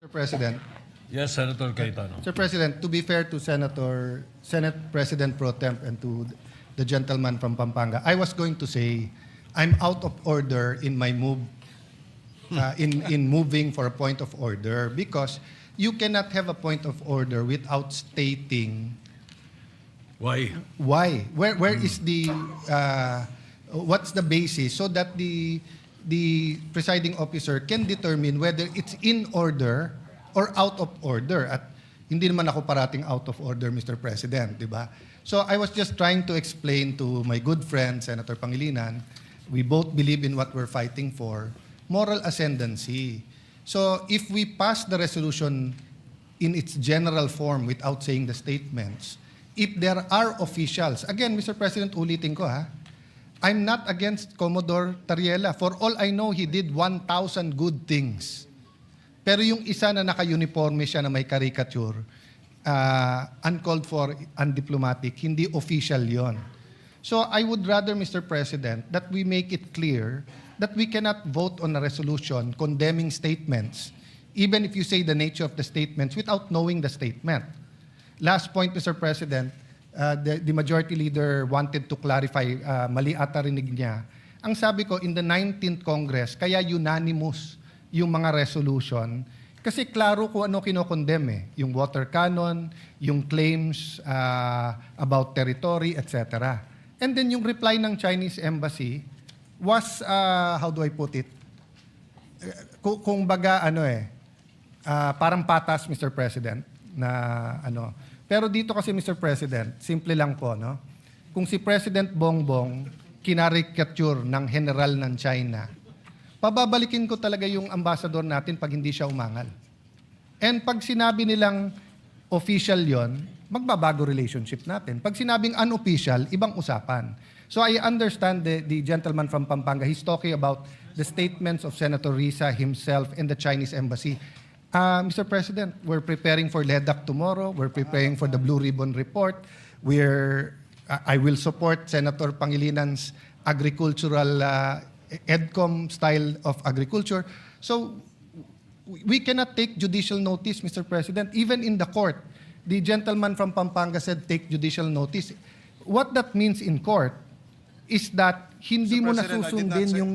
Mr. President, Yes, Senator Cayetano. Mr. President, to be fair to Senate President Pro Temp and to the gentleman from Pampanga, I was going to say I'm out of order in my move, in moving for a point of order, because you cannot have a point of order without stating Why? why. Where is the what's the basis so that the presiding officer can determine whether it's in order or out of order. At hindi naman ako parating out of order, Mr. President, di ba? So I was just trying to explain to my good friend, Senator Pangilinan, we both believe in what we're fighting for, moral ascendancy. So if we pass the resolution in its general form without saying the statements, if there are officials, again, Mr. President, ulitin ko ha, I'm not against Commodore Tariela. For all I know, he did 1,000 good things. Pero yung isa na naka-uniforme siya na may caricature, uncalled for, undiplomatic, hindi official yon. So I would rather, Mr. President, that we make it clear that we cannot vote on a resolution condemning statements, even if you say the nature of the statements without knowing the statement. Last point, Mr. President, the majority leader wanted to clarify, mali ata rinig niya. Ang sabi ko, in the 19th Congress, kaya unanimous yung mga resolution, kasi klaro kung ano kinokondem eh. Yung water cannon, yung claims about territory, etc. And then yung reply ng Chinese embassy was, how do I put it? Kung baga, parang patas, Mr. President, na ano. Pero dito kasi, Mr. President, simple lang po, no? Kung si President Bongbong kinarikature ng general ng China, pababalikin ko talaga yung ambassador natin pag hindi siya umangal. And pag sinabi nilang official yon, magbabago relationship natin. Pag sinabing unofficial, ibang usapan. So I understand the gentleman from Pampanga, he's talking about the statements of Senator Risa himself and the Chinese embassy. Mr. President, we're preparing for LEDAC tomorrow. We're preparing for the Blue Ribbon Report. I will support Senator Pangilinan's agricultural EDCOM style of agriculture. So we cannot take judicial notice, Mr. President. Even in the court, the gentleman from Pampanga said take judicial notice. What that means in court is that hindi mo nasusundin yung...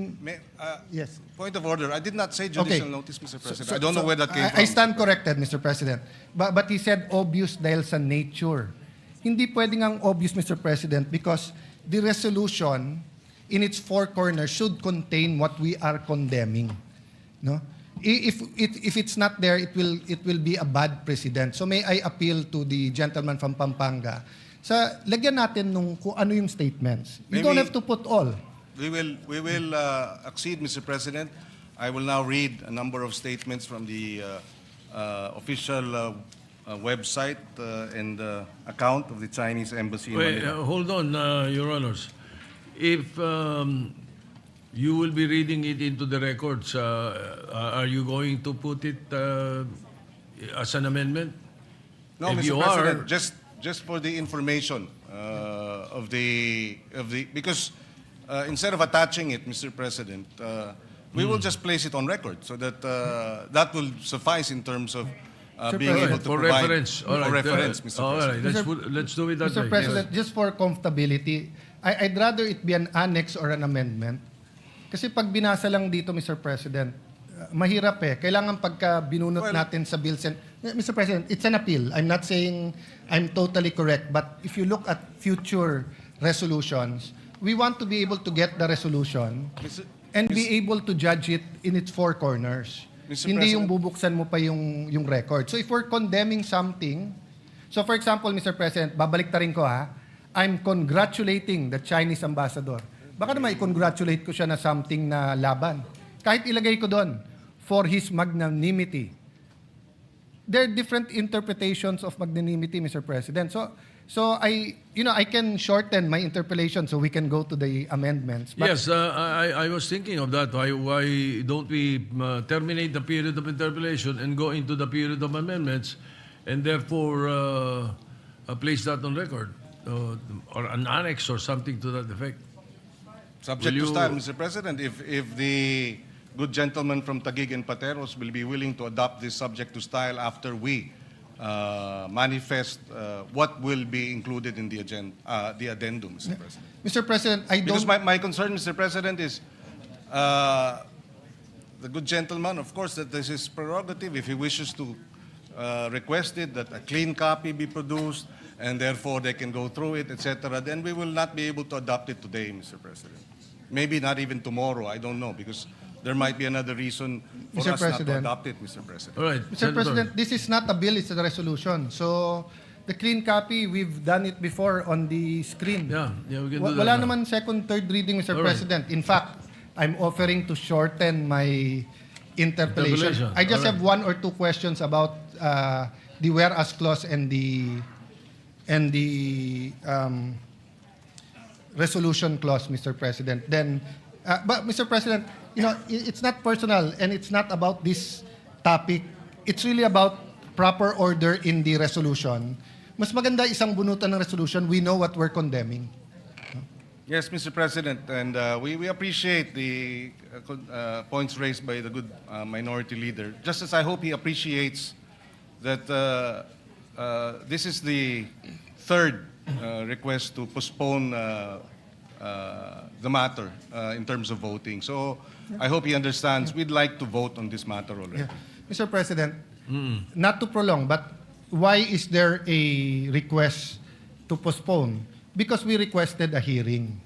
yes. Point of order. I did not say judicial notice, Mr. President. I don't know where that came from. I stand corrected, Mr. President. But he said obvious dahil sa nature. Hindi pwedeng ang obvious, Mr. President, because the resolution in its four corners should contain what we are condemning. No? If it's not there, it will be a bad precedent. So may I appeal to the gentleman from Pampanga, lagyan natin nung kung ano yung statements. You don't have to put all. We will accede, Mr. President. I will now read a number of statements from the official website and account of the Chinese embassy in Wait, Manila. hold on, Your Honors. If you will be reading it into the records, are you going to put it as an amendment? No, If Mr. you President, are, just for the information of the because instead of attaching it, Mr. President, we will just place it on record so that that will suffice in terms of being able to for provide reference. All for right, reference, Mr. all President. right, let's do it that Mr. way. President, just for comfortability, I'd rather it be an annex or an amendment. Kasi pag binasa lang dito, Mr. President, mahirap eh. Kailangan pagka binunot natin sa bills. Mr. President, it's an appeal. I'm not saying I'm totally correct, but if you look at future resolutions, we want to be able to get the resolution and be able to judge it in its four corners. Mr. Hindi yung President. bubuksan mo pa yung record. So if we're condemning something, so for example, Mr. President, babalik ta rin ko ha, I'm congratulating the Chinese ambassador. Baka naman i-congratulate ko siya na something na laban. Kahit ilagay ko doon, for his magnanimity. There are different interpretations of magnanimity, Mr. President. So I can shorten my interpolation so we can go to the amendments. But Yes, I was thinking of that. Why don't we terminate the period of interpellation and go into the period of amendments and therefore place that on record or an annex or something to that effect? Subject Will to you- style, Mr. President. If the good gentleman from Taguig and Pateros will be willing to adopt this subject to style after we manifest what will be included in the agenda, the addendum, Mr. President. Mr. President, I Because don't... my concern, Mr. President, is the good gentleman, of course, that this is prerogative. If he wishes to request it, that a clean copy be produced, and therefore they can go through it, etc., then we will not be able to adopt it today, Mr. President. Maybe not even tomorrow, I don't know, because there might be another reason for Mr. us not to President. adopt it, Mr. President. All right. Mr. Senator. President, this is not a bill, it's a resolution. So, the clean copy, we've done it before on the screen. Yeah, we can do that. Wala now. naman second, third reading, Mr. All right. President. In fact, I'm offering to shorten my interpellation. Interpellation. I just All right. have one or two questions about the whereas clause and the resolution clause, Mr. President. Then, but Mr. President, you know, it's not personal and it's not about this topic. It's really about proper order in the resolution. Mas maganda isang bunutan ng resolution. We know what we're condemning. Yes, Mr. President, and we appreciate the points raised by the good minority leader, just as I hope he appreciates that this is the third request to postpone the matter in terms of voting. So I hope he understands we'd like to vote on this matter already. Yeah. Mr. President, not to prolong, but why is there a request to postpone? Because we requested a hearing.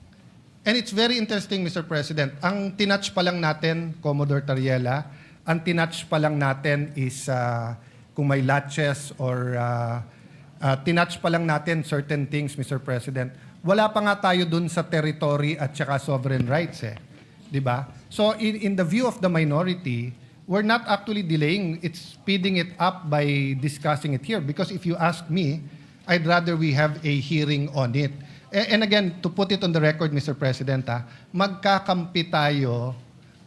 And it's very interesting, Mr. President. Ang tinatch pa lang natin, Commodore Tariela, ang tinatch pa lang natin is kung may latches or tinatch pa lang natin certain things, Mr. President. Wala pa nga tayo dun sa territory at saka sovereign rights eh. Di ba? So in the view of the minority, we're not actually delaying. It's speeding it up by discussing it here. Because if you ask me, I'd rather we have a hearing on it. And again, to put it on the record, Mr. President, magkakampi tayo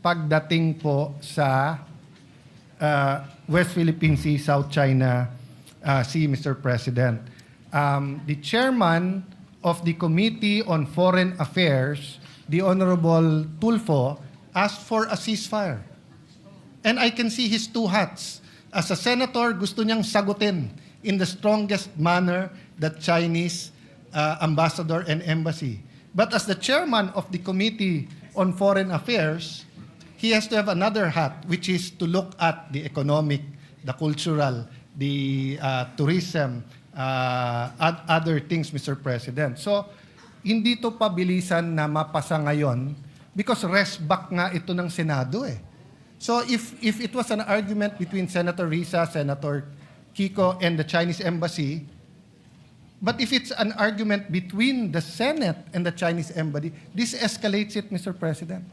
pagdating po sa West Philippine Sea, South China Sea, Mr. President. The chairman of the Committee on Foreign Affairs, the Honorable Tulfo, asked for a ceasefire. And I can see his two hats. As a senator, gusto niyang sagutin in the strongest manner the Chinese ambassador and embassy. But as the chairman of the Committee on Foreign Affairs, he has to have another hat, which is to look at the economic, the cultural, the tourism, other things, Mr. President. So, hindi to pabilisan na mapasa ngayon because rest back nga ito ng Senado eh. So, if it was an argument between Senator Risa, Senator Kiko, and the Chinese embassy, but if it's an argument between the Senate and the Chinese embassy, this escalates it, Mr. President.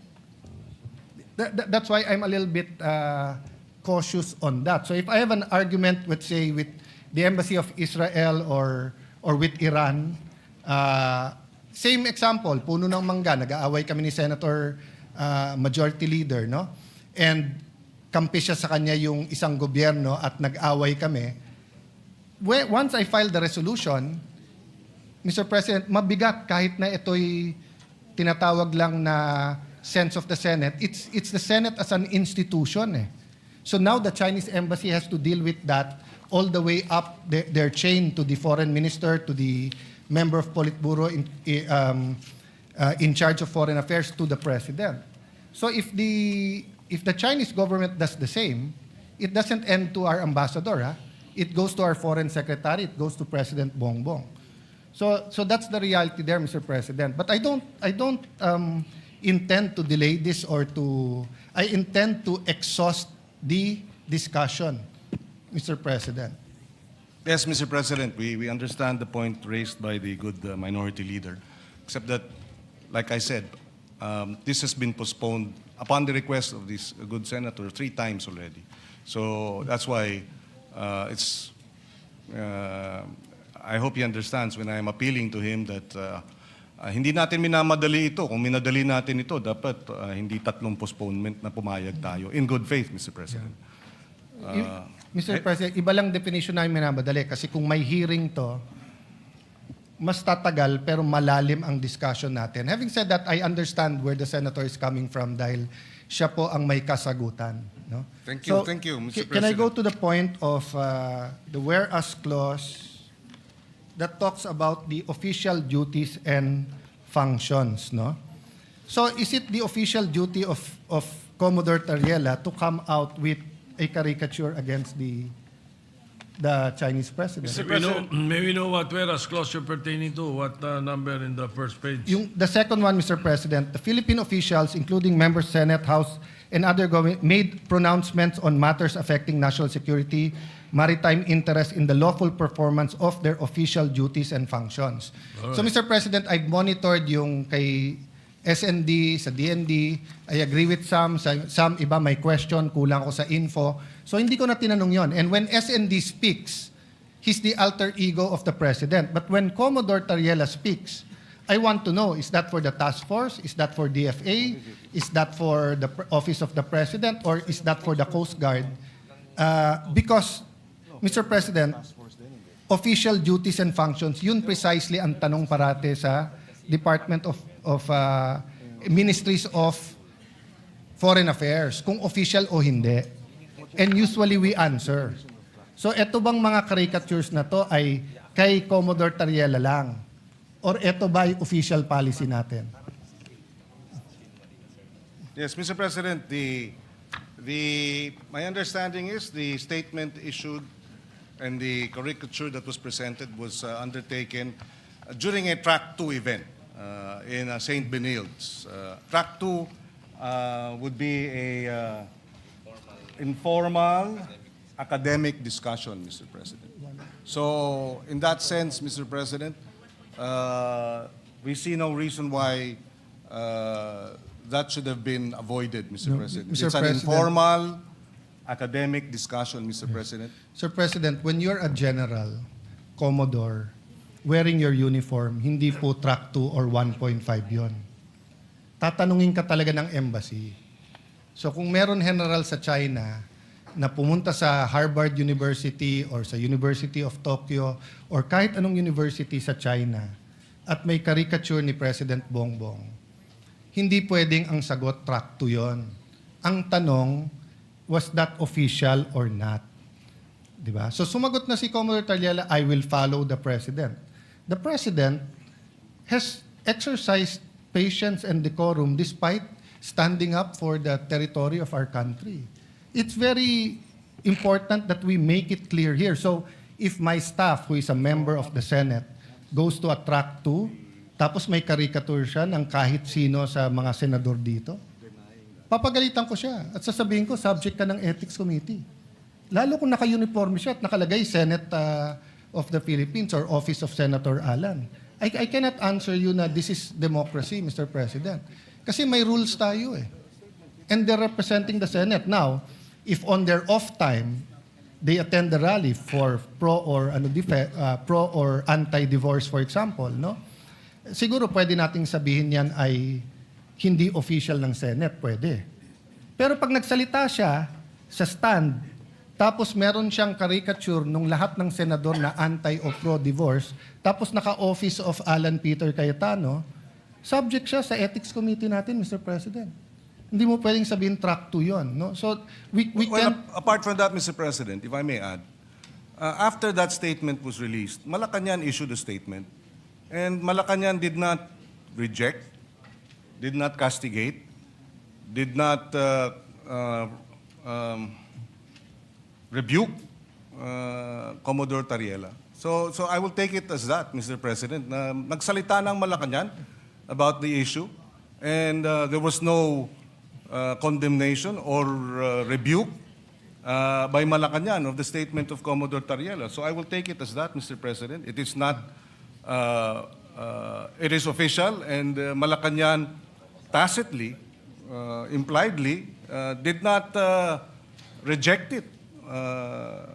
That's why I'm a little bit cautious on that. So if I have an argument, let's say, with the embassy of Israel or with Iran, same example, puno ng mangga, nag-aaway kami ni Senator Majority Leader, no? And kampi siya sa kanya yung isang gobyerno at nag-away kami. Once I file the resolution, Mr. President, mabigat kahit na ito'y tinatawag lang na sense of the Senate. It's the Senate as an institution eh. So now the Chinese embassy has to deal with that all the way up their chain to the foreign minister, to the member of Politburo in charge of foreign affairs, to the president. So if the Chinese government does the same, it doesn't end to our ambassador. It goes to our foreign secretary. It goes to President Bongbong. So that's the reality there, Mr. President. But I don't intend to delay this or to. I intend to exhaust the discussion, Mr. President. Yes, Mr. President, we understand the point raised by the good minority leader, except that, like I said, this has been postponed upon the request of this good senator 3 times already. So that's why I hope he understands when I am appealing to him that hindi natin minamadali ito. Kung minadali natin ito, dapat hindi 3 postponement na pumayag tayo. In good faith, Mr. President. Mr. President, iba lang definition namin minamadali kasi kung may hearing to, mas tatagal pero malalim ang discussion natin. Having said that, I understand where the senator is coming from dahil siya po ang may kasagutan. No? Thank you, Mr. Can I go President. to the point of the whereas clause that talks about the official duties and functions, no? So is it the official duty of Commodore Tariela to come out with a caricature against the Chinese president? Mr. May we know what whereas clause you're pertaining to? What number in the first page? The second one, Mr. President, the Philippine officials, including members, Senate, House, and other government, made pronouncements on matters affecting national security, maritime interest in the lawful performance of their official duties and functions. So, Mr. President, I've monitored yung kay SND, sa DND. I agree with some iba may question, kulang ako sa info. So, hindi ko na tinanong yon. And when SND speaks, he's the alter ego of the President. But when Commodore Tariela speaks, I want to know, is that for the task force? Is that for DFA? Is that for the Office of the President? Or is that for the Coast Guard? Because, Mr. President, official duties and functions, yun precisely ang tanong parate sa Department of Ministries of Foreign Affairs, kung official o hindi. And usually we answer. So eto bang mga caricatures na to ay kay Commodore Tariela lang? Or eto ba ay official policy natin? Yes, Mr. President, my understanding is the statement issued and the caricature that was presented was undertaken during a Track 2 event in St. Benilde's. Track 2 would be a informal academic discussion, Mr. President. So, in that sense, Mr. President, we see no reason why that should have been avoided, Mr. No, President. Mr. It's an President. informal academic discussion, Mr. President. Sir President, when you're a general, Commodore, wearing your uniform, hindi po track 2 or 1.5 yon. Tatanungin ka talaga ng embassy. So kung meron general sa China na pumunta sa Harvard University or sa University of Tokyo or kahit anong university sa China at may caricature ni President Bongbong, hindi pwedeng ang sagot track 2 yon. Ang tanong, was that official or not? Diba? So sumagot na si Commodore Tariela, I will follow the President. The President has exercised patience and decorum despite standing up for the territory of our country. It's very important that we make it clear here. So if my staff, who is a member of the Senate, goes to a track 2, tapos may caricature siya ng kahit sino sa mga senador dito, papagalitan ko siya at sasabihin ko, subject ka ng Ethics Committee. Lalo kung naka-uniform siya at nakalagay Senate of the Philippines or Office of Senator Alan. I cannot answer you na this is democracy, Mr. President. Kasi may rules tayo eh. And they're representing the Senate. Now, if on their off time, they attend the rally for pro or anti-divorce, for example, no? Siguro pwede nating sabihin yan ay hindi official ng Senate, pwede. Pero pag nagsalita siya sa stand, tapos meron siyang caricature nung lahat ng senador na anti o pro-divorce, tapos naka-office of Alan Peter Cayetano, subject siya sa Ethics Committee natin, Mr. President. Hindi mo pwedeng sabihin track 2 yun. No? So, we Well, can... apart from that, Mr. President, if I may add, after that statement was released, Malacanang issued a statement, and Malacanang did not reject, did not castigate, did not rebuke Commodore Tariela. So I will take it as that, Mr. President, na nagsalita ng Malacanang about the issue, and there was no condemnation or rebuke by Malacanang of the statement of Commodore Tariela. So I will take it as that, Mr. President. It is not, it is official, and Malacanang tacitly, impliedly, did not reject it,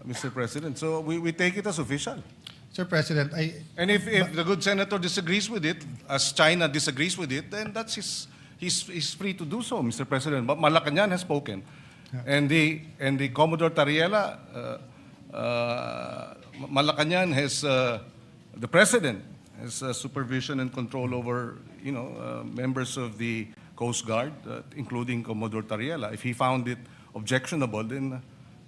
Mr. President. So we take it as official. Sir President, And if the good senator disagrees with it, as China disagrees with it, then that's he's free to do so, Mr. President. But Malacanang has spoken, and the Commodore Tariela, Malacanang has the president has supervision and control over members of the Coast Guard, including Commodore Tariela. If he found it objectionable, then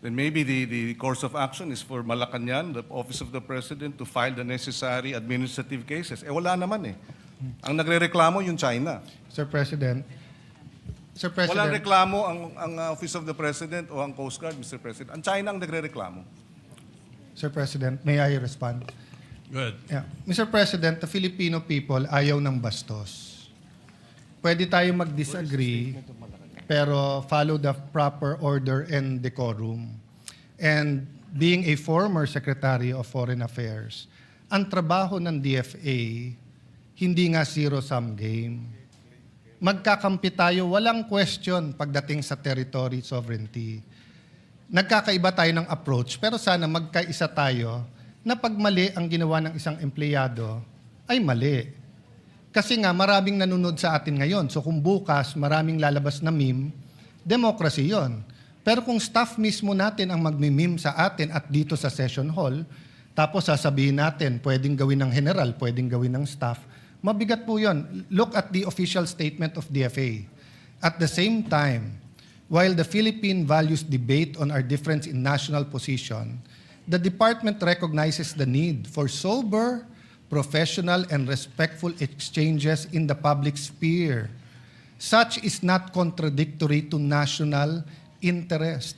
maybe the course of action is for Malacanang, the Office of the President, to file the necessary administrative cases. Wala naman eh. Ang nagrereklamo yung China. Sir President, Walang reklamo ang Office of the President o ang Coast Guard, Mr. President. Ang China ang nagrereklamo. Sir President, may I respond? Good. Yeah. Mr. President, the Filipino people ayaw ng bastos. Pwede tayo mag-disagree, pero follow the proper order and decorum. And being a former Secretary of Foreign Affairs, ang trabaho ng DFA, hindi nga zero-sum game. Magkakampi tayo, walang question pagdating sa territory sovereignty. Nagkakaiba tayo ng approach, pero sana magkaisa tayo na pag mali ang ginawa ng isang empleyado, ay mali. Kasi nga maraming nanonood sa atin ngayon. So kung bukas maraming lalabas na meme, democracy yon. Pero kung staff mismo natin ang magmi-meme sa atin at dito sa session hall, tapos sasabihin natin, pwedeng gawin ng general, pwedeng gawin ng staff, mabigat po yon. Look at the official statement of DFA. At the same time, while the Philippine values debate on our difference in national position, the department recognizes the need for sober, professional, and respectful exchanges in the public sphere. Such is not contradictory to national interest.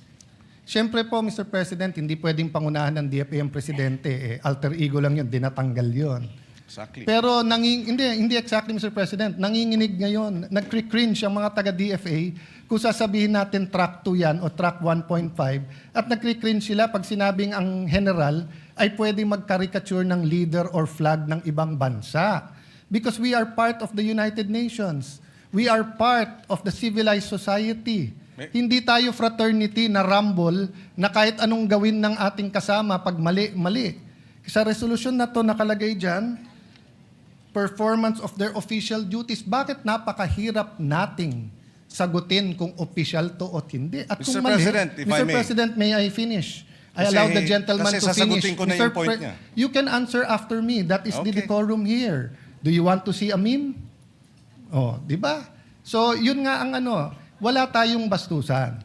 Siyempre po, Mr. President, hindi pwedeng pangunahan ng DFA ang presidente. Alter ego lang yun, dinatanggal yun. Exactly. Pero hindi exactly, Mr. President. Nanginginig ngayon, nag-cringe ang mga taga-DFA kung sasabihin natin track 2 yan o track 1.5 at nag-cringe sila pag sinabing ang general ay pwedeng mag-caricature ng leader or flag ng ibang bansa. Because we are part of the United Nations. We are part of the civilized society. Hindi tayo fraternity na rumble na kahit anong gawin ng ating kasama pag mali. Sa resolusyon na to nakalagay dyan, performance of their official duties. Bakit napakahirap nating sagutin kung official to o hindi? At Mr. kung mali, President, if I Mr. may. President, may I finish? I Kasi- allow the gentleman kasi to finish. sasagutin ko na yung point niya. You can answer after me. That is the Okay. decorum here. Do you want to see a meme? Oh, di ba? So, yun nga ang wala tayong bastusan.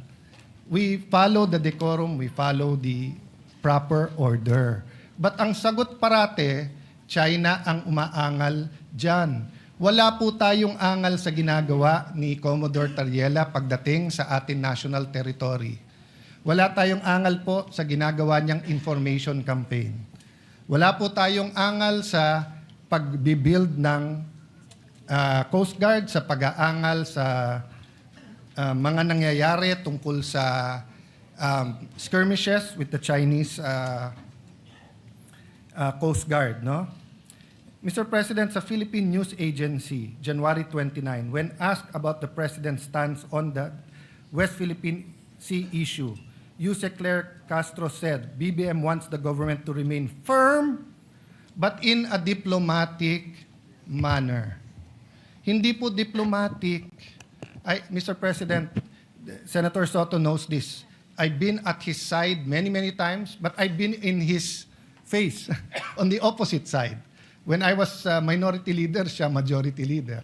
We follow the decorum, we follow the proper order. But ang sagot parate, China ang umaangal dyan. Wala po tayong angal sa ginagawa ni Commodore Tariela pagdating sa ating national territory. Wala tayong angal po sa ginagawa niyang information campaign. Wala po tayong angal sa pag-build ng Coast Guard, sa pag-aangal sa mga nangyayari tungkol sa skirmishes with the Chinese Coast Guard, no? Mr. President, sa Philippine News Agency, January 29, when asked about the President's stance on the West Philippine Sea issue, Yusek Claire Castro said, BBM wants the government to remain firm but in a diplomatic manner. Hindi po diplomatic. Mr. President, Senator Soto knows this. I've been at his side many times, but I've been in his face on the opposite side. When I was minority leader, siya majority leader.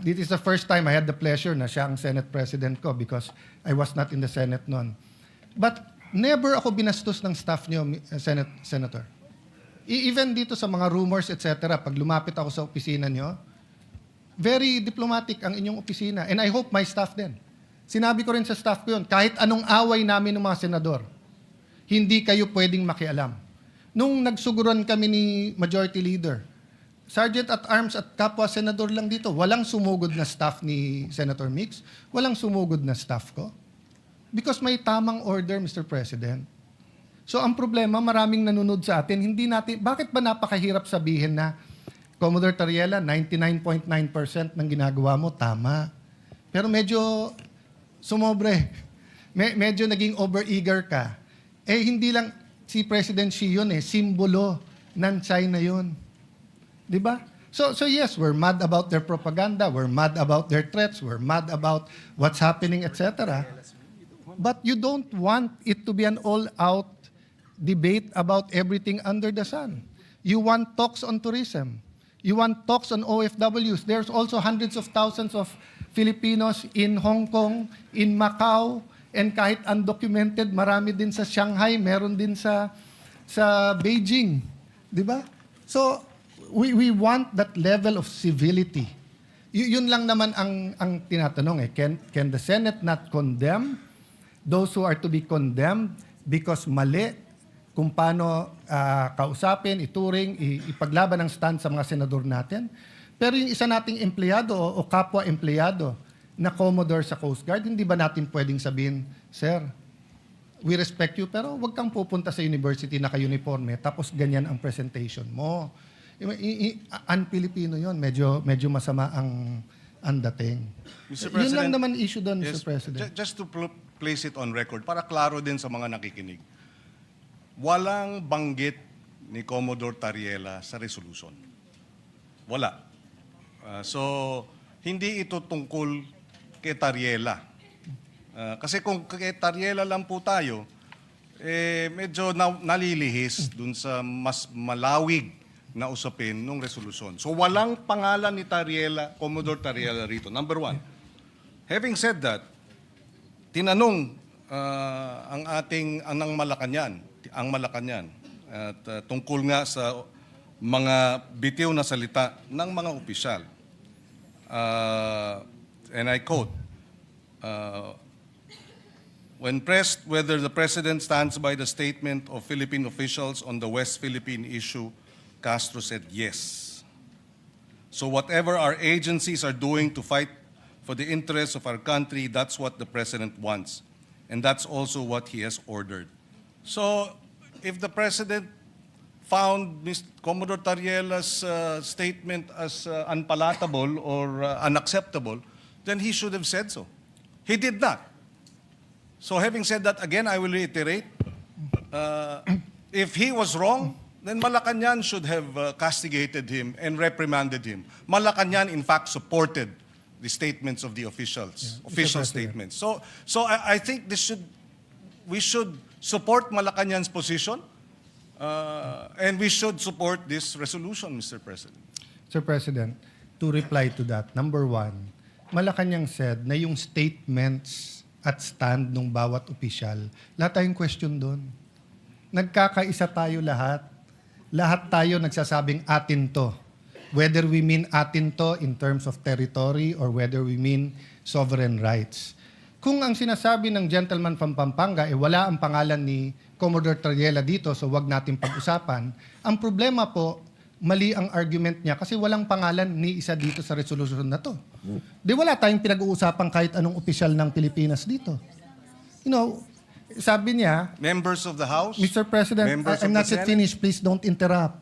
This is the first time I had the pleasure na siya ang Senate President ko because I was not in the Senate noon. But never ako binastos ng staff niyo, Senator. Even dito sa mga rumors, etc., pag lumapit ako sa opisina niyo, very diplomatic ang inyong opisina. And I hope my staff din. Sinabi ko rin sa staff ko yun, kahit anong away namin ng mga senador, hindi kayo pwedeng makialam. Nung nagsuguran kami ni Majority Leader, Sergeant at Arms at kapwa senador lang dito, walang sumugod na staff ni Senator Mix, walang sumugod na staff ko. Because may tamang order, Mr. President. So ang problema, maraming nanonood sa atin, hindi natin, bakit ba napakahirap sabihin na Commodore Tariela, 99.9% ng ginagawa mo, tama. Pero medyo sumobre. Medyo naging over-eager ka. Hindi lang si President Xi yun simbolo ng China yun. Di ba? So yes, we're mad about their propaganda, we're mad about their threats, we're mad about what's happening, etc. But you don't want it to be an all-out debate about everything under the sun. You want talks on tourism. You want talks on OFWs. There's also hundreds of thousands of Filipinos in Hong Kong, in Macau, and kahit undocumented, marami din sa Shanghai, meron din sa Beijing. Di ba? So, we want that level of civility. Yun lang naman ang tinatanong eh. Can the Senate not condemn those who are to be condemned because mali kung paano kausapin, ituring, ipaglaban ang stand sa mga senador natin? Pero yung isa nating empleyado o kapwa-empleyado na Commodore sa Coast Guard, hindi ba natin pwedeng sabihin, Sir, we respect you, pero wag kang pupunta sa university na ka-uniforme, tapos ganyan ang presentation mo. Un-Filipino yun. Medyo masama ang dating. Mr. Yun lang President, naman issue doon, yes, Mr. President. Just to place it on record, para klaro din sa mga nakikinig, walang banggit ni Commodore Tariela sa resolution. Wala. So, hindi ito tungkol kay Tariela. Kasi kung kay Tariela lang po tayo, medyo nalilihis dun sa mas malawig na usapin ng resolusyon. So walang pangalan ni Tariela, Commodore Tariela rito. Number one. Having said that, tinanong ang Malacanang at tungkol nga sa mga bitiw na salita ng mga opisyal. And I quote, when pressed whether the President stands by the statement of Philippine officials on the West Philippine issue, Castro said yes. So whatever our agencies are doing to fight for the interests of our country, that's what the President wants. And that's also what he has ordered. So if the President found Commodore Tariela's statement as unpalatable or unacceptable, then he should have said so. He did not. So having said that, again, I will reiterate, if he was wrong, then Malacanang should have castigated him and reprimanded him. Malacanang, in fact, supported the statements of the officials, official statements. So I think we should support Malacanang's position, and we should support this resolution, Mr. President. Sir President, to reply to that, number one, Malacanang said na yung statements at stand ng bawat opisyal, lahat tayong question doon. Nagkakaisa tayo lahat. Lahat tayo nagsasabing atin to. Whether we mean atin to in terms of territory or whether we mean sovereign rights. Kung ang sinasabi ng gentleman from Pampanga, wala ang pangalan ni Commodore Tariela dito, so wag natin pag-usapan, ang problema po, mali ang argument niya kasi walang pangalan ni isa dito sa resolution na to. Di wala tayong pinag-uusapan kahit anong opisyal ng Pilipinas dito. You know, sabi niya, Members of the House, Mr. President, members I'm of not the yet Senate. finished. Please don't interrupt.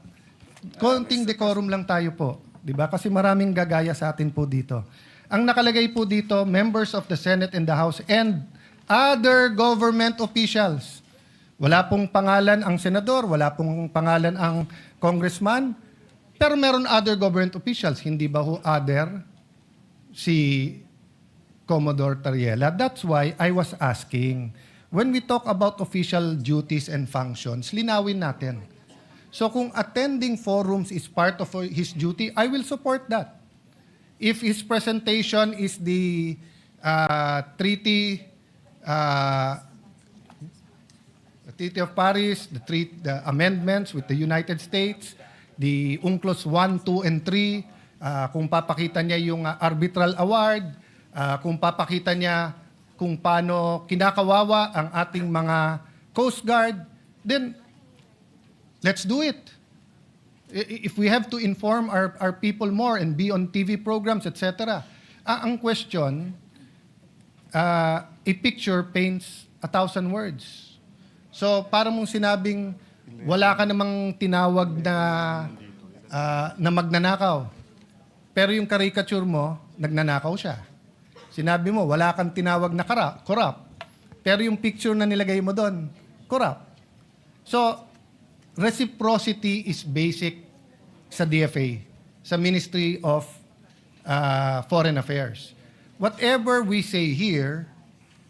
Konting decorum lang tayo po. Di ba? Kasi maraming gagaya sa atin po dito. Ang nakalagay po dito, members of the Senate and the House and other government officials. Wala pong pangalan ang senador, wala pong pangalan ang congressman, pero meron other government officials. Hindi ba ho other si Commodore Tariela? That's why I was asking, when we talk about official duties and functions, linawin natin. So kung attending forums is part of his duty, I will support that. If his presentation is the Treaty of Paris, the amendments with the United States, the UNCLOS 1, 2, and 3, kung papakita niya yung arbitral award, kung papakita niya kung paano kinakawawa ang ating mga Coast Guard, then let's do it. If we have to inform our people more and be on TV programs, etc. Ang question, a picture paints 1,000 words. So, para mong sinabing, wala ka namang tinawag na magnanakaw. Pero yung caricature mo, nagnanakaw siya. Sinabi mo, wala kang tinawag na corrupt. Pero yung picture na nilagay mo doon, corrupt. So, reciprocity is basic sa DFA, sa Ministry of Foreign Affairs. Whatever we say here,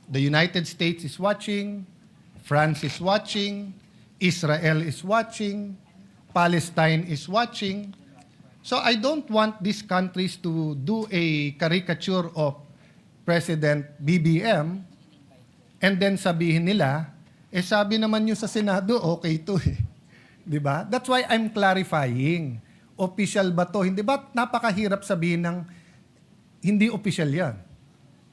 the United States is watching, France is watching, Israel is watching, Palestine is watching. So I don't want these countries to do a caricature of President BBM, and then sabihin nila, sabi naman nyo sa Senado, okay to eh. Di ba? That's why I'm clarifying. Official ba to? Hindi ba napakahirap sabihin ng hindi official yan?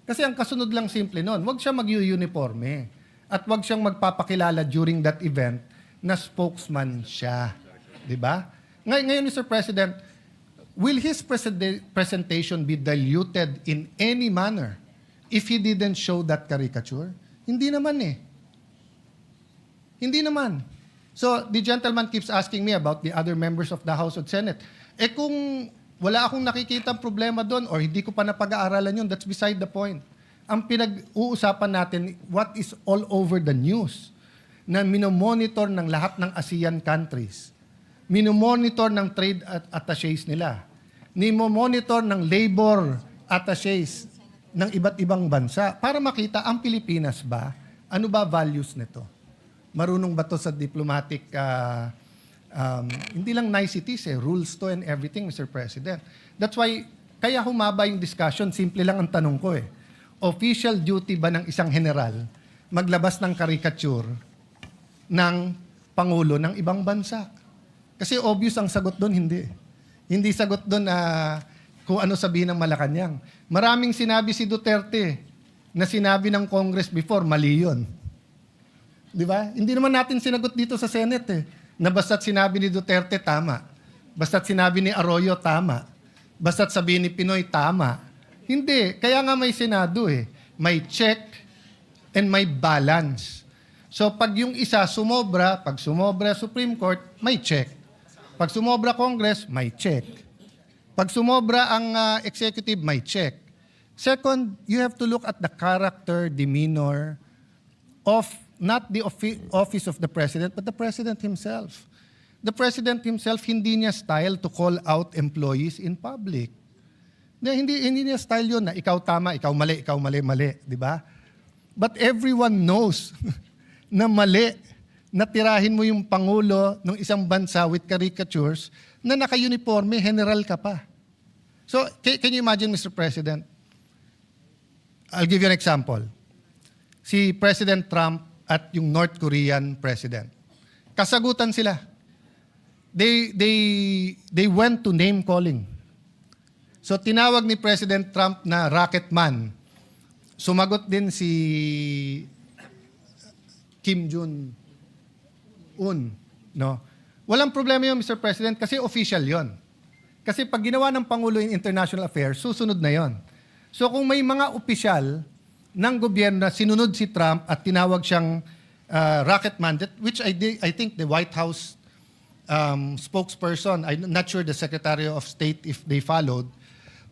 Kasi ang kasunod lang simple nun, wag siya mag-uniforme at wag siyang magpapakilala during that event na spokesman siya. Di ba? Ngayon, Mr. President, will his presentation be diluted in any manner if he didn't show that caricature? Hindi naman eh. Hindi naman. So, the gentleman keeps asking me about the other members of the House and Senate. Kung wala akong nakikita problema doon or hindi ko pa napag-aaralan yun, that's beside the point. Ang pinag-uusapan natin, what is all over the news, na minomonitor ng lahat ng ASEAN countries, minomonitor ng trade attaches nila, minomonitor ng labor attaches ng iba't ibang bansa para makita ang Pilipinas ba, ano ba values nito? Marunong ba to sa diplomatic, hindi lang niceties rules to and everything, Mr. President. That's why, kaya humaba yung discussion, simple lang ang tanong ko Official duty ba ng isang general maglabas ng caricature ng Pangulo ng ibang bansa? Kasi obvious ang sagot doon, hindi. Hindi sagot doon kung ano sabihin ng Malacanang. Maraming sinabi si Duterte na sinabi ng Congress before, mali yun. Di ba? Hindi naman natin sinagot dito sa Senate na basta't sinabi ni Duterte, tama. Basta't sinabi ni Arroyo, tama. Basta't sabihin ni Pinoy, tama. Hindi. Kaya nga may Senado May check and may balance. So pag yung isa sumobra, pag sumobra Supreme Court, may check. Pag sumobra Congress, may check. Pag sumobra ang executive, may check. Second, you have to look at the character, demeanor of not the office of the President, but the President himself. The President himself, hindi niya style to call out employees in public. Hindi niya style yun na ikaw tama, ikaw mali, di ba? But everyone knows na mali na tirahin mo yung Pangulo ng isang bansa with caricatures na naka-uniforme, general ka pa. So, can you imagine, Mr. President? I'll give you an example. Si President Trump at yung North Korean President. Kasagutan sila. They went to name calling. So tinawag ni President Trump na rocket man. Sumagot din si Kim Jong-un, no? Walang problema yun, Mr. President, kasi official yon. Kasi pag ginawa ng Pangulo in international affairs, susunod na yon. So kung may mga opisyal ng gobyerno na sinunod si Trump at tinawag siyang rocket man, which I think the White House spokesperson, I'm not sure the Secretary of State if they followed,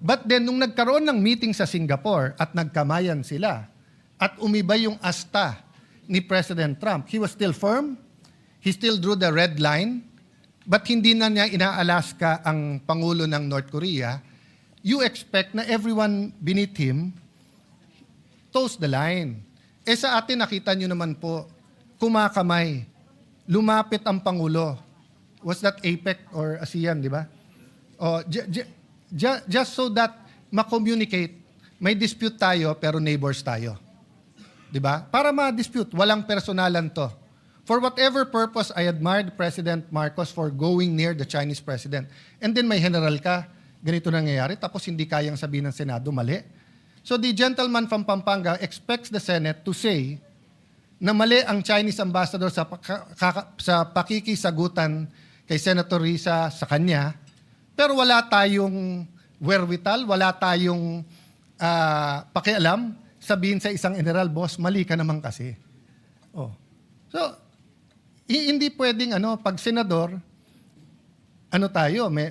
but then nung nagkaroon ng meeting sa Singapore at nagkamayan sila at umibay yung asta ni President Trump, he was still firm, he still drew the red line, but hindi na niya ina-Alaska ang Pangulo ng North Korea. You expect na everyone beneath him toes the line. Sa atin, nakita nyo naman po, kumakamay, lumapit ang Pangulo. Was that APEC or ASEAN, di ba? Just so that ma-communicate, may dispute tayo pero neighbors tayo. Di ba? Para ma-dispute, walang personalan to. For whatever purpose, I admired President Marcos for going near the Chinese president. And then may general ka, ganito nangyayari, tapos hindi kayang sabihin ng Senado, mali. So the gentleman from Pampanga expects the Senate to say na mali ang Chinese ambassador sa pakikisagutan kay Senator Risa sa kanya, pero wala tayong wherewithal, wala tayong pakialam, sabihin sa isang general, boss, mali ka naman kasi. So, hindi pwedeng pag senador,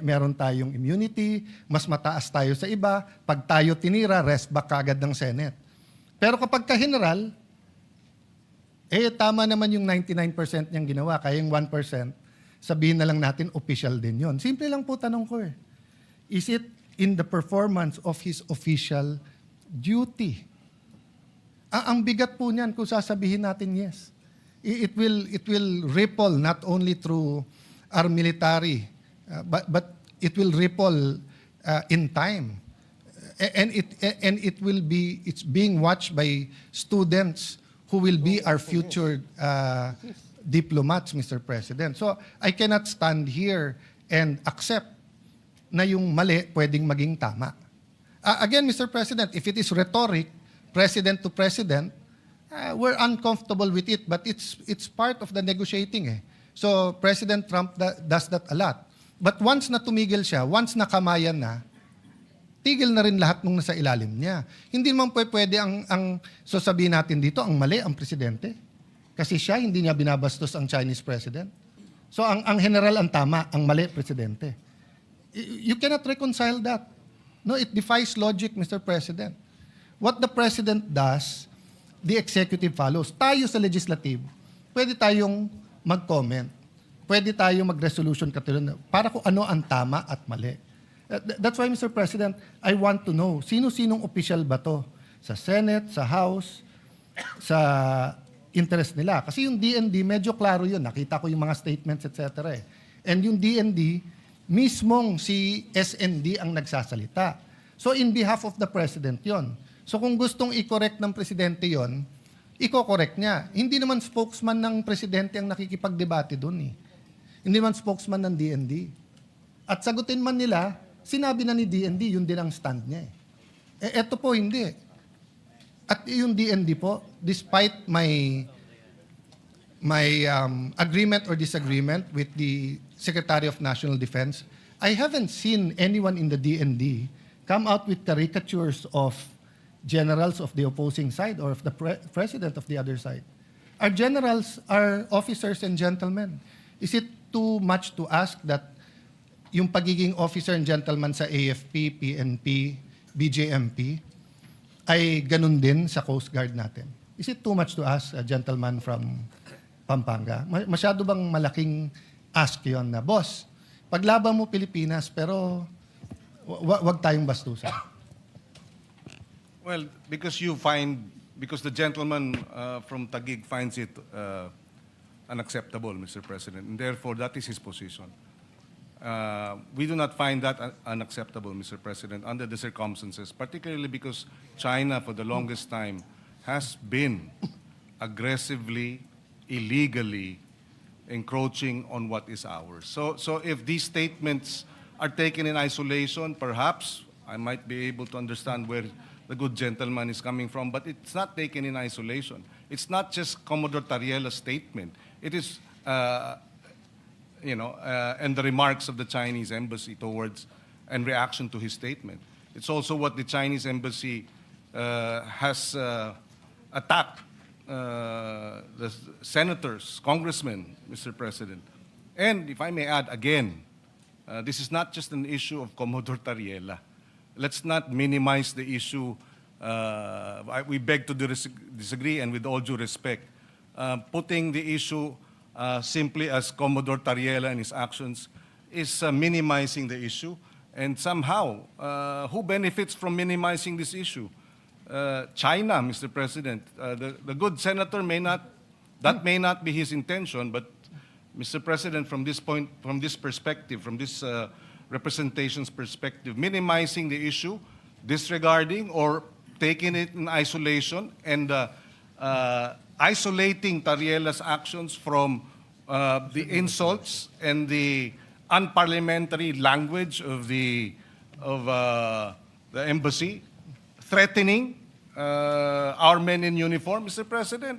meron tayong immunity, mas mataas tayo sa iba, pag tayo tinira, rest back agad ng Senate. Pero kapag ka-general, tama naman yung 99% niyang ginawa, kaya yung 1%, sabihin na lang natin, official din yon. Simple lang po tanong ko Is it in the performance of his official duty? Ang bigat po niyan kung sasabihin natin yes. It will ripple not only through our military, but it will ripple in time. It's being watched by students who will be our future diplomats, Mr. President. So I cannot stand here and accept na yung mali pwedeng maging tama. Again, Mr. President, if it is rhetoric, president to president, we're uncomfortable with it, but it's part of the negotiating. So President Trump does that a lot. But once na tumigil siya, once na kamayan na, tigil na rin lahat nung nasa ilalim niya. Hindi naman pwede ang sasabihin natin dito, ang mali ang presidente. Kasi siya, hindi niya binabastos ang Chinese president. So ang general ang tama, ang mali presidente. You cannot reconcile that. No, it defies logic, Mr. President. What the president does, the executive follows. Tayo sa legislative, pwede tayong mag-comment. Pwede tayong mag-resolution katulad para kung ano ang tama at mali. That's why, Mr. President, I want to know, sino-sinong official ba to? Sa Senate, sa House, sa interest nila. Kasi yung DND, medyo klaro yun. Nakita ko yung mga statements, etc. And yung DND, mismong si SND ang nagsasalita. So in behalf of the President yon. So kung gustong i-correct ng Presidente yon, i-correct niya. Hindi naman spokesman ng Presidente ang nakikipagdebate doon. Hindi naman spokesman ng DND. At sagutin man nila, sinabi na ni DND, yun din ang stand niya. Eto po, hindi. At yung DND po, despite my agreement or disagreement with the Secretary of National Defense, I haven't seen anyone in the DND come out with caricatures of generals of the opposing side or of the president of the other side. Our generals are officers and gentlemen. Is it too much to ask that yung pagiging officer and gentleman sa AFP, PNP, BJMP ay ganun din sa Coast Guard natin? Is it too much to ask a gentleman from Pampanga? Masyado bang malaking ask yon na, boss, paglaban mo Pilipinas pero wag tayong bastusan? Well, because the gentleman from Taguig finds it unacceptable, Mr. President, and therefore that is his position. We do not find that unacceptable, Mr. President, under the circumstances, particularly because China, for the longest time, has been aggressively, illegally encroaching on what is ours. So if these statements are taken in isolation, perhaps I might be able to understand where the good gentleman is coming from, but it's not taken in isolation. It's not just Commodore Tariela's statement. It is, and the remarks of the Chinese embassy towards and reaction to his statement. It's also what the Chinese embassy has attacked the senators, congressmen, Mr. President. And if I may add again, this is not just an issue of Commodore Tariela. Let's not minimize the issue. We beg to disagree, and with all due respect, putting the issue simply as Commodore Tariela and his actions is minimizing the issue. And somehow, who benefits from minimizing this issue? China, Mr. President. The good senator may not be his intention, but Mr. President, from this point, from this perspective, from this representation's perspective, minimizing the issue, disregarding or taking it in isolation, and isolating Tariela's actions from the insults and the unparliamentary language of the embassy, threatening our men in uniform, Mr. President.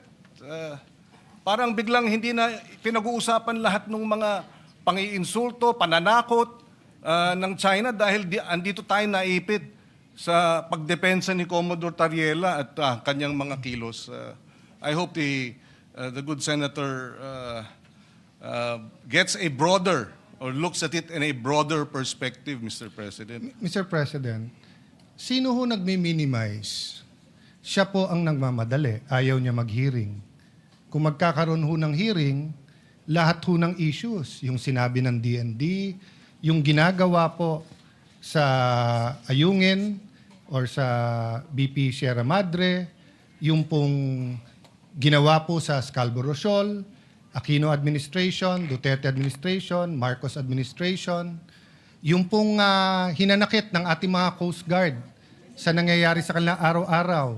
Parang biglang hindi na pinag-uusapan lahat ng mga pang-iinsulto, pananakot ng China dahil andito tayo naipit sa pagdepensa ni Commodore Tariela at kanyang mga kilos. I hope the good senator gets a broader or looks at it in a broader perspective, Mr. President. Mr. President, sino ho nagmi-minimize? Siya po ang nagmamadali. Ayaw niya mag-hearing. Kung magkakaroon ho ng hearing, lahat ho ng issues, yung sinabi ng DND, yung ginagawa po sa Ayungin or sa BP Sierra Madre, yung pong ginawa po sa Scarborough Shoal, Aquino administration, Duterte administration, Marcos administration, yung pong hinanakit ng ating mga Coast Guard sa nangyayari sa kanilang araw-araw,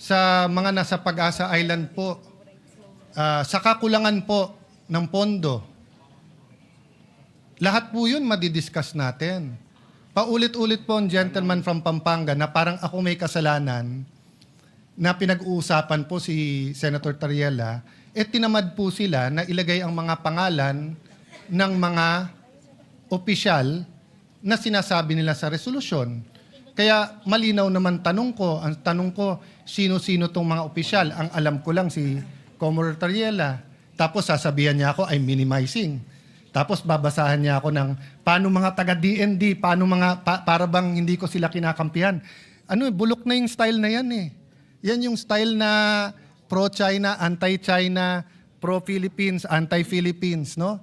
sa mga nasa Pag-asa Island po, sa kakulangan po ng pondo. Lahat po yun madidiscuss natin. Paulit-ulit po ang gentleman from Pampanga na parang ako may kasalanan na pinag-uusapan po si Senator Tariela, tinamad po sila na ilagay ang mga pangalan ng mga opisyal na sinasabi nila sa resolusyon. Kaya malinaw naman ang tanong ko, sino-sino tong mga opisyal? Ang alam ko lang si Commodore Tariela. Tapos sasabihan niya ako, I'm minimizing. Tapos babasahan niya ako ng paano mga taga-DND, paano para bang hindi ko sila kinakampihan. Bulok na yung style na yan eh. Yan yung style na pro-China, anti-China, pro-Philippines, anti-Philippines, no?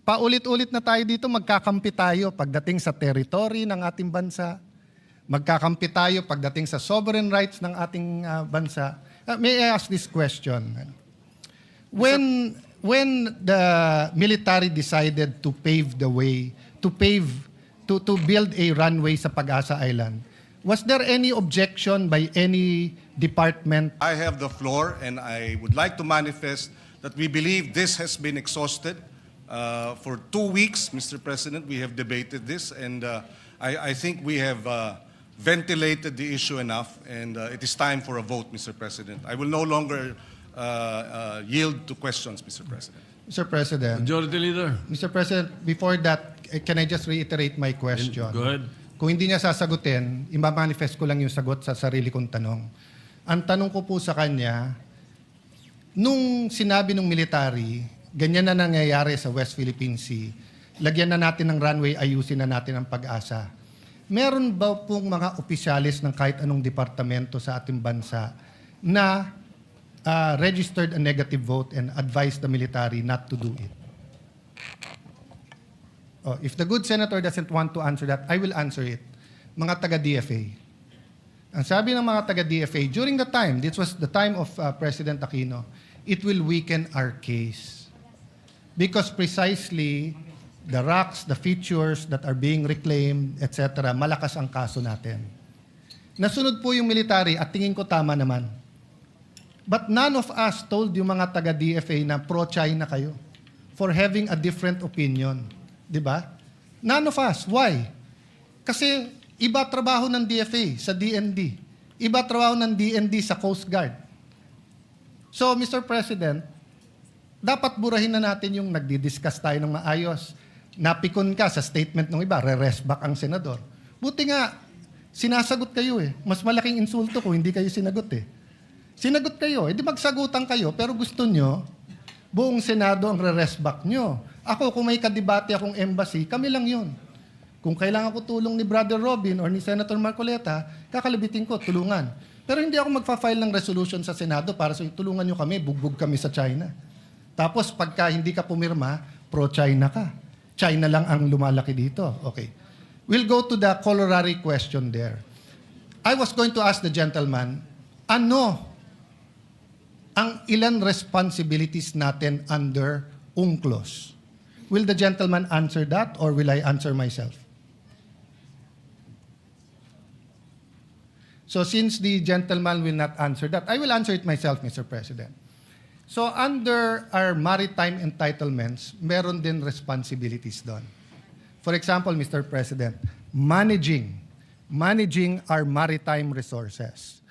Paulit-ulit na tayo dito, magkakampi tayo pagdating sa territory ng ating bansa. Magkakampi tayo pagdating sa sovereign rights ng ating bansa. May I ask this question? When the military decided to pave the way, to build a runway sa Pag-asa Island, was there any objection by any department? I have the floor, and I would like to manifest that we believe this has been exhausted. For 2 weeks, Mr. President, we have debated this, and I think we have ventilated the issue enough, and it is time for a vote, Mr. President. I will no longer yield to questions, Mr. President. Mr. President, Majority Leader. Mr. President, before that, can I just reiterate my question? Go ahead. Kung hindi niya sasagutin, imamanifest ko lang yung sagot sa sarili kong tanong. Ang tanong ko po sa kanya, nung sinabi ng military, ganyan na nangyayari sa West Philippine Sea, lagyan na natin ng runway, ayusin na natin ang Pag-asa. Meron ba pong mga opisyalis ng kahit anong departamento sa ating bansa na registered a negative vote and advised the military not to do it? If the good senator doesn't want to answer that, I will answer it. Mga taga-DFA. Ang sabi ng mga taga-DFA, during the time, this was the time of President Aquino, it will weaken our case. Because precisely, the rocks, the features that are being reclaimed, etc., malakas ang kaso natin. Nasunod po yung military at tingin ko tama naman. But none of us told yung mga taga-DFA na pro-China kayo for having a different opinion. Di ba? None of us. Why? Kasi iba trabaho ng DFA sa DND. Iba trabaho ng DND sa Coast Guard. So, Mr. President, dapat burahin na natin yung nagdi-discuss tayo ng maayos. Napikon ka sa statement ng iba, re-rest back ang senador. Buti nga, sinasagot kayo eh. Mas malaking insulto kung hindi kayo sinagot eh. Sinagot kayo, edi magsagutan kayo, pero gusto nyo, buong Senado ang re-rest back nyo. Ako, kung may kadebate akong embassy, kami lang yun. Kung kailangan ko tulong ni Brother Robin or ni Senator Marcoleta, kakalabitin ko, tulungan. Pero hindi ako magfa-file ng resolution sa Senado para tulungan nyo kami, bugbog kami sa China. Tapos pagka hindi ka pumirma, pro-China ka. China lang ang lumalaki dito. Okay. We'll go to the corollary question there. I was going to ask the gentleman, ano ang ilan responsibilities natin under UNCLOS? Will the gentleman answer that or will I answer myself? So since the gentleman will not answer that, I will answer it myself, Mr. President. So under our maritime entitlements, meron din responsibilities doon. For example, Mr. President, managing our maritime resources.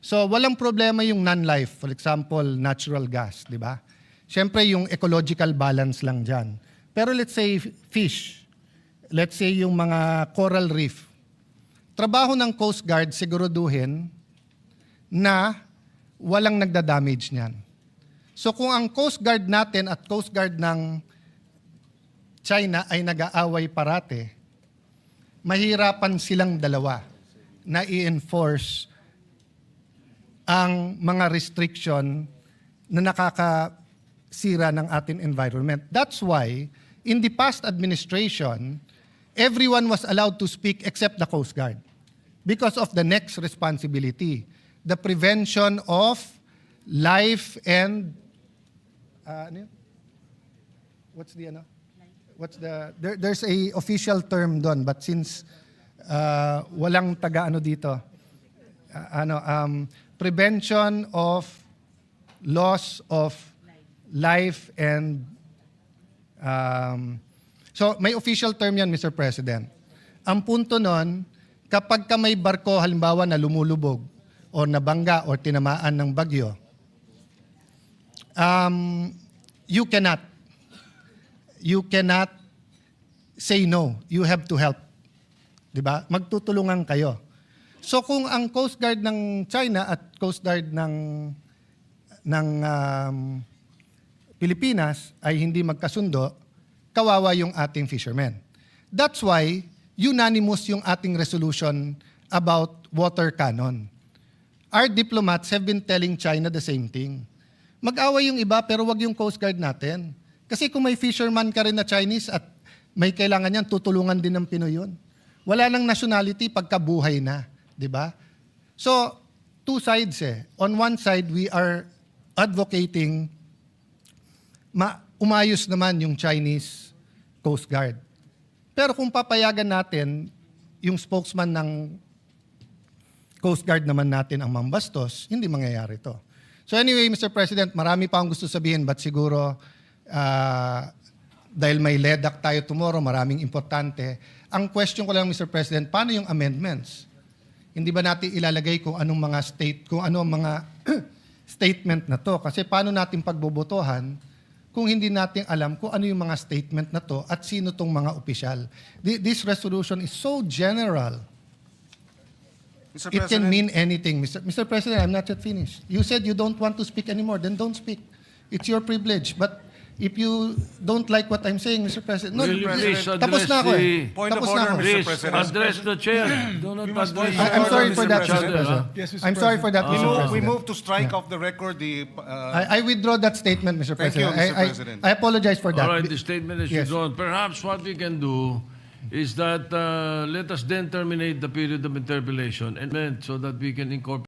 So walang problema yung non-life, for example, natural gas, di ba? Siyempre yung ecological balance lang dyan. Pero let's say fish, let's say yung mga coral reef. Trabaho ng Coast Guard siguraduhin na walang nagda-damage niyan. So kung ang Coast Guard natin at Coast Guard ng China ay nag-aaway parate, mahirapan silang dalawa na i-enforce ang mga restriction na nakakasira ng ating environment. That's why, in the past administration, everyone was allowed to speak except the Coast Guard because of the next responsibility, the prevention of life and there's a official term doon, but since walang taga dito, prevention of loss of life and so may official term yan, Mr. President. Ang punto nun, kapag ka may barko halimbawa na lumulubog o nabangga o tinamaan ng bagyo, you cannot say no. You have to help. 'Di ba? Magtutulungan kayo. So kung ang Coast Guard ng China at Coast Guard ng Pilipinas ay hindi magkasundo, kawawa yung ating fishermen. That's why unanimous yung ating resolution about water cannon. Our diplomats have been telling China the same thing. Mag-away yung iba pero wag yung Coast Guard natin. Kasi kung may fisherman ka rin na Chinese at may kailangan yan, tutulungan din ng Pinoy yun. Wala nang nationality pagkabuhay na. Di ba? So, two sides eh. On one side, we are advocating umayos naman yung Chinese Coast Guard. Pero kung papayagan natin, yung spokesman ng Coast Guard naman natin ang mambastos, hindi mangyayari to. So anyway, Mr. President, marami pa akong gusto sabihin, but siguro dahil may LEDAC tayo tomorrow, maraming importante. Ang question ko lang, Mr. President, paano yung amendments? Hindi ba natin ilalagay kung anong mga statement na to? Kasi paano natin pagbobotohan kung hindi natin alam kung ano yung mga statement na to at sino tong mga opisyal? This resolution is so general. Mr. It can President, mean anything. Mr. President, I'm not yet finished. You said you don't want to speak anymore, then don't speak. It's your privilege. But if you don't like what I'm saying, Mr. President, no, Will you please tapos address na ako eh. the- Point of Tapos na order, ako. Mr. Please President. address the chair. Do not We must address I'm sorry for that, Mr. Mr. President. President. Yes, Mr. I'm sorry for that, Mr. we President. move to strike off the record the... I withdraw that statement, Mr. Thank you, President. Mr. President. I apologize for that. All right, the statement is Yes. withdrawn. Perhaps what we can do is that let us then terminate the period of interpellation and so that we can incorporate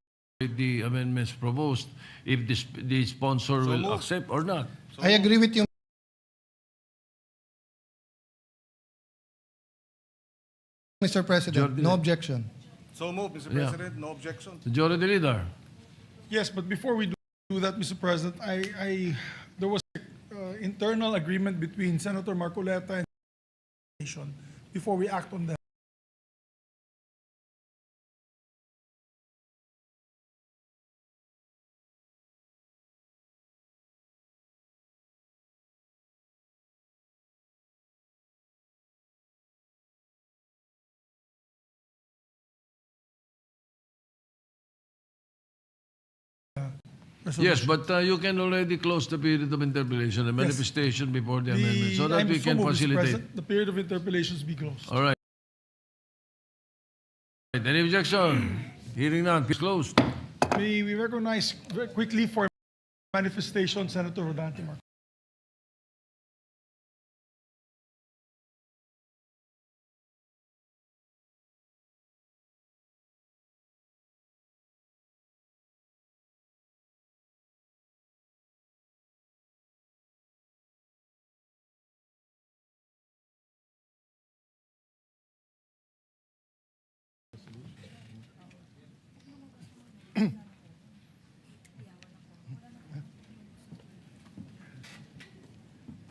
the amendments proposed if the sponsor will moved. accept or not. I agree with you, Mr. President. Jordi. No objection. So move, Mr. Yeah. President. No objection. Majority Leader. Yes, but before we do that, Mr. President, there was internal agreement between Senator Marcoleta and the nation before we act on that. Yes, but you can already close the period of interpellation and manifestation before the amendment so that I'm we so can moved, Mr. facilitate. President, the period of interpellations be closed. All right. Any objection? Hearing none, please closed. May we recognize very quickly for manifestation Senator Rodante Marcoleta.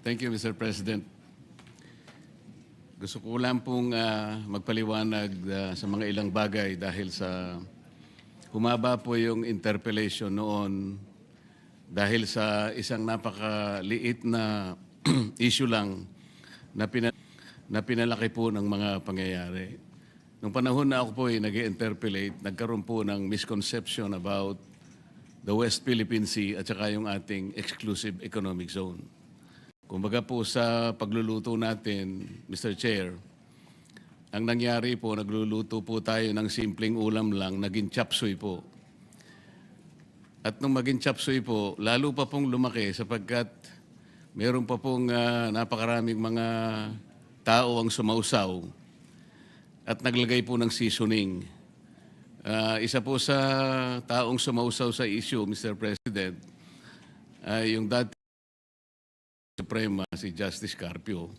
Thank you, Mr. President. Gusto ko lang pong magpaliwanag sa mga ilang bagay dahil sa humaba po yung interpellation noon dahil sa isang napakaliit na issue lang na pinalaki po ng mga pangyayari. Nung panahon na ako po ay nag-interpellate, nagkaroon po ng misconception about the West Philippine Sea at saka yung ating exclusive economic zone. Kumbaga po sa pagluluto natin, Mr. Chair, ang nangyari po, nagluluto po tayo ng simpleng ulam lang, naging chapsuy po. At nung maging chapsuy po, lalo pa pong lumaki sapagkat meron pa pong napakaraming mga tao ang sumausaw at naglagay po ng seasoning. Isa po sa taong sumausaw sa issue, Mr. President, ay yung dati Suprema, si Justice Carpio,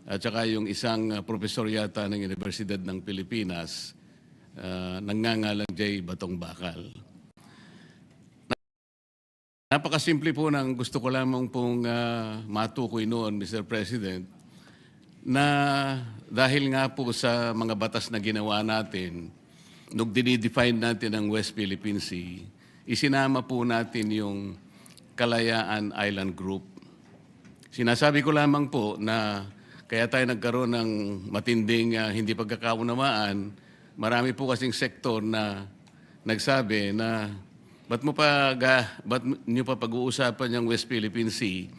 at saka yung isang profesor yata ng Universidad ng Pilipinas nangangalang J. Batong Bakal. Napakasimple po ng gusto ko lamang pong matukoy noon, Mr. President, na dahil nga po sa mga batas na ginawa natin, nung dinidefine natin ang West Philippine Sea, isinama po natin yung Kalayaan Island Group. Sinasabi ko lamang po na kaya tayo nagkaroon ng matinding hindi pagkakaunawaan, marami po kasing sektor na nagsabi na ba't nyo pa pag-uusapan yung West Philippine Sea?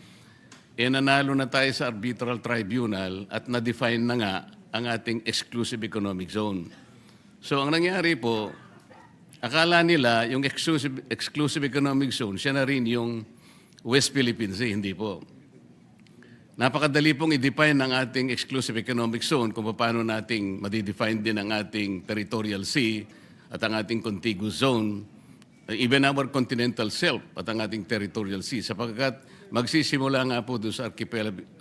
Nanalo na tayo sa arbitral tribunal at na-define na nga ang ating exclusive economic zone. So ang nangyari po, akala nila yung exclusive economic zone, siya na rin yung West Philippine Sea, hindi po. Napakadali pong i-define ang ating exclusive economic zone kung paano nating madidefine din ang ating territorial sea at ang ating contiguous zone, even our continental shelf at ang ating territorial sea, sapagkat magsisimula nga po doon sa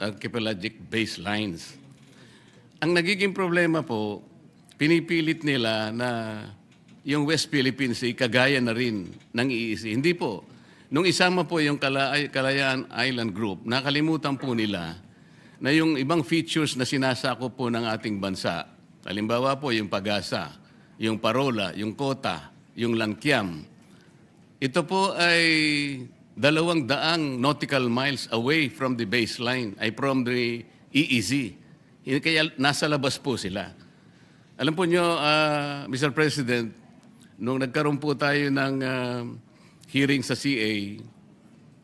archipelagic baselines. Ang nagiging problema po, pinipilit nila na yung West Philippine Sea kagaya na rin ng EEZ. Hindi po. Nung isama po yung Kalayaan Island Group, nakalimutan po nila na yung ibang features na sinasakop po ng ating bansa, halimbawa po yung pag-asa, yung parola, yung kota, yung lankyam, ito po ay 200 nautical miles away from the baseline, ay from the EEZ. Kaya nasa labas po sila. Alam po nyo, Mr. President, nung nagkaroon po tayo ng hearing sa CA,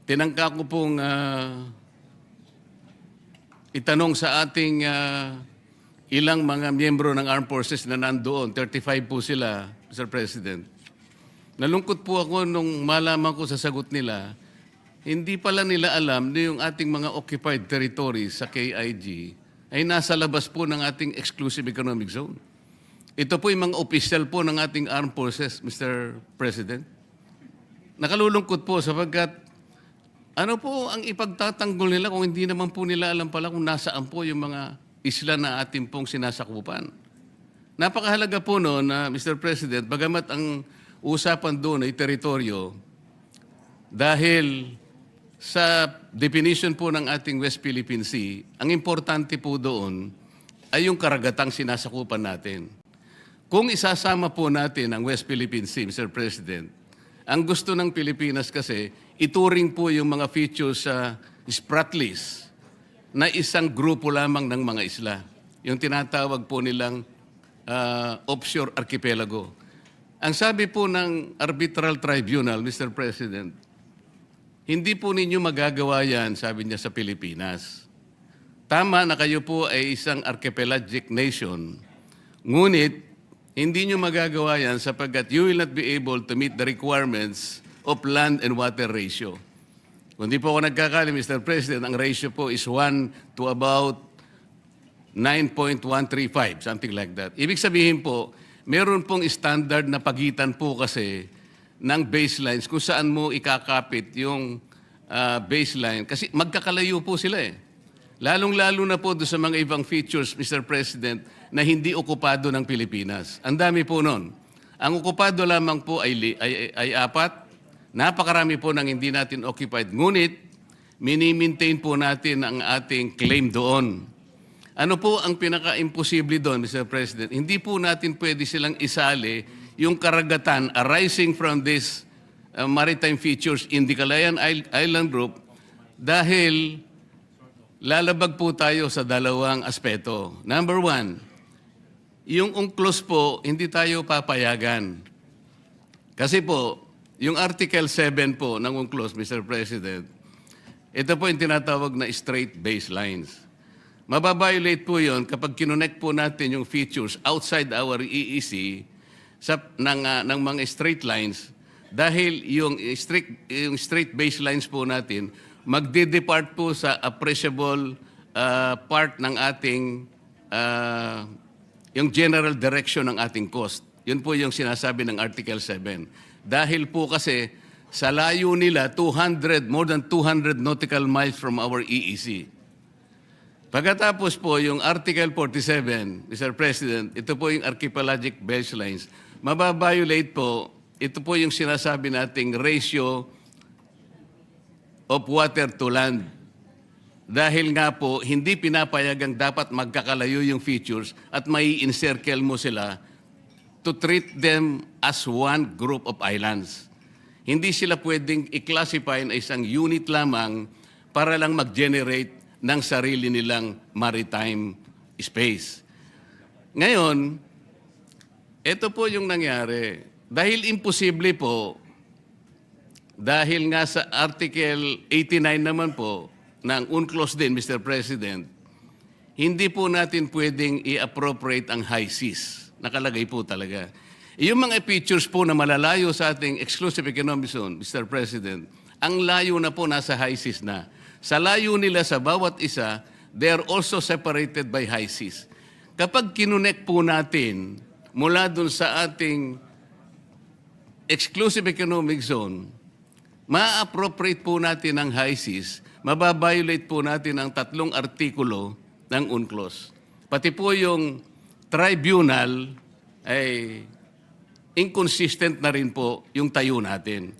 tinangka ko pong itanong sa ating ilang mga miyembro ng armed forces na nandoon, 35 po sila, Mr. President. Nalungkot po ako nung malaman ko sa sagot nila, hindi pala nila alam na yung ating mga occupied territories sa KIG ay nasa labas po ng ating exclusive economic zone. Ito po yung mga official po ng ating armed forces, Mr. President. Nakalulungkot po sapagkat ano po ang ipagtatanggol nila kung hindi naman po nila alam pala kung nasaan po yung mga isla na ating pong sinasakupan. Napakahalaga po noon na, Mr. President, bagamat ang usapan doon ay teritoryo, dahil sa definition po ng ating West Philippine Sea, ang importante po doon ay yung karagatang sinasakupan natin. Kung isasama po natin ang West Philippine Sea, Mr. President, ang gusto ng Pilipinas kasi, ituring po yung mga features sa Spratlys na isang grupo lamang ng mga isla. Yung tinatawag po nilang offshore archipelago. Ang sabi po ng arbitral tribunal, Mr. President, hindi po ninyo magagawa yan, sabi niya, sa Pilipinas. Tama na kayo po ay isang archipelagic nation, ngunit hindi nyo magagawa yan sapagkat you will not be able to meet the requirements of land and water ratio. Kung di po ako nagkakali, Mr. President, ang ratio po is 1 to about 9.135, something like that. Ibig sabihin po, meron pong standard na pagitan po kasi ng baselines kung saan mo ikakapit yung baseline. Kasi magkakalayo po sila eh. Lalong-lalo na po doon sa mga ibang features, Mr. President, na hindi okupado ng Pilipinas. Ang dami po nun. Ang okupado lamang po ay 4. Napakarami po ng hindi natin occupied. Ngunit, mini-maintain po natin ang ating claim doon. Ano po ang pinaka-imposible doon, Mr. President? Hindi po natin pwede silang isali yung karagatan arising from this maritime features in the Kalayaan Island Group dahil lalabag po tayo sa dalawang aspeto. Number 1, yung UNCLOS po, hindi tayo papayagan. Kasi po, yung Article 7 po ng UNCLOS, Mr. President, ito po yung tinatawag na straight baselines. Mababiolate po yun kapag kinonect po natin yung features outside our EEC ng mga straight lines dahil yung straight baselines po natin magde-depart po sa appreciable part ng ating yung general direction ng ating coast. Yun po yung sinasabi ng Article 7. Dahil po kasi sa layo nila, more than 200 nautical miles from our EEC. Pagkatapos po, yung Article 47, Mr. President, ito po yung archipelagic baselines. Mababiolate po, ito po yung sinasabi nating ratio of water to land. Dahil nga po, hindi pinapayagang dapat magkakalayo yung features at may encircle mo sila to treat them as one group of islands. Hindi sila pwedeng i-classify na isang unit lamang para lang mag-generate ng sarili nilang maritime space. Ngayon, ito po yung nangyari. Dahil imposible po, dahil nga sa Article 89 naman po, ng UNCLOS din, Mr. President, hindi po natin pwedeng i-appropriate ang high seas. Nakalagay po talaga. Yung mga features po na malalayo sa ating exclusive economic zone, Mr. President, ang layo na po nasa high seas na. Sa layo nila sa bawat isa, they are also separated by high seas. Kapag kinunek po natin mula dun sa ating exclusive economic zone, ma-appropriate po natin ang high seas, mababiolate po natin ang 3 artikulo ng UNCLOS. Pati po yung tribunal ay inconsistent na rin po yung tayo natin.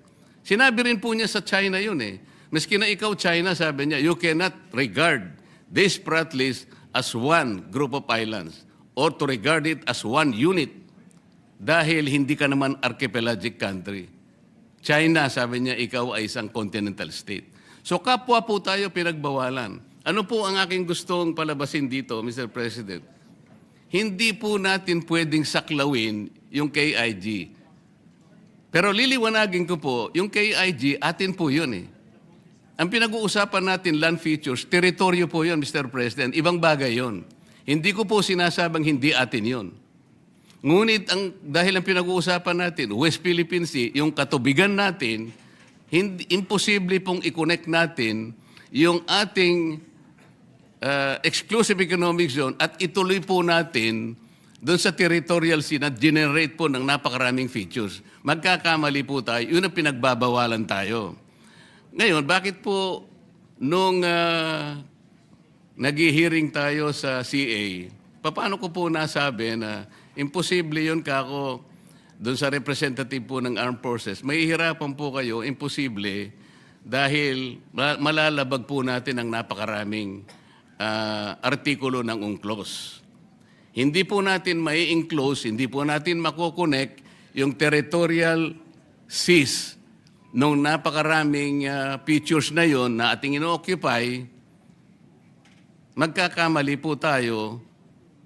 Sinabi rin po niya sa China yun eh. Maski na ikaw, China, sabi niya, you cannot regard this prat list as one group of islands or to regard it as one unit dahil hindi ka naman archipelagic country. China, sabi niya, ikaw ay isang continental state. So kapwa po tayo pinagbawalan. Ano po ang aking gustong palabasin dito, Mr. President? Hindi po natin pwedeng saklawin yung KIG. Pero liliwanagin ko po, yung KIG, atin po yun eh. Ang pinag-uusapan natin, land features, teritoryo po yun, Mr. President. Ibang bagay yun. Hindi ko po sinasabang hindi atin yun. Ngunit dahil ang pinag-uusapan natin, West Philippine Sea, yung katubigan natin, imposible pong i-connect natin yung ating exclusive economic zone at ituloy po natin doon sa territorial sea na generate po ng napakaraming features. Magkakamali po tayo, yun ang pinagbabawalan tayo. Ngayon, bakit po nung nag-hearing tayo sa CA, paano ko po nasabi na imposible yun kako doon sa representative po ng Armed Forces, mahihirapan po kayo, imposible, dahil malalabag po natin ang napakaraming artikulo ng UNCLOS. Hindi po natin mai-enclose, hindi po natin makokonek yung territorial seas nung napakaraming features na yon na ating ino-occupy, magkakamali po tayo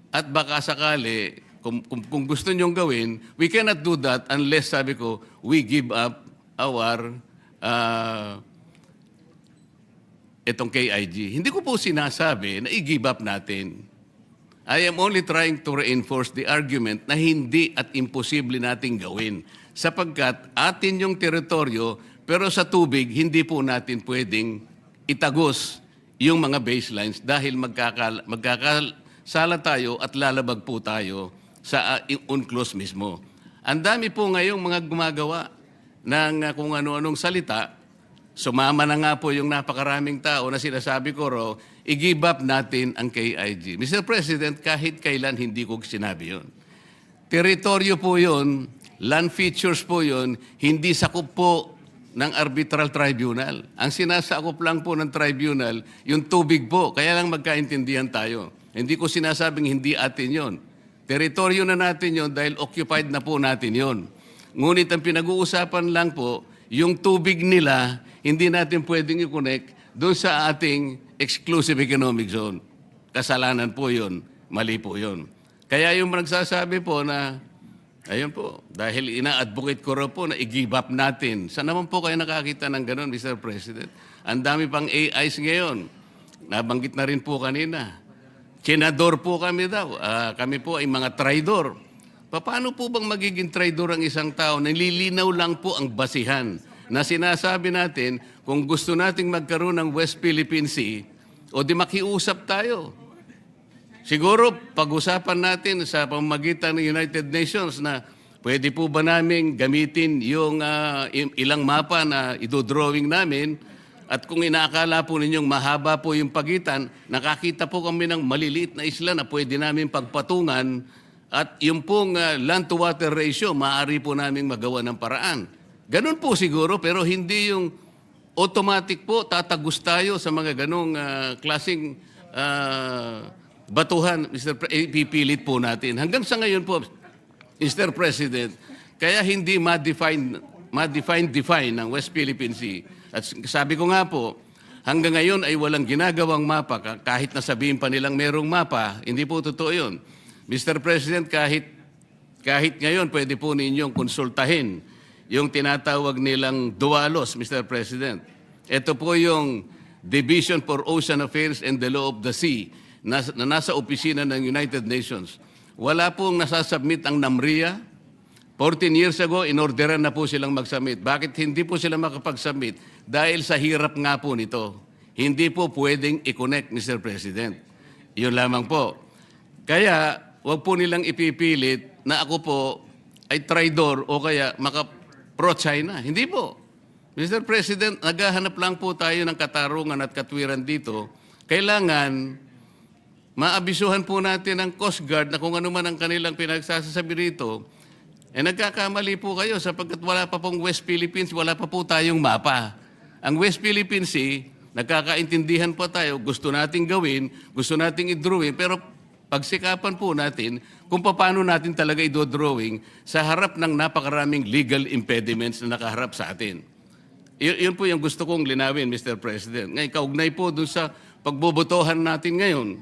at baka sakali, kung gusto nyong gawin, we cannot do that unless, sabi ko, we give up our itong KIG. Hindi ko po sinasabi na i-give up natin. I am only trying to reinforce the argument na hindi at imposible nating gawin. Sapagkat atin yung teritoryo, pero sa tubig, hindi po natin pwedeng itagos yung mga baselines dahil magkakasala tayo at lalabag po tayo sa UNCLOS mismo. Ang dami po ngayong mga gumagawa ng kung ano-anong salita. Sumama na nga po yung napakaraming tao na sinasabi ko ro, i-give up natin ang KIG. Mr. President, kahit kailan hindi ko sinabi yun. Teritoryo po yun, land features po yun, hindi sakop po ng arbitral tribunal. Ang sinasakop lang po ng tribunal, yung tubig po. Kaya lang magkaintindihan tayo. Hindi ko sinasabing hindi atin yon. Teritoryo na natin yon dahil occupied na po natin yon. Ngunit ang pinag-uusapan lang po, yung tubig nila, hindi natin pwedeng i-connect doon sa ating exclusive economic zone. Kasalanan po yun. Mali po yun. Kaya yung nagsasabi po na, ayun po, dahil ina-advocate ko raw po na i-give up natin. Saan naman po kayo nakakita ng ganun, Mr. President? Ang dami pang AIs ngayon. Nabanggit na rin po kanina. Senador po kami daw. Kami po ay mga traidor. Paano po bang magiging traidor ang isang tao? Nililinaw lang po ang basihan na sinasabi natin kung gusto nating magkaroon ng West Philippine Sea o di makiusap tayo. Siguro pag-usapan natin sa pamamagitan ng United Nations na pwede po ba namin gamitin yung ilang mapa na idodrawing namin At kung inaakala po ninyong mahaba po yung pagitan, nakakita po kami ng maliliit na isla na pwede namin pagpatungan at yung pong land-to-water ratio, maaari po namin magawa ng paraan. Ganun po siguro, pero hindi yung automatic po, tatagos tayo sa mga ganong klaseng batuhan, ipipilit po natin. Hanggang sa ngayon po, Mr. President, kaya hindi ma-define ng West Philippine Sea. At sabi ko nga po, hanggang ngayon ay walang ginagawang mapa, kahit nasabihin pa nilang merong mapa, hindi po totoo yun. Mr. President, kahit ngayon pwede po ninyong konsultahin yung tinatawag nilang DUALOS, Mr. President. Ito po yung Division for Ocean Affairs and the Law of the Sea na nasa opisina ng United Nations. Wala pong nasasubmit ang NAMRIA. 14 years ago, inorderan na po silang mag-submit. Bakit hindi po sila makapag-submit? Dahil sa hirap nga po nito. Hindi po pwedeng i-connect, Mr. President. Yun lamang po. Kaya, wag po nilang ipipilit na ako po ay traidor o kaya pro-China. Hindi po. Mr. President, naghahanap lang po tayo ng katarungan at katwiran dito. Kailangan maabisuhan po natin ang Coast Guard na kung ano man ang kanilang pinagsasabi rito, nagkakamali po kayo sapagkat wala pa pong West Philippines, wala pa po tayong mapa. Ang West Philippine Sea, nagkakaintindihan pa tayo, gusto nating gawin, gusto nating i-drawing, pero pagsikapan po natin kung paano natin talaga i-drawing sa harap ng napakaraming legal impediments na nakaharap sa atin. Yun po yung gusto kong linawin, Mr. President. Ngayon, kaugnay po doon sa pagbobotohan natin ngayon,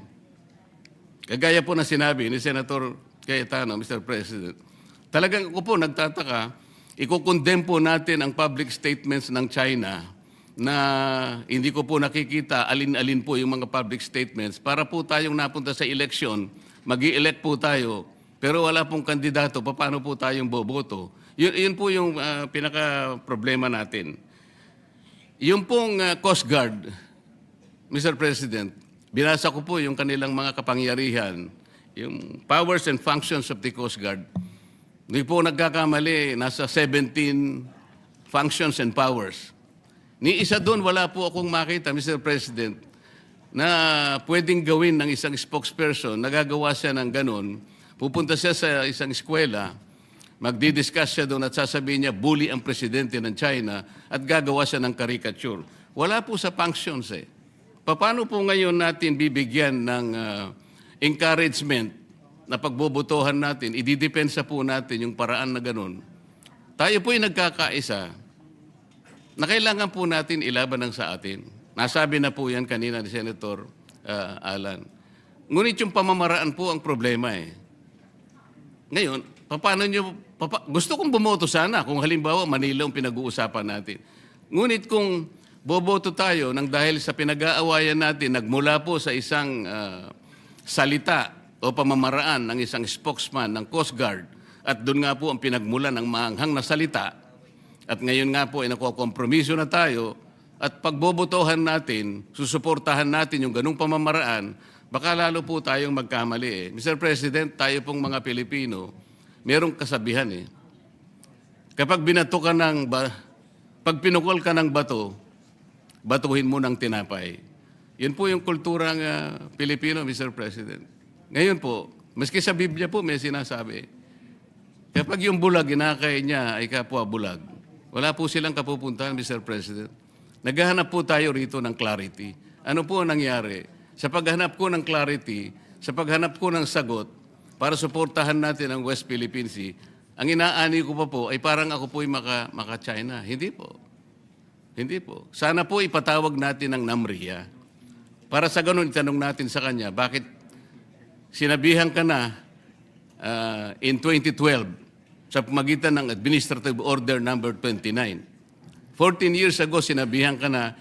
kagaya po na sinabi ni Senator Cayetano, Mr. President, talagang ako po nagtataka, ikukondem po natin ang public statements ng China na hindi ko po nakikita alin-alin po yung mga public statements para po tayong napunta sa eleksyon, mag-i-elect po tayo, pero wala pong kandidato, paano po tayong boboto? Yun po yung pinaka-problema natin. Yung pong Coast Guard, Mr. President, binasa ko po yung kanilang mga kapangyarihan, yung powers and functions of the Coast Guard. Hindi po nagkakamali, nasa 17 functions and powers. Ni isa doon, wala po akong makita, Mr. President, na pwedeng gawin ng isang spokesperson, nagagawa siya ng ganun, pupunta siya sa isang eskwela, magdi-discuss siya doon at sasabihin niya, bully ang presidente ng China at gagawa siya ng caricature. Wala po sa functions eh. Paano po ngayon natin bibigyan ng encouragement na pagbobotohan natin, ididepensa po natin yung paraan na ganun. Tayo po ay nagkakaisa na kailangan po natin ilaban ng sa atin. Nasabi na po yan kanina ni Senator Alan. Ngunit yung pamamaraan po ang problema eh. Ngayon, gusto kong bumoto sana kung halimbawa Manila ang pinag-uusapan natin. Ngunit kung boboto tayo nang dahil sa pinag-aawayan natin, nagmula po sa isang salita o pamamaraan ng isang spokesman ng Coast Guard at doon nga po ang pinagmula ng maanghang na salita at ngayon nga po ay nakukompromiso na tayo at pagbobotohan natin, susuportahan natin yung ganung pamamaraan, baka lalo po tayong magkamali eh. Mr. President, tayo pong mga Pilipino, merong kasabihan eh. Kapag binato ka pag pinukol ka ng bato, batuhin mo ng tinapay. Yun po yung kulturang Pilipino, Mr. President. Ngayon po, maski sa Biblia po may sinasabi, kapag yung bulag, inakay niya ay kapwa bulag, wala po silang kapupuntahan, Mr. President. Naghahanap po tayo rito ng clarity. Ano po ang nangyari? Sa paghanap ko ng clarity, sa paghanap ko ng sagot, para suportahan natin ang West Philippine Sea, ang inaani ko pa po ay parang ako po ay maka-China. Hindi po. Hindi po. Sana po ipatawag natin ang NAMRIA. Para sa ganun, itanong natin sa kanya, bakit sinabihan ka na in 2012 sa pamagitan ng Administrative Order Number 29. 14 years ago, sinabihan ka na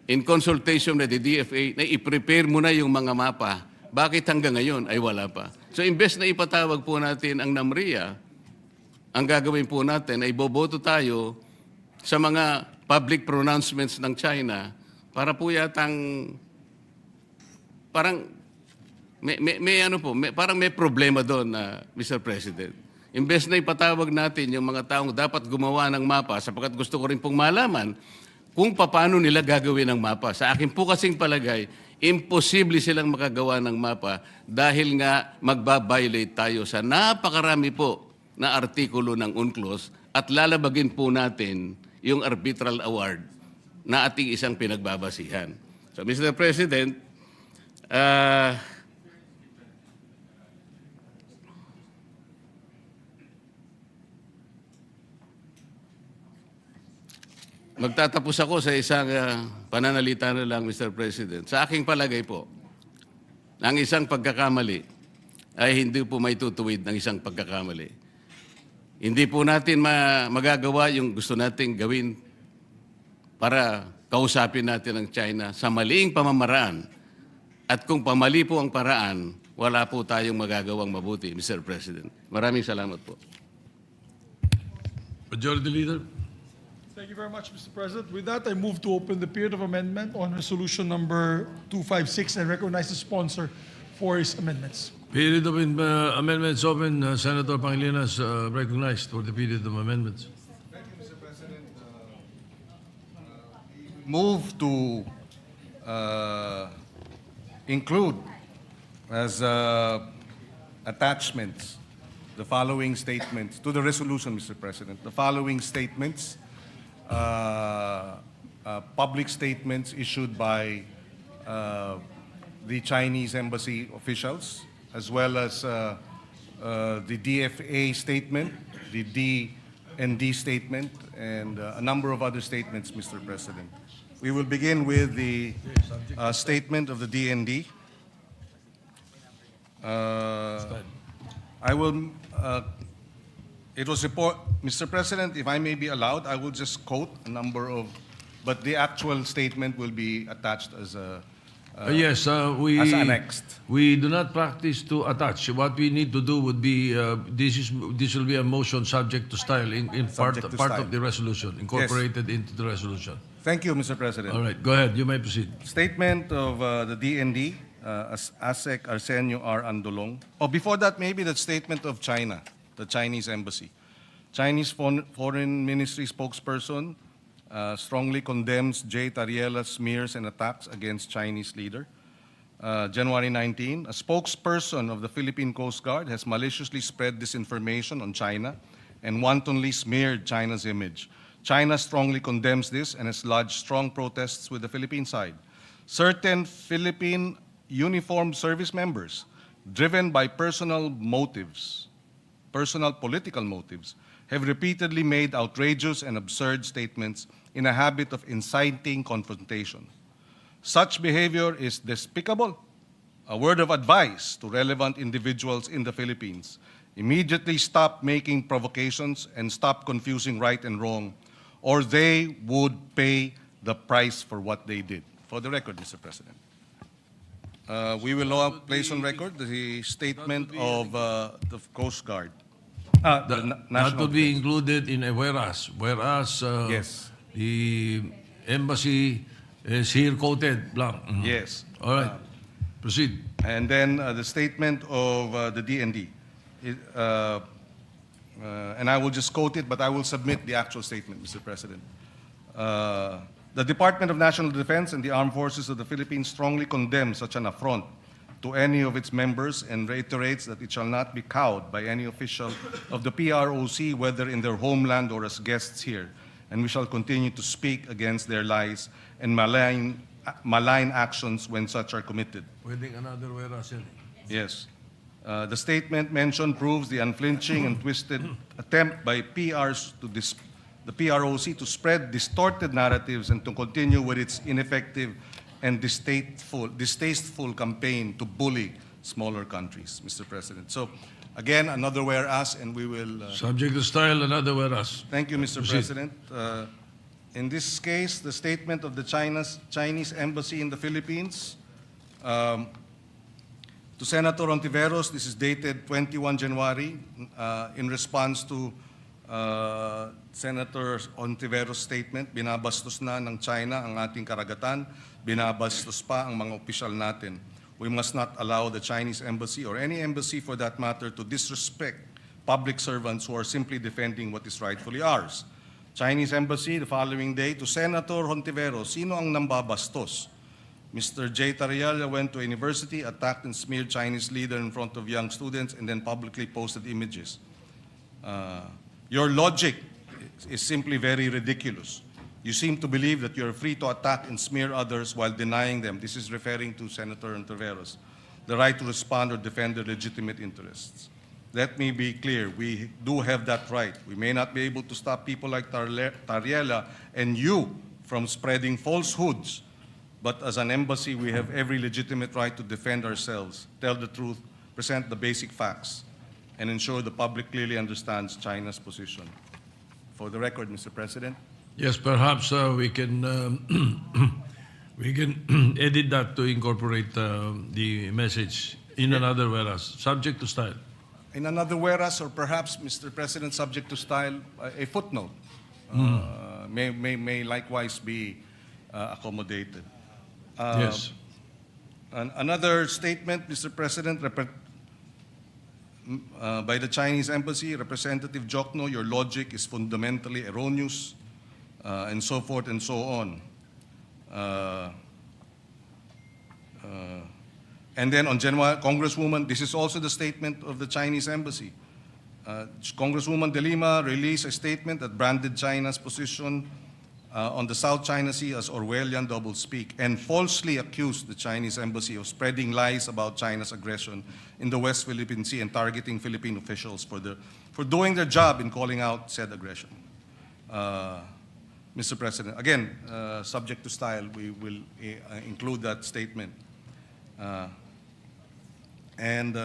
in consultation with the DFA na i-prepare mo na yung mga mapa. Bakit hanggang ngayon ay wala pa? So, imbes na ipatawag po natin ang NAMRIA, ang gagawin po natin ay boboto tayo sa mga public pronouncements ng China para po yatang parang parang may problema doon na Mr. President. Imbes na ipatawag natin yung mga taong dapat gumawa ng mapa sapagkat gusto ko rin pong malaman kung paano nila gagawin ang mapa. Sa akin po kasing palagay, imposible silang makagawa ng mapa dahil nga magbabiolate tayo sa napakarami po na artikulo ng UNCLOS at lalabagin po natin yung arbitral award na ating isang pinagbabasihan. So, Mr. President, magtatapos ako sa isang pananalita na lang, Mr. President. Sa aking palagay po, ang isang pagkakamali ay hindi po may tutuwid ng isang pagkakamali. Hindi po natin magagawa yung gusto nating gawin para kausapin natin ang China sa maliing pamamaraan. At kung pamali po ang paraan, wala po tayong magagawang mabuti, Mr. President. Maraming salamat po. Majority Leader. Thank you very much, Mr. President. With that, I move to open the period of amendment on resolution number 256 and recognize the sponsor for his amendments. Period of amendments open. Senator Pangilinan recognized for the period of amendments. Move to include as attachments the following statements to the resolution, Mr. President. The following statements, public statements issued by the Chinese embassy officials, as well as the DFA statement, the D&D statement, and a number of other statements, Mr. President. We will begin with the statement of the D&D. I will, it was report, Mr. President, if I may be allowed, I will just quote a number of, but the actual statement will be attached as a, Yes, we as annexed. We do not practice to attach. What we need to do would be this will be a motion subject to style in part Subject to part style. of the resolution, incorporated into the resolution. Thank you, Mr. President. All right, go ahead. You may proceed. Statement of the DND, ASEC Arsenio R. Andolong. Oh, before that, maybe the statement of China, the Chinese embassy. Chinese Foreign Ministry spokesperson strongly condemns J. Tariela's smears and attacks against Chinese leader. January 19, a spokesperson of the Philippine Coast Guard has maliciously spread disinformation on China and wantonly smeared China's image. China strongly condemns this and has lodged strong protests with the Philippine side. Certain Philippine uniformed service members, driven by personal motives, personal political motives, have repeatedly made outrageous and absurd statements in a habit of inciting confrontation. Such behavior is despicable. A word of advice to relevant individuals in the Philippines: immediately stop making provocations and stop confusing right and wrong, or they would pay the price for what they did. For the record, Mr. President. We will now place on record the statement of the Coast Guard. That would be included in a whereas. Whereas Yes. the embassy is here quoted blank. Mhm. Yes. All right. Proceed. And then the statement of the DND. And I will just quote it, but I will submit the actual statement, Mr. President. The Department of National Defense and the Armed Forces of the Philippines strongly condemn such an affront to any of its members and reiterates that it shall not be cowed by any official of the PROC, whether in their homeland or as guests here. And we shall continue to speak against their lies and malign actions when such are committed. Pwedeng another whereas yan. Yes. The statement mentioned proves the unflinching and twisted attempt by the PROC to spread distorted narratives and to continue with its ineffective and distasteful campaign to bully smaller countries, Mr. President. So, again, another whereas, and we will... Subject to style, another whereas. Thank you, Mr. Proceed. President. In this case, the statement of the Chinese Embassy in the Philippines, to Senator Ontiveros, this is dated 21 January, in response to Senator Ontiveros' statement, binabastos na ng China ang ating karagatan, binabastos pa ang mga opisyal natin. We must not allow the Chinese embassy or any embassy for that matter to disrespect public servants who are simply defending what is rightfully ours. Chinese Embassy the following day to Senator Hontiveros, sino ang nambabastos? Mr. J. Tarialla went to a university, attacked and smeared Chinese leader in front of young students, and then publicly posted images. Your logic is simply very ridiculous. You seem to believe that you're free to attack and smear others while denying them. This is referring to Senator Hontiveros, the right to respond or defend their legitimate interests. Let me be clear, we do have that right. We may not be able to stop people like Tariella and you from spreading falsehoods, but as an embassy, we have every legitimate right to defend ourselves, tell the truth, present the basic facts, and ensure the public clearly understands China's position. For the record, Mr. President. Yes, perhaps we can we can edit that to incorporate the message in another whereas, subject to style. In another whereas, or perhaps, Mr. President, subject to style, a footnote may likewise be accommodated. Yes. Another statement, Mr. President, by the Chinese Embassy, Representative Jokno, your logic is fundamentally erroneous, and so forth and so on. And then on January, Congresswoman, this is also the statement of the Chinese Embassy. Congresswoman De Lima released a statement that branded China's position on the South China Sea as Orwellian doublespeak and falsely accused the Chinese Embassy of spreading lies about China's aggression in the West Philippine Sea and targeting Philippine officials for doing their job in calling out said aggression. Mr. President, again, subject to style, we will include that statement. And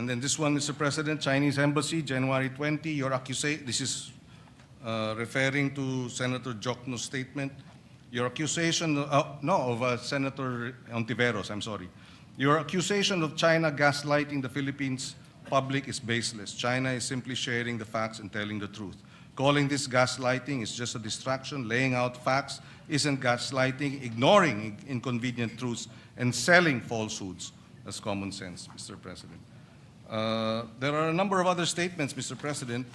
then this one, Mr. President, Chinese Embassy, January 20, your accusation, this is referring to Senator Jokno's statement. Your accusation, of Senator Ontiveros, I'm sorry. Your accusation of China gaslighting the Philippines public is baseless. China is simply sharing the facts and telling the truth. Calling this gaslighting is just a distraction. Laying out facts isn't gaslighting. Ignoring inconvenient truths and selling falsehoods. That's common sense, Mr. President. There are a number of other statements, Mr. President.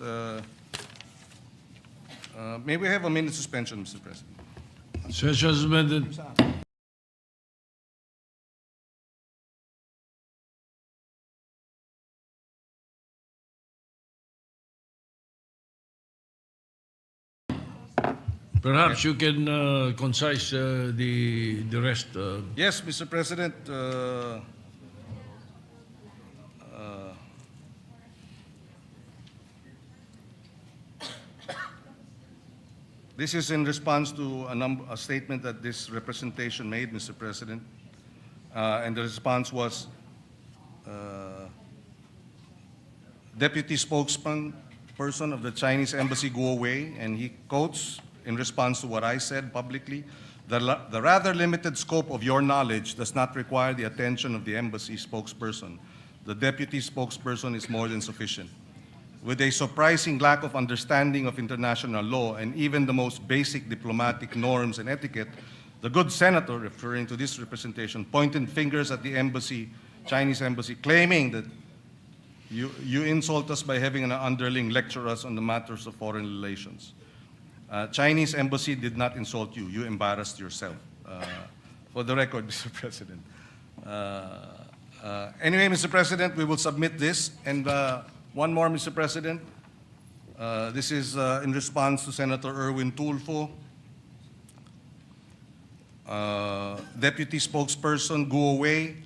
May we have a minute suspension, Mr. President? Session suspended. Perhaps you can concise the rest. Yes, Mr. President. This is in response to a statement that this representation made, Mr. President. And the response was, Deputy Spokesperson of the Chinese Embassy Guo Wei, and he quotes in response to what I said publicly, the rather limited scope of your knowledge does not require the attention of the embassy spokesperson. The deputy spokesperson is more than sufficient. With a surprising lack of understanding of international law and even the most basic diplomatic norms and etiquette, the good senator, referring to this representation, pointed fingers at the embassy, Chinese embassy, claiming that you insult us by having an underling lecture us on the matters of foreign relations. Chinese embassy did not insult you. You embarrassed yourself. For the record, Mr. President. Anyway, Mr. President, we will submit this. And one more, Mr. President. This is in response to Senator Erwin Tulfo. Deputy Spokesperson Guo Wei,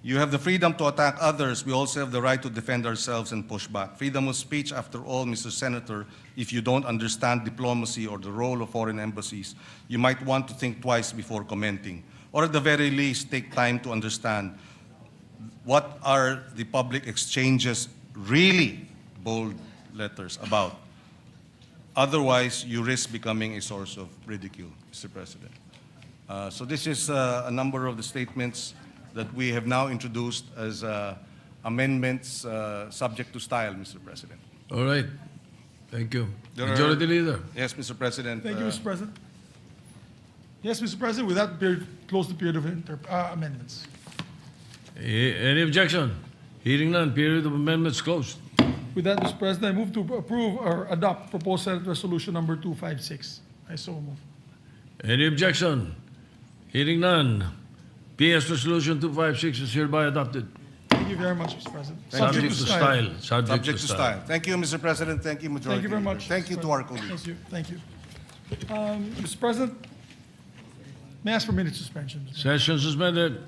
you have the freedom to attack others. We also have the right to defend ourselves and push back. Freedom of speech, after all, Mr. Senator, if you don't understand diplomacy or the role of foreign embassies, you might want to think twice before commenting. Or at the very least, take time to understand what are the public exchanges really, bold letters, about. Otherwise, you risk becoming a source of ridicule, Mr. President. So this is a number of the statements that we have now introduced as amendments subject to style, Mr. President. All right. Thank you. There are- Majority Leader. Yes, Mr. President. Thank you, Mr. President. Yes, Mr. President, with that, close the period of amendments. Any objection? Hearing none, period of amendments closed. With that, Mr. President, I move to approve or adopt proposed Senate Resolution number 256. I so move. Any objection? Hearing none. PS Resolution 256 is hereby adopted. Thank you very much, Mr. President. Subject to style. Subject to style. Thank you, Mr. President. Thank you, Majority Thank you very Leader. much. Thank you Mr. to our President. colleagues. Thank you. Mr. President, may I ask for minute suspension? Mr. President? Session suspended.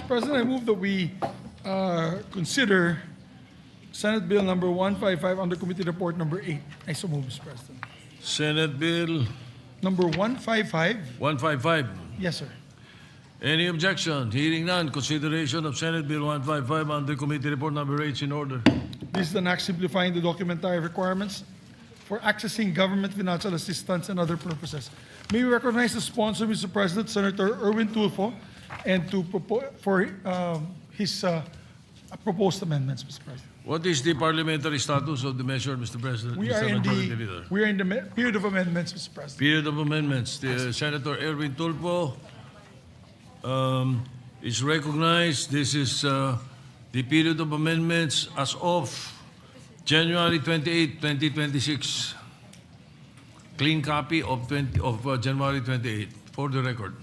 President, I move that we consider Senate Bill number 155 under Committee Report number 8. I so move, Mr. President. Senate Bill Number 155. 155. Yes, sir. Any objection? Hearing none. Consideration of Senate Bill 155 under Committee Report number 8 in order. This is an act simplifying the documentary requirements for accessing government financial assistance and other purposes. May we recognize the sponsor, Mr. President, Senator Erwin Tulfo, and for his proposed amendments, Mr. President. What is the parliamentary status of the measure, Mr. President? We are Mr. in Majority Leader? the period of amendments, Mr. President. Period of amendments. The Senator Erwin Tulfo is recognized. This is the period of amendments as of January 28, 2026. Clean copy of January 28 for the record.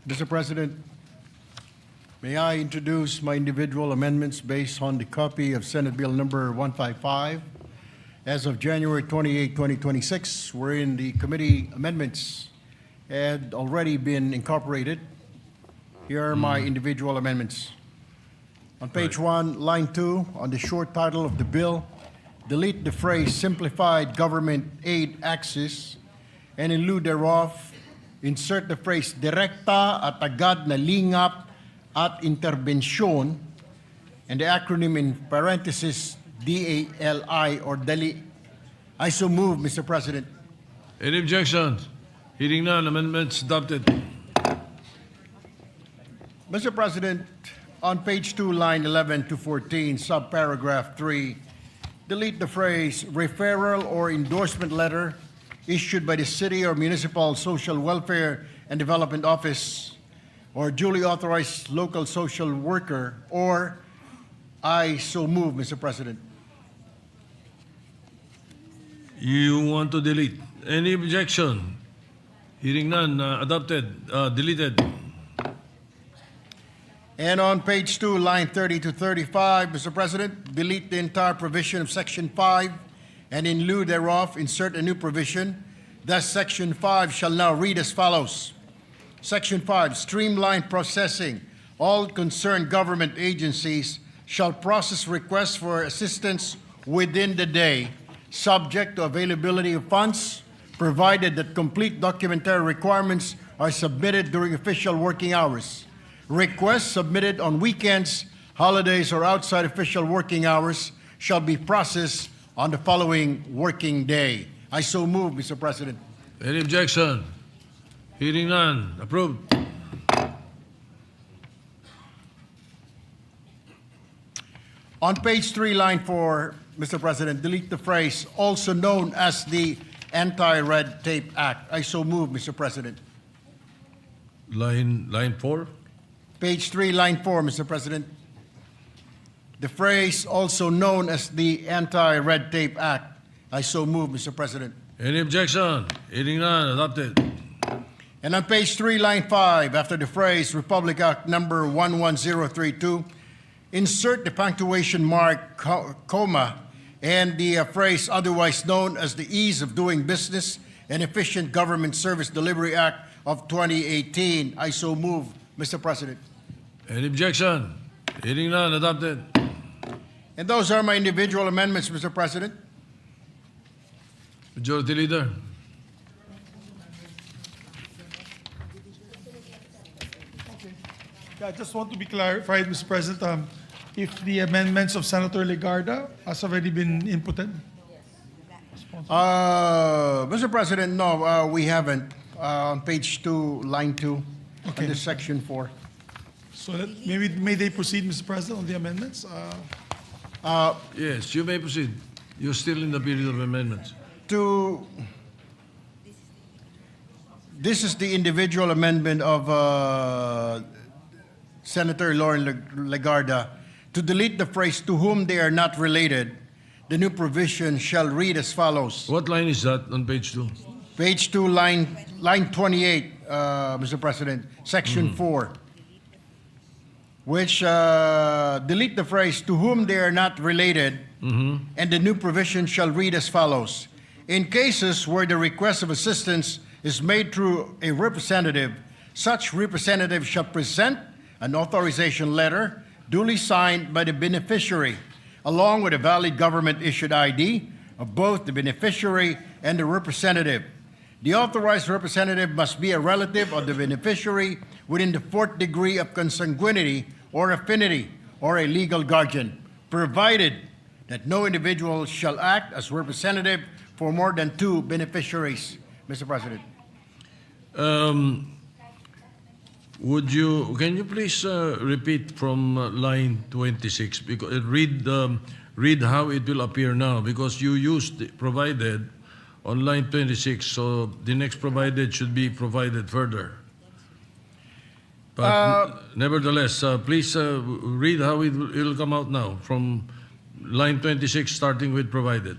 Mr. President, may I introduce my individual amendments based on the copy of Senate Bill number 155 as of January 28, 2026, wherein the committee amendments had already been incorporated. Here are my individual amendments. On page 1, line 2, on the short title of the bill, delete the phrase simplified government aid access, and in lieu thereof, insert the phrase direkta at agad na lingap at interbensyon, and the acronym in parenthesis DALI or DALI. I so move, Mr. President. Any objection? Hearing none. Amendments adopted. Mr. President, on page 2, line 11 to 14, subparagraph 3, delete the phrase referral or endorsement letter issued by the city or municipal social welfare and development office or duly authorized local social worker, or I so move, Mr. President. You want to delete. Any objection? Hearing none. Adopted. Deleted. And on page 2, line 30 to 35, Mr. President, delete the entire provision of Section 5, and in lieu thereof, insert a new provision. Thus, Section 5 shall now read as follows. Section 5, streamline processing. All concerned government agencies shall process requests for assistance within the day, subject to availability of funds, provided that complete documentary requirements are submitted during official working hours. Requests submitted on weekends, holidays, or outside official working hours shall be processed on the following working day. I so move, Mr. President. Any objection? Hearing none. Approved. On page 3, line 4, Mr. President, delete the phrase also known as the Anti-Red Tape Act. I so move, Mr. President. Line 4. Page 3, line 4, Mr. President. The phrase also known as the Anti-Red Tape Act. I so move, Mr. President. Any objection? Hearing none. Adopted. And on page 3, line 5, after the phrase Republic Act number 11032, insert the punctuation mark, comma, and the phrase otherwise known as the Ease of Doing Business and Efficient Government Service Delivery Act of 2018. I so move, Mr. President. Any objection? Hearing none. Adopted. And those are my individual amendments, Mr. President. Majority Leader. Yeah, I just want to be clarified, Mr. President, if the amendments of Senator Legarda has already been inputted. Mr. President, no, we haven't. On page 2, line 2, Okay. under section 4. So maybe may they proceed, Mr. President, on the amendments? Yes, you may proceed. You're still in the period of amendments. This is the individual amendment of Senator Lauren Legarda to delete the phrase to whom they are not related. the new provision shall read as follows. What line is that on page 2? Page 2, line 28, Mr. President, section 4, which delete the phrase "to whom they are not related," and the new provision shall read as follows. In cases where the request of assistance is made through a representative, such representative shall present an authorization letter duly signed by the beneficiary, along with a valid government-issued ID of both the beneficiary and the representative. The authorized representative must be a relative of the beneficiary within the fourth degree of consanguinity or affinity, or a legal guardian, provided that no individual shall act as representative for more than 2 beneficiaries. Mr. President. Can you please repeat from line 26? Because read how it will appear now, because you used provided on line 26, so the next provided should be provided further. But nevertheless, please read how it will come out now from line 26, starting with provided.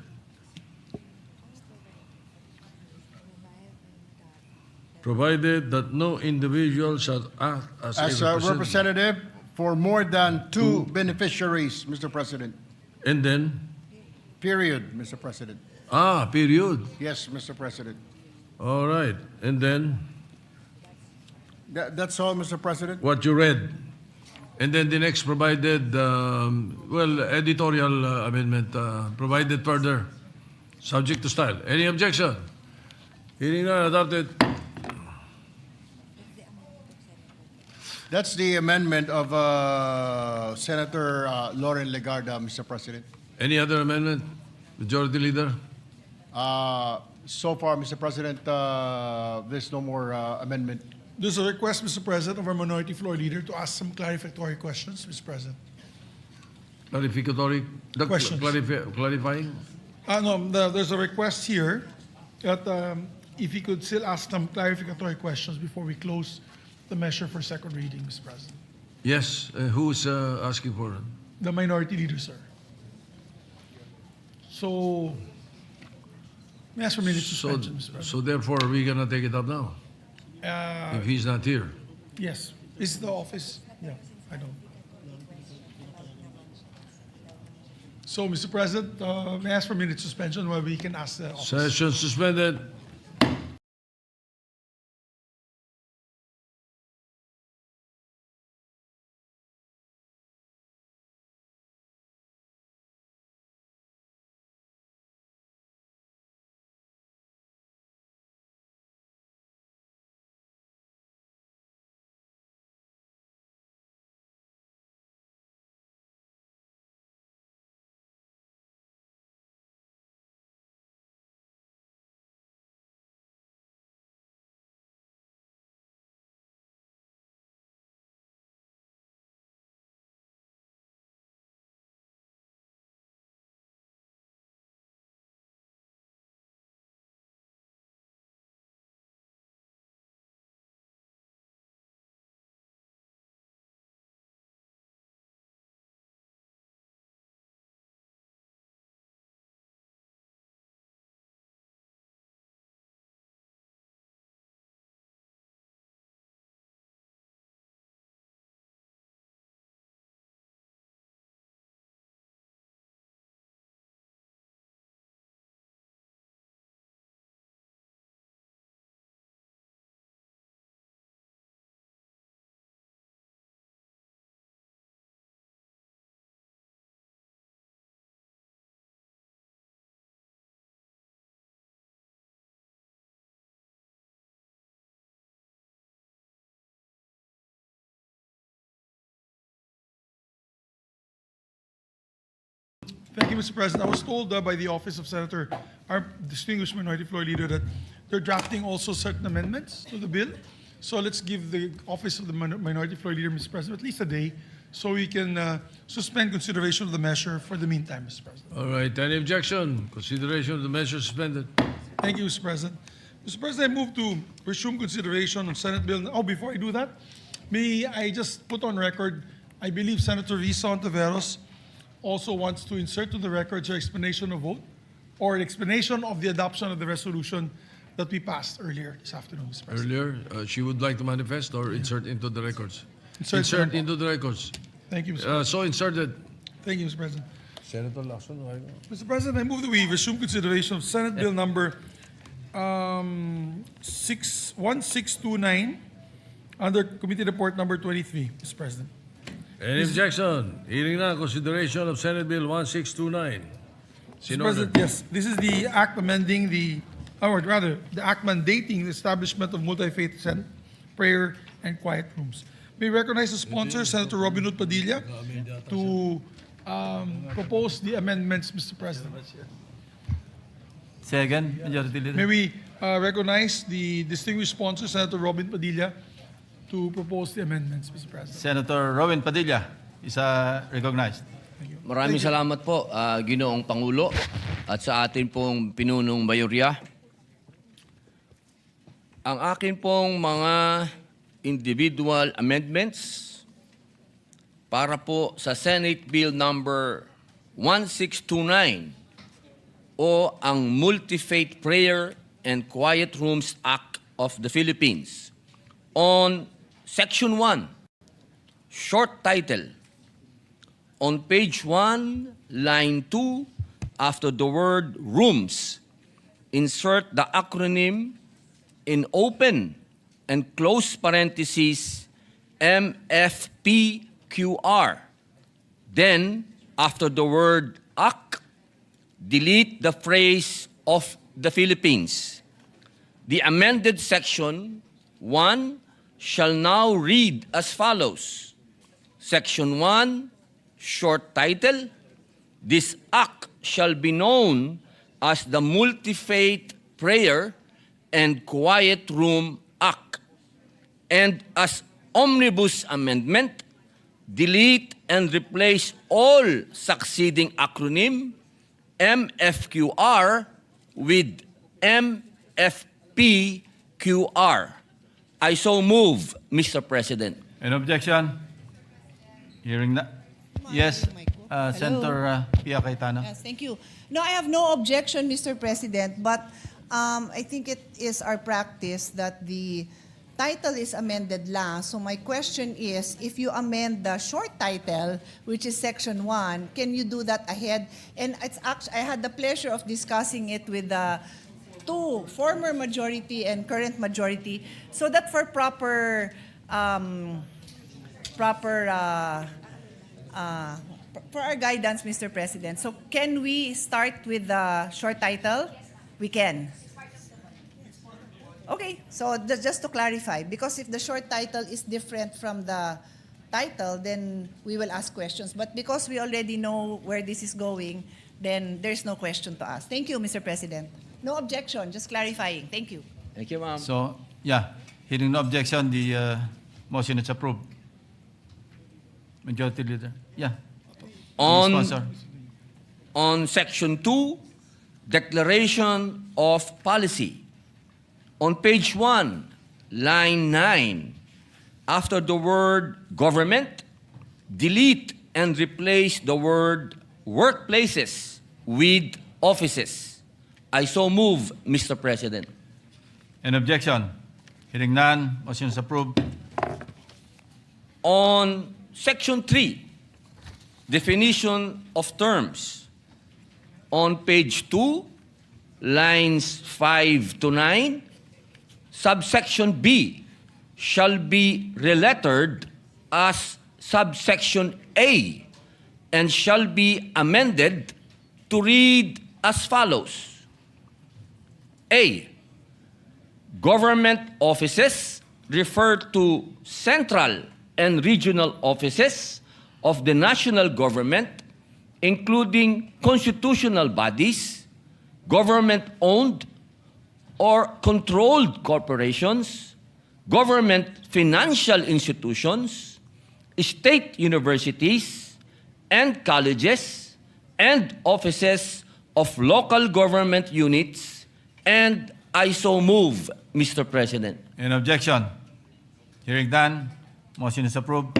Provided that no individual shall act as As a representative for more than 2 beneficiaries, Mr. President. And then, Period, Mr. President. period. Yes, Mr. President. All right. And then, That's all, Mr. President. what you read. And then the next provided, editorial amendment, provided further, subject to style. Any objection? Hearing none, adopted. That's the amendment of Senator Lauren Legarda, Mr. President. Any other amendment? Majority Leader? So far, Mr. President, there's no more amendment. There's a request, Mr. President, of our Minority Floor Leader to ask some clarificatory questions, Mr. President. Clarificatory? Questions. Clarifying? There's a request here that if he could still ask some clarificatory questions before we close the measure for second reading, Mr. President. Yes. Who's asking for it? The Minority Leader, sir. So, may I ask for a minute suspension, Mr. President? So therefore, we're going to take it up now, if he's not here. Yes. Is the office? Yeah, I don't. So, Mr. President, may I ask for a minute suspension while we can ask the office? Session suspended. Thank you, Mr. President. I was told by the office of Senator, our distinguished Minority Floor Leader, that they're drafting also certain amendments to the bill. So let's give the office of the Minority Floor Leader, Mr. President, at least a day so we can suspend consideration of the measure for the meantime, Mr. President. All right. Any objection? Consideration of the measure suspended. Thank you, Mr. President. Mr. President, I move to resume consideration of Senate Bill. Oh, before I do that, may I just put on record, I believe Senator Risa Ontiveros also wants to insert to the records her explanation of vote or an explanation of the adoption of the resolution that we passed earlier this afternoon, Mr. President. Earlier, she would like to manifest or insert into the records? Insert, Insert into the records. Thank you, Mr. President. So inserted. Thank you, Mr. President. Senator Lacson, Mr. President, I move that we resume consideration of Senate Bill number 1629 under Committee Report number 23, Mr. President. Any objection? Hearing na, consideration of Senate Bill 1629. Mr. President, yes, this is the act amending or rather, the act mandating the establishment of multi-faith Senate prayer and quiet rooms. May recognize the sponsor, Senator Robin Hood Padilla, to propose the amendments, Mr. President. Say again, Majority Leader. May we recognize the distinguished sponsor, Senator Robin Padilla, to propose the amendments, Mr. President. Senator Rowan Padilla is recognized. Maraming salamat po, Ginoong Pangulo, at sa atin pong pinunong mayorya. Ang akin pong mga individual amendments para po sa Senate Bill number 1629 o ang Multifaith Prayer and Quiet Rooms Act of the Philippines. On Section 1, short title, on page 1, line 2, after the word rooms, insert the acronym in open and close parentheses MFPQR. Then, after the word AC, delete the phrase of the Philippines. The amended section 1 shall now read as follows. Section 1, short title, this act shall be known as the Multifaith Prayer and Quiet Room Act. And as omnibus amendment, delete and replace all succeeding acronym MFQR with MFPQR. I so move, Mr. President. An objection? Hearing that. Yes, Senator Pia Cayetano. Yes, thank you. No, I have no objection, Mr. President, but I think it is our practice that the title is amended last. So my question is, if you amend the short title, which is Section 1, can you do that ahead? And it's actually, I had the pleasure of discussing it with the two former majority and current majority, so that for for our guidance, Mr. President. So can we start with the short title? We can. Okay, so just to clarify, because if the short title is different from the title, then we will ask questions. But because we already know where this is going, then there's no question to ask. Thank you, Mr. President. No objection, just clarifying. Thank you. Thank you, ma'am. So, yeah, hearing no objection, the motion is approved. Majority Leader. Yeah. Sponsor. On Section 2, Declaration of Policy. On page 1, line 9, after the word government, delete and replace the word workplaces with offices. I so move, Mr. President. An objection? Hearing none, motion is approved. On Section 3, definition of terms. On page 2, lines 5 to 9, subsection B shall be relettered as subsection A and shall be amended to read as follows. A. Government offices refer to central and regional offices of the national government, including constitutional bodies, government-owned or controlled corporations, government financial institutions, state universities, and colleges, and offices of local government units, and I so move, Mr. President. An objection? Hearing none, motion is approved.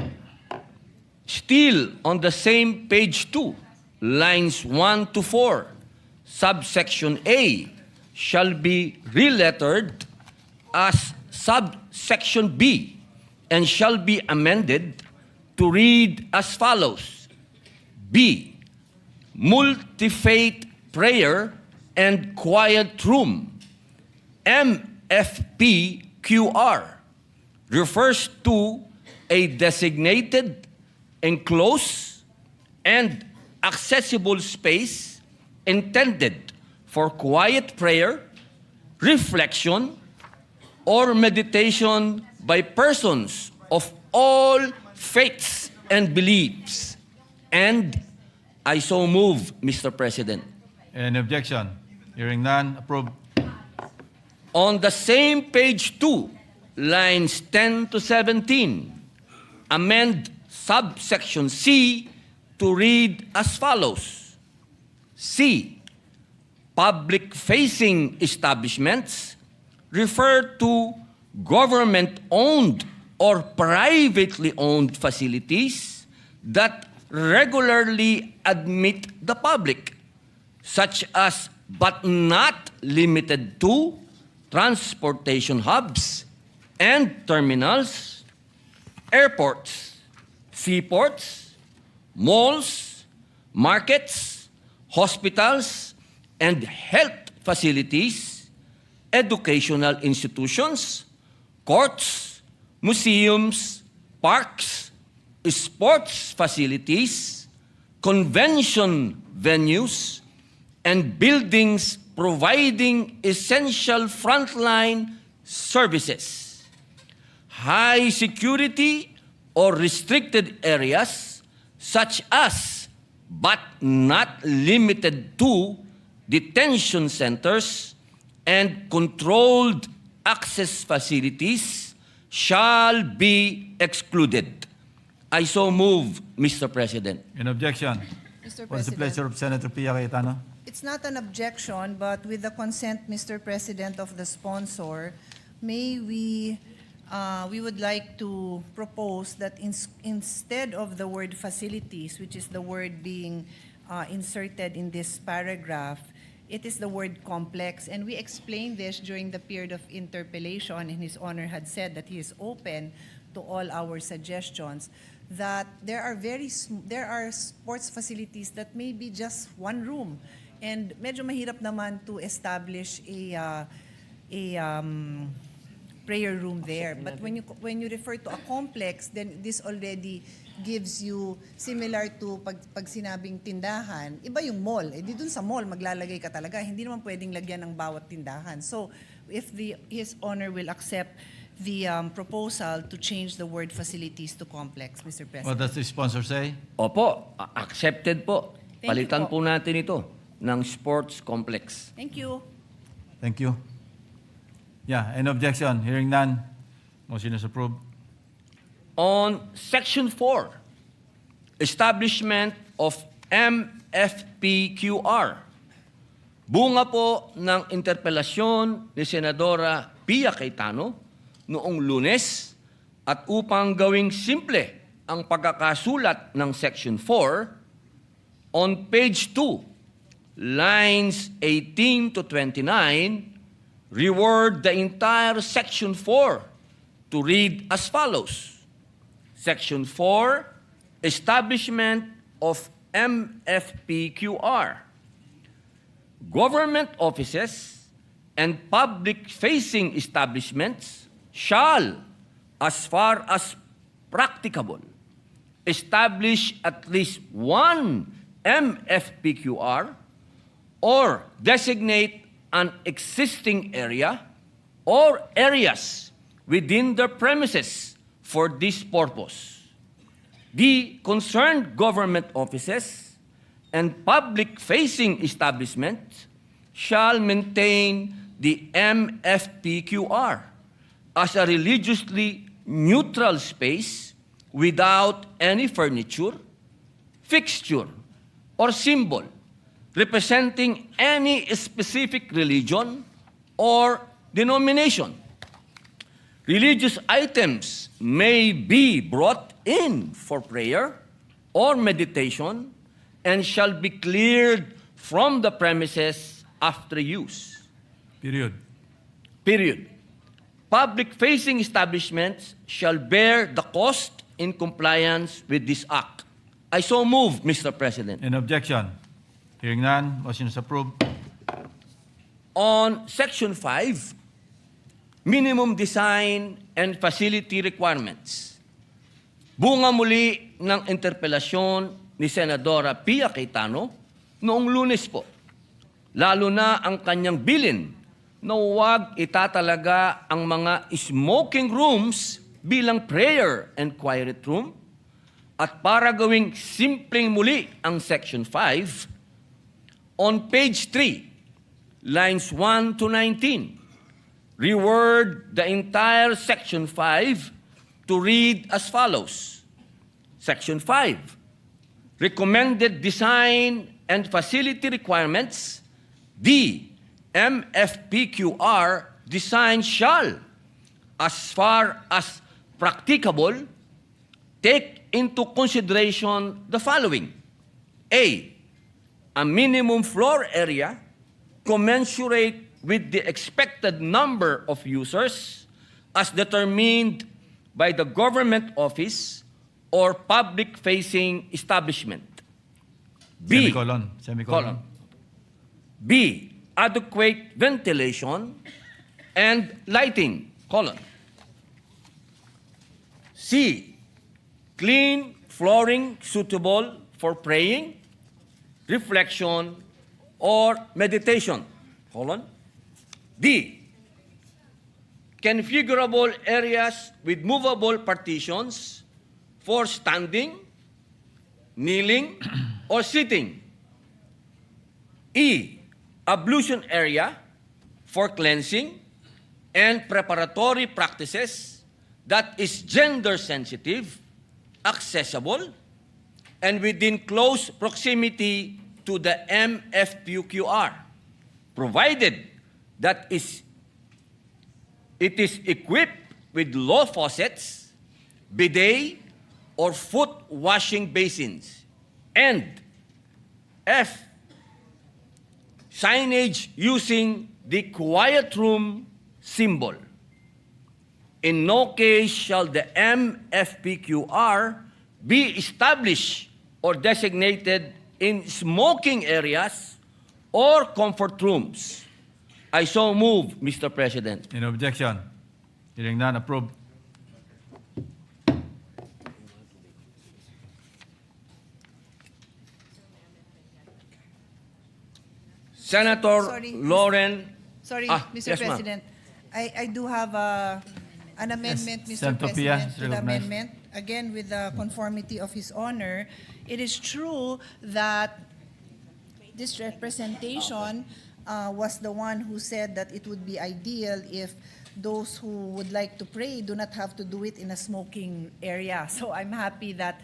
Still on the same page 2, lines 1 to 4, subsection A, shall be relettered as subsection B and shall be amended to read as follows. B. Multifaith prayer and quiet room. MFPQR refers to a designated, enclosed, and accessible space intended for quiet prayer, reflection, or meditation by persons of all faiths and beliefs. And I so move, Mr. President. Any objection? Hearing none, approved. On the same page 2, lines 10 to 17, amend subsection C to read as follows. C. Public-facing establishments refer to government-owned or privately owned facilities that regularly admit the public, such as but not limited to transportation hubs and terminals, airports, seaports, malls, markets, hospitals, and health facilities, educational institutions, courts, museums, parks, sports facilities, convention venues, and buildings providing essential frontline services. High security or restricted areas such as, but not limited to, detention centers and controlled access facilities shall be excluded. I so move, Mr. President. Any objection? Mr. What is the President. pleasure of Senator Pia Cayetano? It's not an objection, but with the consent, Mr. President, of the sponsor, we would like to propose that instead of the word facilities, which is the word being inserted in this paragraph, it is the word complex. And we explained this during the period of interpellation, and His Honor had said that he is open to all our suggestions, that there are sports facilities that may be just one room. And medyo mahirap naman to establish a prayer room there. But when you refer to a complex, then this already gives you, similar to pag sinabing tindahan, iba yung mall. Eh di dun sa mall, maglalagay ka talaga. Hindi naman pwedeng lagyan ng bawat tindahan. So if His Honor will accept the proposal to change the word facilities to complex, Mr. President. What does the sponsor say? Opo, accepted po. Thank you Palitan po. po natin ito ng sports complex. Thank you. Thank you. Yeah, any objection? Hearing none, motion is approved. On Section 4, establishment of MFPQR, bunga po ng interpelasyon ni Senadora Pia Cayetano noong Lunes, at upang gawing simple ang pagkakasulat ng Section 4, on page 2, lines 18 to 29, reword the entire Section 4 to read as follows. Section 4, establishment of MFPQR. Government offices and public-facing establishments shall, as far as practicable, establish at least one MFPQR or designate an existing area or areas within their premises for this purpose. The concerned government offices and public-facing establishments shall maintain the MFPQR as a religiously neutral space without any furniture, fixture, or symbol representing any specific religion or denomination. Religious items may be brought in for prayer or meditation and shall be cleared from the premises after use. Period. Period. Public-facing establishments shall bear the cost in compliance with this act. I so move, Mr. President. Any objection? Hearing none, motion is approved. On Section 5, minimum design and facility requirements. Bunga muli ng interpelasyon ni Senadora Pia Cayetano noong Lunes po. Lalo na ang kanyang bilin na huwag itatalaga ang mga smoking rooms bilang prayer and quiet room at para gawing simpleng muli ang Section 5, on page 3, lines 1 to 19, reword the entire Section 5 to read as follows. Section 5, recommended design and facility requirements, the MFPQR design shall, as far as practicable, take into consideration the following. A minimum floor area commensurate with the expected number of users as determined by the government office or public-facing establishment. B, Semicolon. B, adequate ventilation and lighting, colon. C, clean flooring suitable for praying, reflection, or meditation, colon. D, configurable areas with movable partitions for standing, kneeling, or sitting. E, ablution area for cleansing and preparatory practices that is gender sensitive, accessible, and within close proximity to the MFPQR, provided that it is equipped with low faucets, bidet, or foot washing basins. And F, signage using the quiet room symbol. In no case shall the MFPQR be established or designated in smoking areas or comfort rooms. I so move, Mr. President. Any objection? Hearing none, approved. Senator Sorry, Lauren. Sorry, Mr. Yes, ma'am. President. I do have an amendment, Mr. Senator Pia President, is to the recognized. amendment. Again, with the conformity of His Honor, it is true that this representation was the one who said that it would be ideal if those who would like to pray do not have to do it in a smoking area. So I'm happy that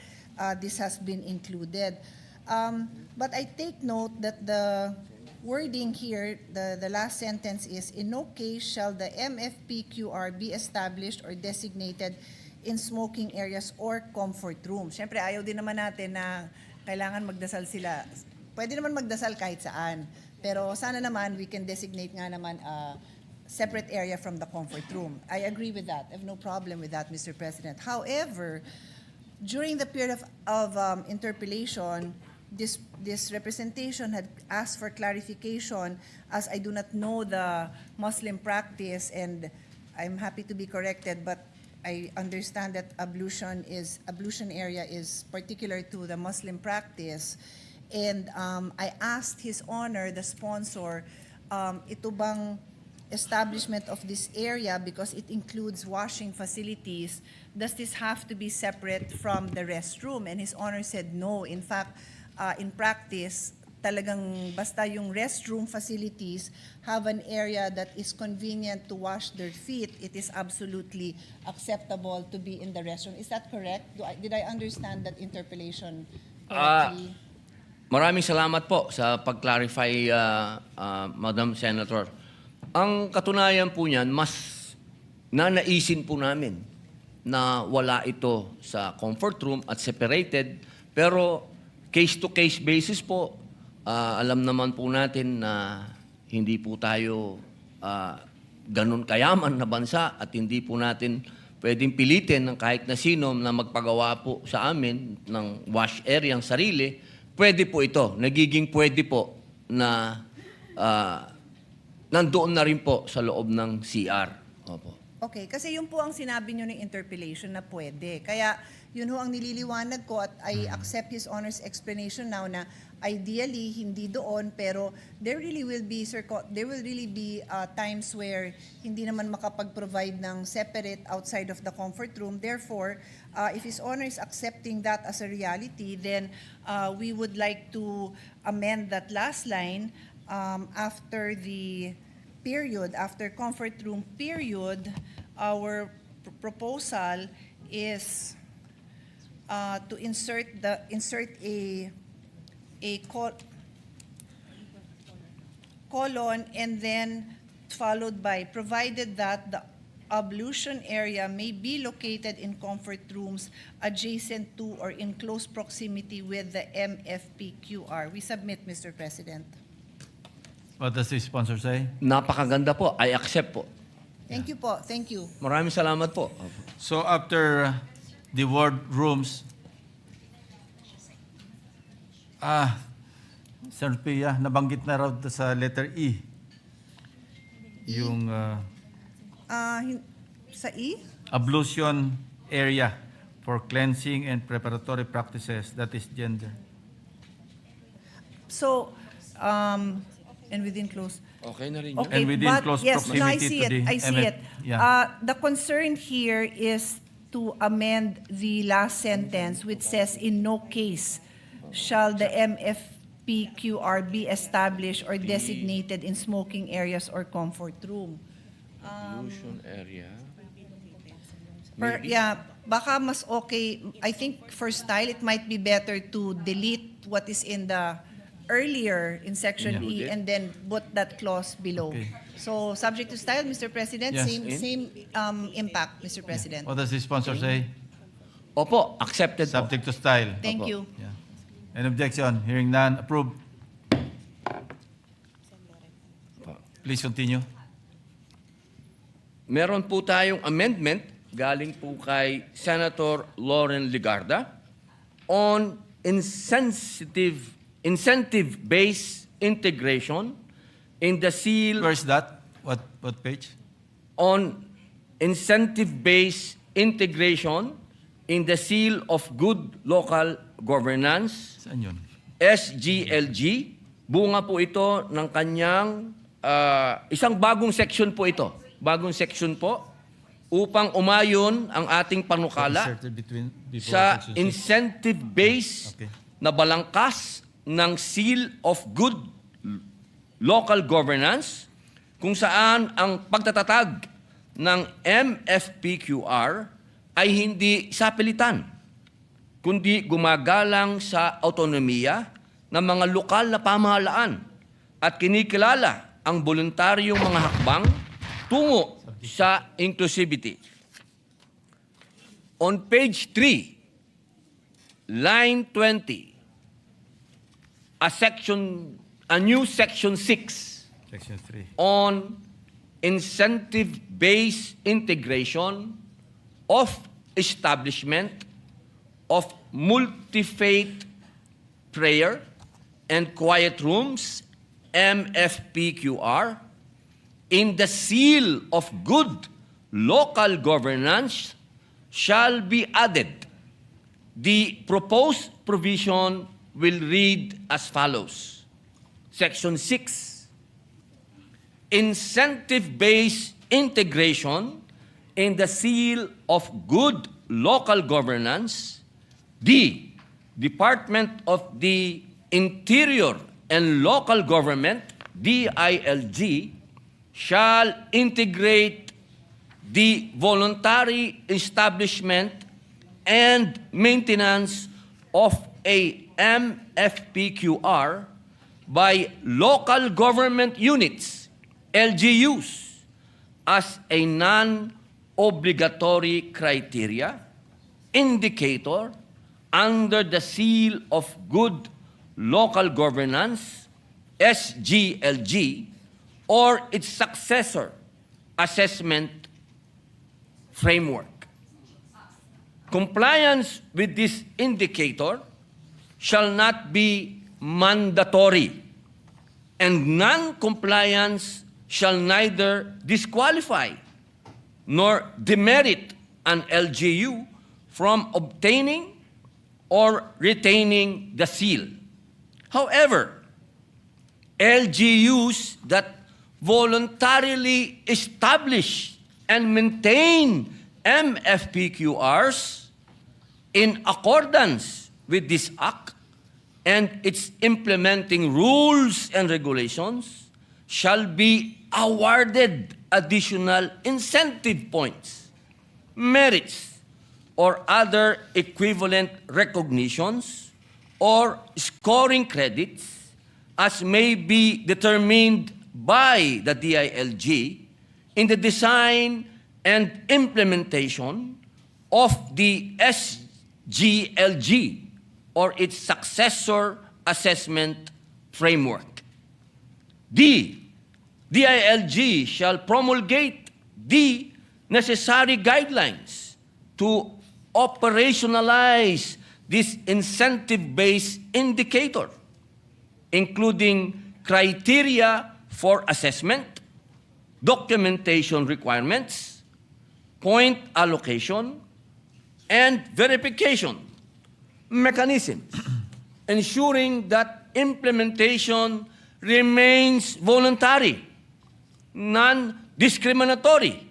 this has been included. But I take note that the wording here, the last sentence is, in no case shall the MFPQR be established or designated in smoking areas or comfort rooms. Siyempre, ayaw din naman natin na kailangan magdasal sila. Pwede naman magdasal kahit saan. Pero sana naman we can designate nga naman a separate area from the comfort room. I agree with that. I have no problem with that, Mr. President. However, during the period of interpellation, this representation had asked for clarification, as I do not know the Muslim practice, and I'm happy to be corrected, but I understand that ablution area is particular to the Muslim practice. And I asked His Honor, the sponsor, ito bang establishment of this area, because it includes washing facilities, does this have to be separate from the restroom? And His Honor said no. In fact, in practice, talagang basta yung restroom facilities have an area that is convenient to wash their feet, it is absolutely acceptable to be in the restroom. Is that correct? Did I understand that interpellation correctly? Maraming salamat po sa pag-clarify, Madam Senator. Ang katunayan po niyan, mas nanaisin po namin na wala ito sa comfort room at separated, pero case-to-case basis po, alam naman po natin na hindi po tayo ganun kayaman na bansa at hindi po natin pwedeng pilitin ng kahit na sino na magpagawa po sa amin ng wash area ang sarili. Pwede po ito. Nagiging pwede po na nandoon na rin po sa loob ng CR. Opo. Okay, kasi yun po ang sinabi nyo ng interpellation na pwede. Kaya yun ho ang nililiwanag ko at I accept His Honor's explanation now na ideally hindi doon pero there really will be times where hindi naman makapag-provide ng separate outside of the comfort room. Therefore, if His Honor is accepting that as a reality, then we would like to amend that last line after the period, after comfort room period, our proposal is to insert a colon and then followed by provided that the ablution area may be located in comfort rooms adjacent to or in close proximity with the MFPQR. We submit, Mr. President. What does the sponsor say? Napakaganda po. I accept po. Thank you po. Thank you. Maraming salamat po. So after the word rooms, Sir Pia, nabanggit na raw sa letter E. Yung Sa E? ablution area for cleansing and preparatory practices, that is gender. So, and within close. Okay na rin yun. Okay, And within but close yes, no, I proximity see to it. the I see MF. it. Yeah. The concern here is to amend the last sentence which says, in no case shall the MFPQR be established or designated in smoking areas or comfort room. Ablution area. Baka mas okay. I think for style, it might be better to delete what is in the earlier in section E and then put that clause below. Okay. So subject to style, Mr. President, Yes. same impact, Mr. President. What does the sponsor say? Opo, accepted po. Subject to style. Thank Opo. you. Yeah. Any objection? Hearing none, approve. Please continue. Meron po tayong amendment galing po kay Senator Lauren Ligarda on incentive-based integration in the seal Where's that? What page? on incentive-based integration in the seal of good local governance, Saan yun? SGLG. Bunga po ito ng kanyang isang bagong section po ito. Bagong section po upang umayon ang ating panukala Inserted before sa section six. incentive-based Okay. na balangkas ng seal of good local governance kung saan ang pagtatatag ng MFPQR ay hindi sapilitan, kundi gumagalang sa autonomiya ng mga lokal na pamahalaan at kinikilala ang voluntaryong mga hakbang tungo sa inclusivity. On page 3, line 20, a new section 6 Section 3. on incentive-based integration of establishment of multifaith prayer and quiet rooms, MFPQR, in the seal of good local governance shall be added. The proposed provision will read as follows. Section 6. Incentive-based integration in the seal of good local governance, the Department of the Interior and Local Government, DILG, shall integrate the voluntary establishment and maintenance of a MFPQR by local government units, LGUs, as a non-obligatory criteria, indicator, under the seal of good local governance, SGLG, or its successor assessment framework. Compliance with this indicator shall not be mandatory, and non-compliance shall neither disqualify nor demerit an LGU from obtaining or retaining the seal. However, LGUs that voluntarily establish and maintain MFPQRs in accordance with this Act and its implementing rules and regulations shall be awarded additional incentive points, merits, or other equivalent recognitions or scoring credits as may be determined by the DILG in the design and implementation of the SGLG or its successor assessment framework. D, DILG shall promulgate the necessary guidelines to operationalize this incentive-based indicator, including criteria for assessment, documentation requirements, point allocation, and verification mechanisms, ensuring that implementation remains voluntary, non-discriminatory,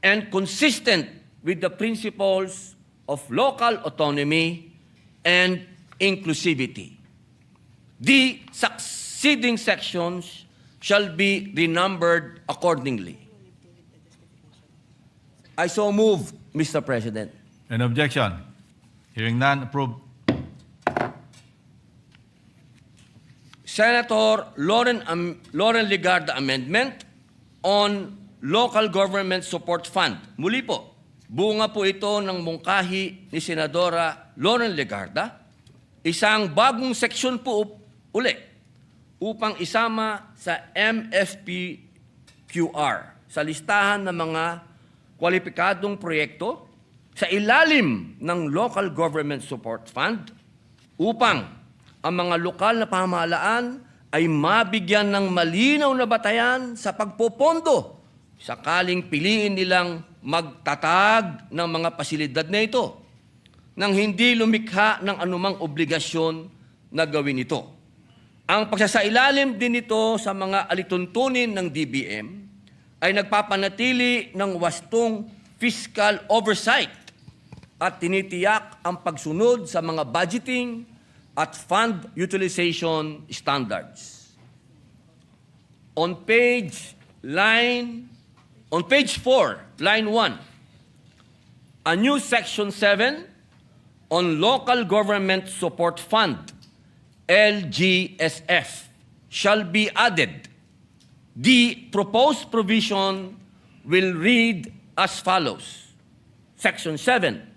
and consistent with the principles of local autonomy and inclusivity. The succeeding sections shall be renumbered accordingly. I so move, Mr. President. An objection? Hearing none, approved. Senator Lauren Legarda amendment on Local Government Support Fund. Muli po, bunga po ito ng mungkahi ni Senadora Lauren Legarda. Isang bagong seksyon po uli upang isama sa MFPQR sa listahan ng mga kwalipikadong proyekto sa ilalim ng Local Government Support Fund upang ang mga lokal na pamahalaan ay mabigyan ng malinaw na batayan sa pagpopondo sakaling piliin nilang magtatag ng mga pasilidad na ito nang hindi lumikha ng anumang obligasyon na gawin ito. Ang pagsasailalim din nito sa mga alituntunin ng DBM ay nagpapanatili ng wastong fiscal oversight at tinitiyak ang pagsunod sa mga budgeting at fund utilization standards. On page 4, line 1, a new section 7 on Local Government Support Fund, LGSF, shall be added. The proposed provision will read as follows. Section 7,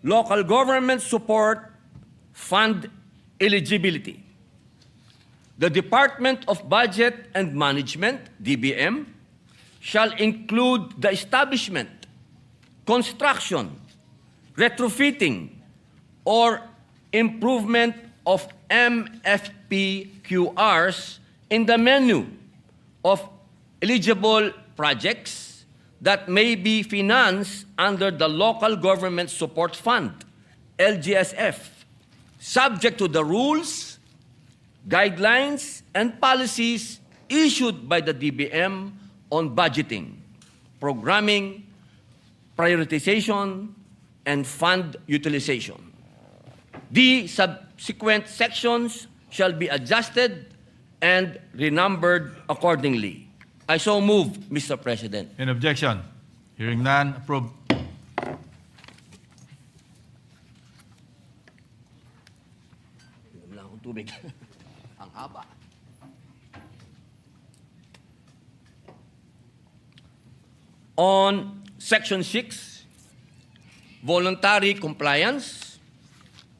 Local Government Support Fund eligibility. The Department of Budget and Management, DBM, shall include the establishment, construction, retrofitting, or improvement of MFPQRs in the menu of eligible projects that may be financed under the Local Government Support Fund, LGSF, subject to the rules, guidelines, and policies issued by the DBM on budgeting, programming, prioritization, and fund utilization. The subsequent sections shall be adjusted and renumbered accordingly. I so move, Mr. President. An objection? Hearing none, approved. Wala akong tubig. Ang haba. On Section 6, voluntary compliance,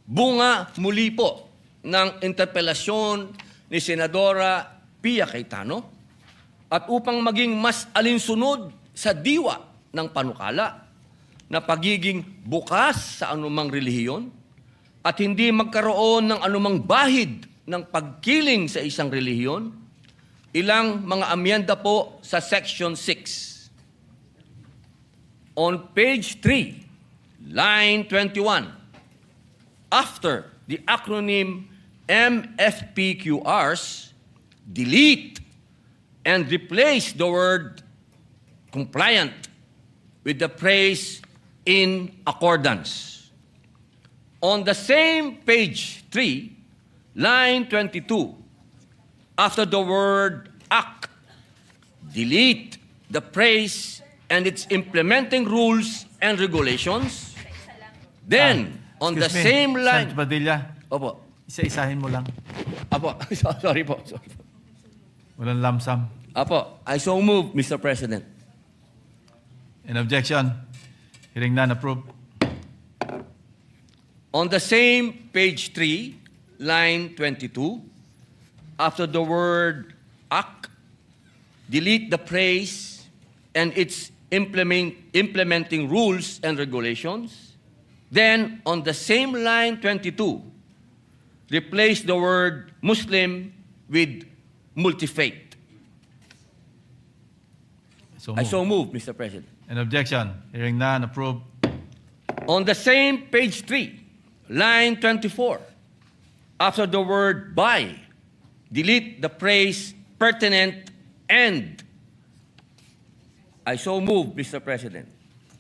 bunga muli po ng interpelasyon ni Senadora Pia Cayetano at upang maging mas alinsunod sa diwa ng panukala na pagiging bukas sa anumang relihiyon at hindi magkaroon ng anumang bahid ng pagkiling sa isang relihiyon, ilang mga amyenda po sa Section 6. On page 3, line 21, after the acronym MFPQRs, delete and replace the word compliant with the phrase in accordance. On the same page 3, line 22, after the word act, delete the phrase and its implementing rules and regulations. Then, on the Excuse me, same line... Senator Padilla, Opo. isa-isahin mo lang. Apo. Sorry po. Walang lamsam. Apo. I so move, Mr. President. In objection, hearing none, approved. On the same page 3, line 22, after the word act, delete the phrase and its implementing rules and regulations. Then, on the same line 22, replace the word Muslim with multifaith. I so move, Mr. President. In objection, hearing none, approved. On the same page 3, line 24, after the word by, delete the phrase pertinent and. I so move, Mr. President.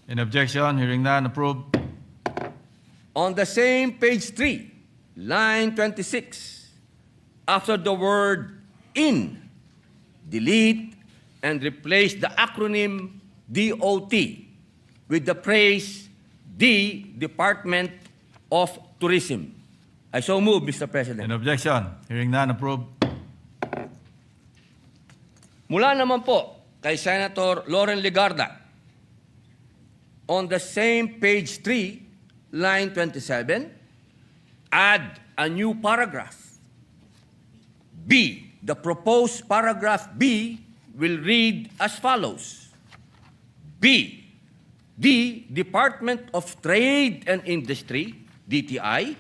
In objection, hearing none, approved. On the same page 3, line 26, after the word in, delete and replace the acronym DOT with the phrase the Department of Tourism. I so move, Mr. President. In objection, hearing none, approved. Mula naman po kay Senator Loren Legarda, on the same page 3, line 27, add a new paragraph. B. The proposed paragraph B will read as follows. B. The Department of Trade and Industry, DTI,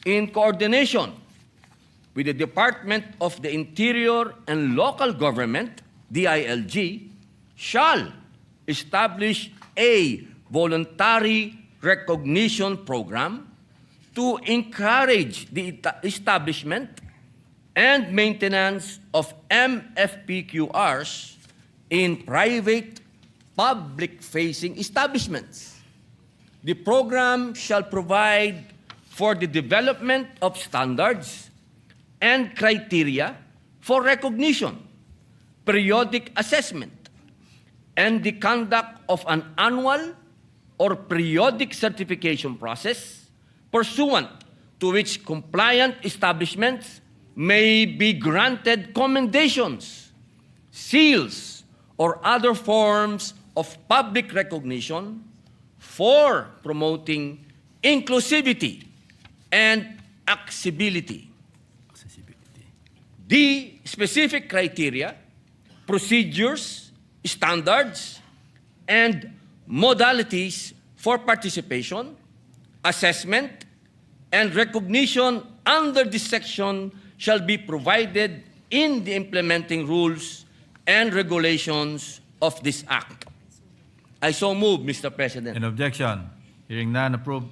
in coordination with the Department of the Interior and Local Government, DILG, shall establish a voluntary recognition program to encourage the establishment and maintenance of MFPQRs in private public-facing establishments. The program shall provide for the development of standards and criteria for recognition, periodic assessment, and the conduct of an annual or periodic certification process pursuant to which compliant establishments may be granted commendations, seals, or other forms of public recognition for promoting inclusivity and accessibility. The specific criteria, procedures, standards, and modalities for participation, assessment, and recognition under this section shall be provided in the implementing rules and regulations of this Act. I so move, Mr. President. In objection, hearing none, approved.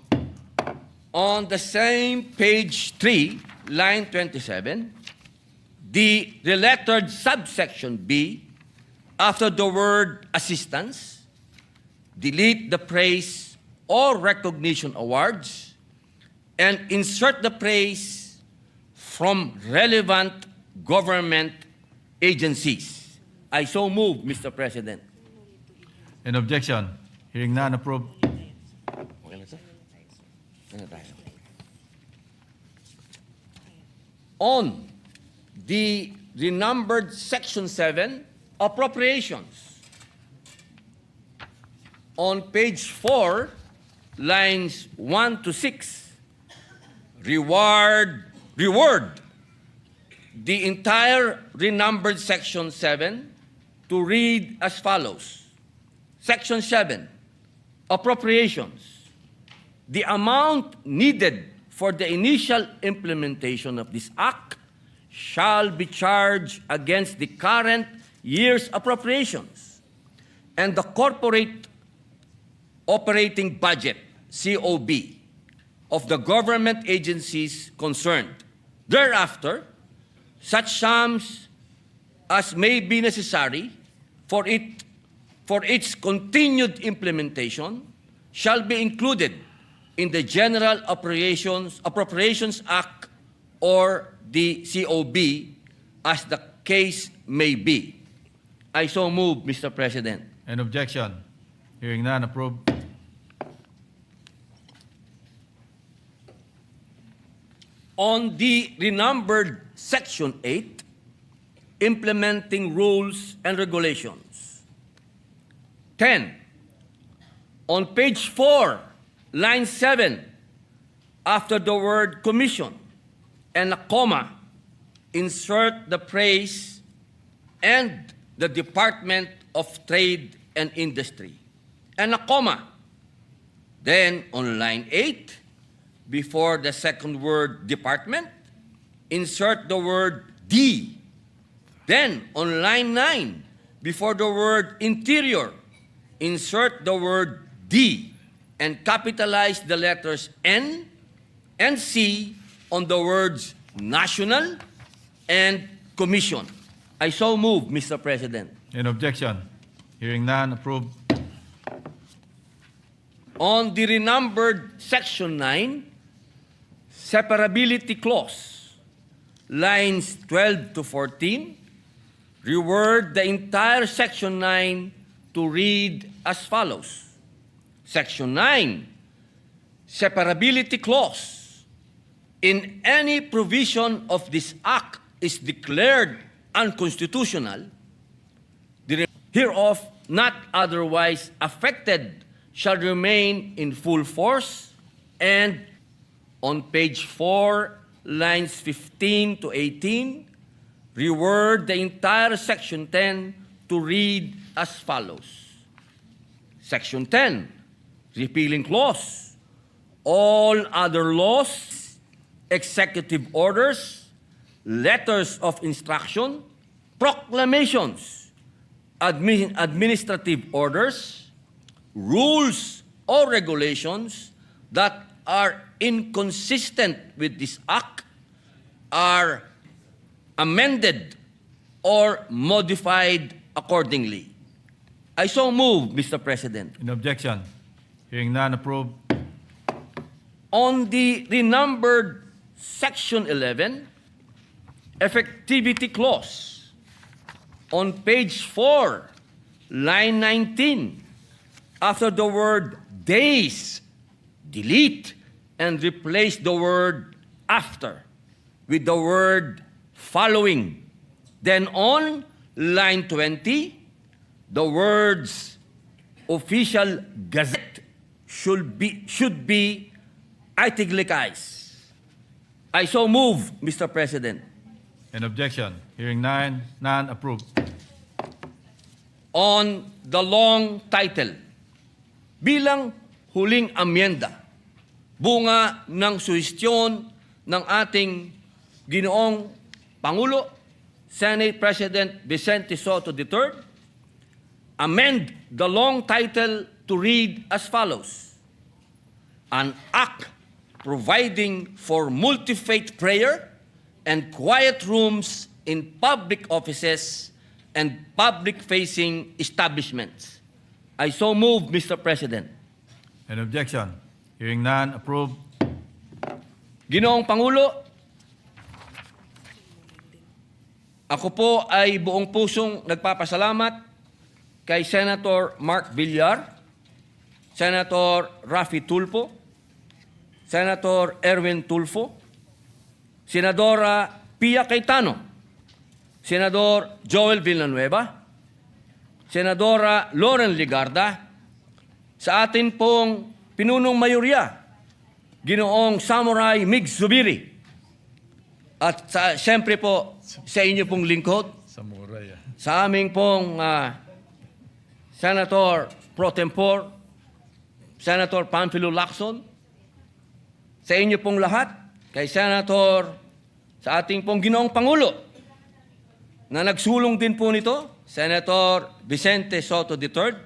On the same page 3, line 27, the lettered subsection B, after the word assistance, delete the praise or recognition awards and insert the praise from relevant government agencies. I so move, Mr. President. In objection, hearing none, approved. Okay na, sir? Ano tayo? On the renumbered Section 7, appropriations. On page 4, lines 1 to 6, reward the entire renumbered Section 7 to read as follows. Section 7, appropriations. The amount needed for the initial implementation of this act shall be charged against the current year's appropriations and the corporate operating budget, COB, of the government agencies concerned. Thereafter, such sums as may be necessary for its continued implementation shall be included in the General Appropriations Act or the COB as the case may be. I so move, Mr. President. An objection? Hearing none, approved. On the renumbered Section 8, implementing rules and regulations. 10. On page 4, line 7, after the word commission and a comma, insert the phrase and the Department of Trade and Industry, and a comma. Then on line 8, before the second word department, insert the word D. Then on line 9, before the word interior, insert the word D and capitalize the letters N and C on the words national and commission. I so move, Mr. President. An objection? Hearing none, approved. On the renumbered Section 9, separability clause, lines 12 to 14, reword the entire Section 9 to read as follows. Section 9, separability clause. In any provision of this act is declared unconstitutional, the hereof not otherwise affected shall remain in full force, and on page 4, lines 15 to 18, reword the entire Section 10 to read as follows. Section 10, repealing clause. All other laws, executive orders, letters of instruction, proclamations, administrative orders, rules or regulations that are inconsistent with this act are amended or modified accordingly. I so move, Mr. President. An objection? Hearing none, approved. On the renumbered Section 11, effectivity clause, on page 4, line 19, after the word days, delete and replace the word after with the word following. Then on line 20, the words official gazette should be italicized. I so move, Mr. President. An objection? Hearing none, approved. On the long title, bilang huling amyenda, bunga ng suhestyon ng ating Ginoong Pangulo, Senate President Vicente Soto III, amend the long title to read as follows. An act providing for multifaith prayer and quiet rooms in public offices and public-facing establishments. I so move, Mr. President. An objection? Hearing none, approved. Ginoong Pangulo, ako po ay buong pusong nagpapasalamat kay Senator Mark Villar, Senator Raffy Tulfo, Senator Erwin Tulfo, Senadora Pia Cayetano, Senador Joel Villanueva, Senadora Loren Ligarda, sa atin pong pinunong mayorya Ginoong Samurai Mig Zubiri. At siyempre po, sa inyo pong lingkod, Samurai. sa aming pong Senator Pro Tempore, Senator Panfilo Lacson, sa inyo pong lahat, kay Senator, sa ating pong ginoong Pangulo, na nagsulong din po nito, Senator Vicente Soto III,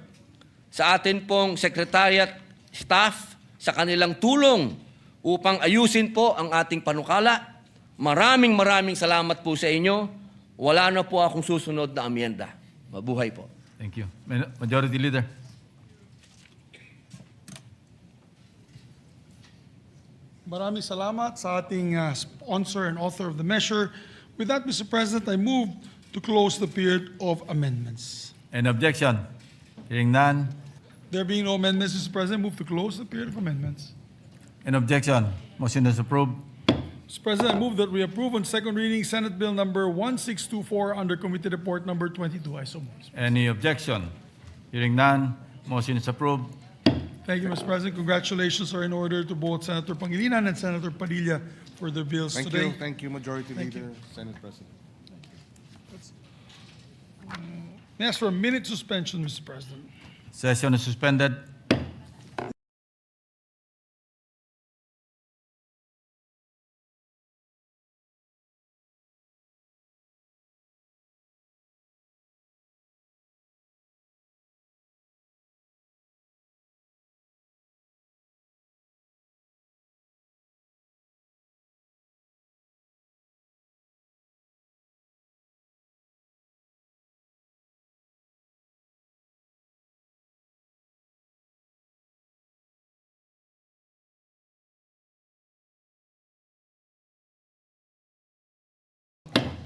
sa atin pong Secretariat staff, sa kanilang tulong upang ayusin po ang ating panukala. Maraming salamat po sa inyo. Wala na po akong susunod na amyenda. Mabuhay po. Thank you. Majority Leader. Maraming salamat sa ating sponsor and author of the measure. With that, Mr. President, I move to close the period of amendments. Any objection? Hearing none. There being no amendments, Mr. President, move to close the period of amendments. Any objection? Motion is approved. Mr. President, I move that we approve on second reading Senate Bill number 1624 under Committee Report number 22. I so move. Any objection? Hearing none. Motion is approved. Thank you, Mr. President. Congratulations are in order to both Senator Pangilinan and Senator Padilla for their bills today. Thank you, Majority Leader, Senate President. May I ask for a minute suspension, Mr. President. Session is suspended.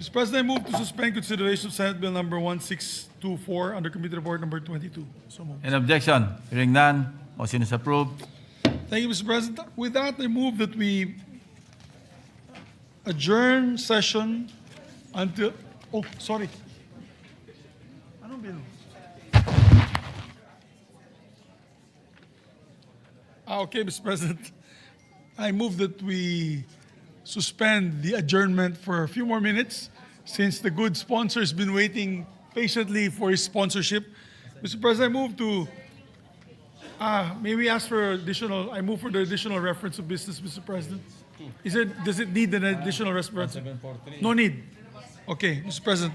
Mr. President, I move to suspend consideration of Senate Bill number 1624 under Committee Report number 22. So moved. Any objection? Hearing none. Motion is approved. Thank you, Mr. President. With that, I move that we adjourn session until, oh, sorry. Anong bill? Okay, Mr. President. I move that we suspend the adjournment for a few more minutes since the good sponsor has been waiting patiently for his sponsorship. Mr. President, I move to, may we ask for additional, I move for the additional reference of business, Mr. President. Does it need an additional reference? No need. Okay, Mr. President.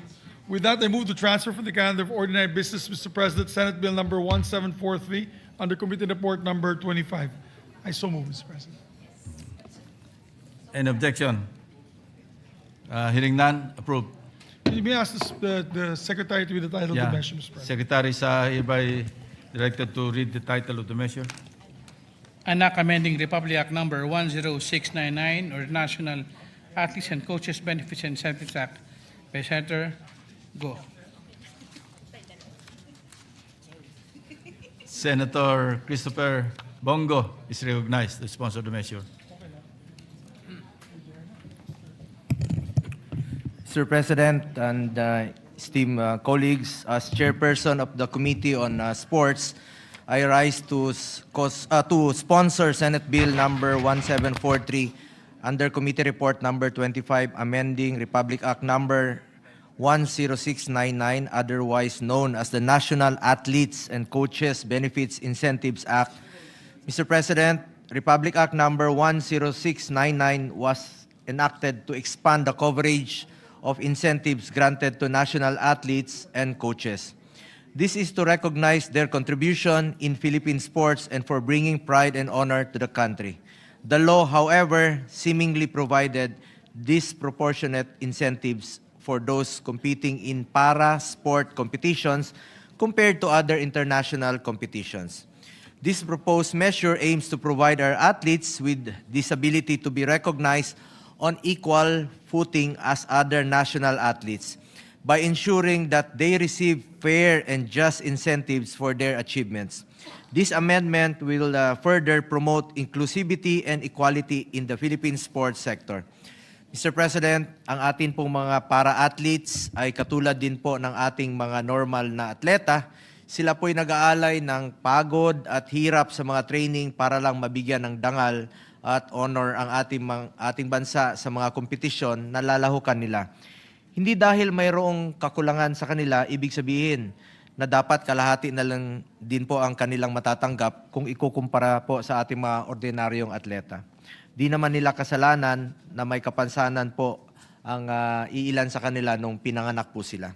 With that, I move to transfer from the calendar of ordinary business, Mr. President, Senate Bill number 1743 under Committee Report number 25. I so move, Mr. President. Any objection? Hearing none. Approved. May I ask the Secretary to read the title of the measure, Mr. President? Secretary is hereby directed to read the title of the measure. An act amending Republic Act number 10699 or National Athletes and Coaches Benefits and Incentives Act by Senator Go. Senator Christopher Bongo is recognized to sponsor the measure. Mr. President and esteemed colleagues, as chairperson of the Committee on Sports, I rise to sponsor Senate Bill number 1743 under Committee Report number 25, amending Republic Act number 10699, otherwise known as the National Athletes and Coaches Benefits Incentives Act. Mr. President, Republic Act number 10699 was enacted to expand the coverage of incentives granted to national athletes and coaches. This is to recognize their contribution in Philippine sports and for bringing pride and honor to the country. The law, however, seemingly provided disproportionate incentives for those competing in para-sport competitions compared to other international competitions. This proposed measure aims to provide our athletes with this ability to be recognized on equal footing as other national athletes by ensuring that they receive fair and just incentives for their achievements. This amendment will further promote inclusivity and equality in the Philippine sports sector. Mr. President, ang atin pong mga para-athletes ay katulad din po ng ating mga normal na atleta. Sila po'y nag-aalay ng pagod at hirap sa mga training para lang mabigyan ng dangal at honor ang ating bansa sa mga kompetisyon na lalahukan nila. Hindi dahil mayroong kakulangan sa kanila, ibig sabihin na dapat kalahati na lang din po ang kanilang matatanggap kung ikukumpara po sa ating mga ordinaryong atleta. Di naman nila kasalanan na may kapansanan po ang iilan sa kanila nung pinanganak po sila.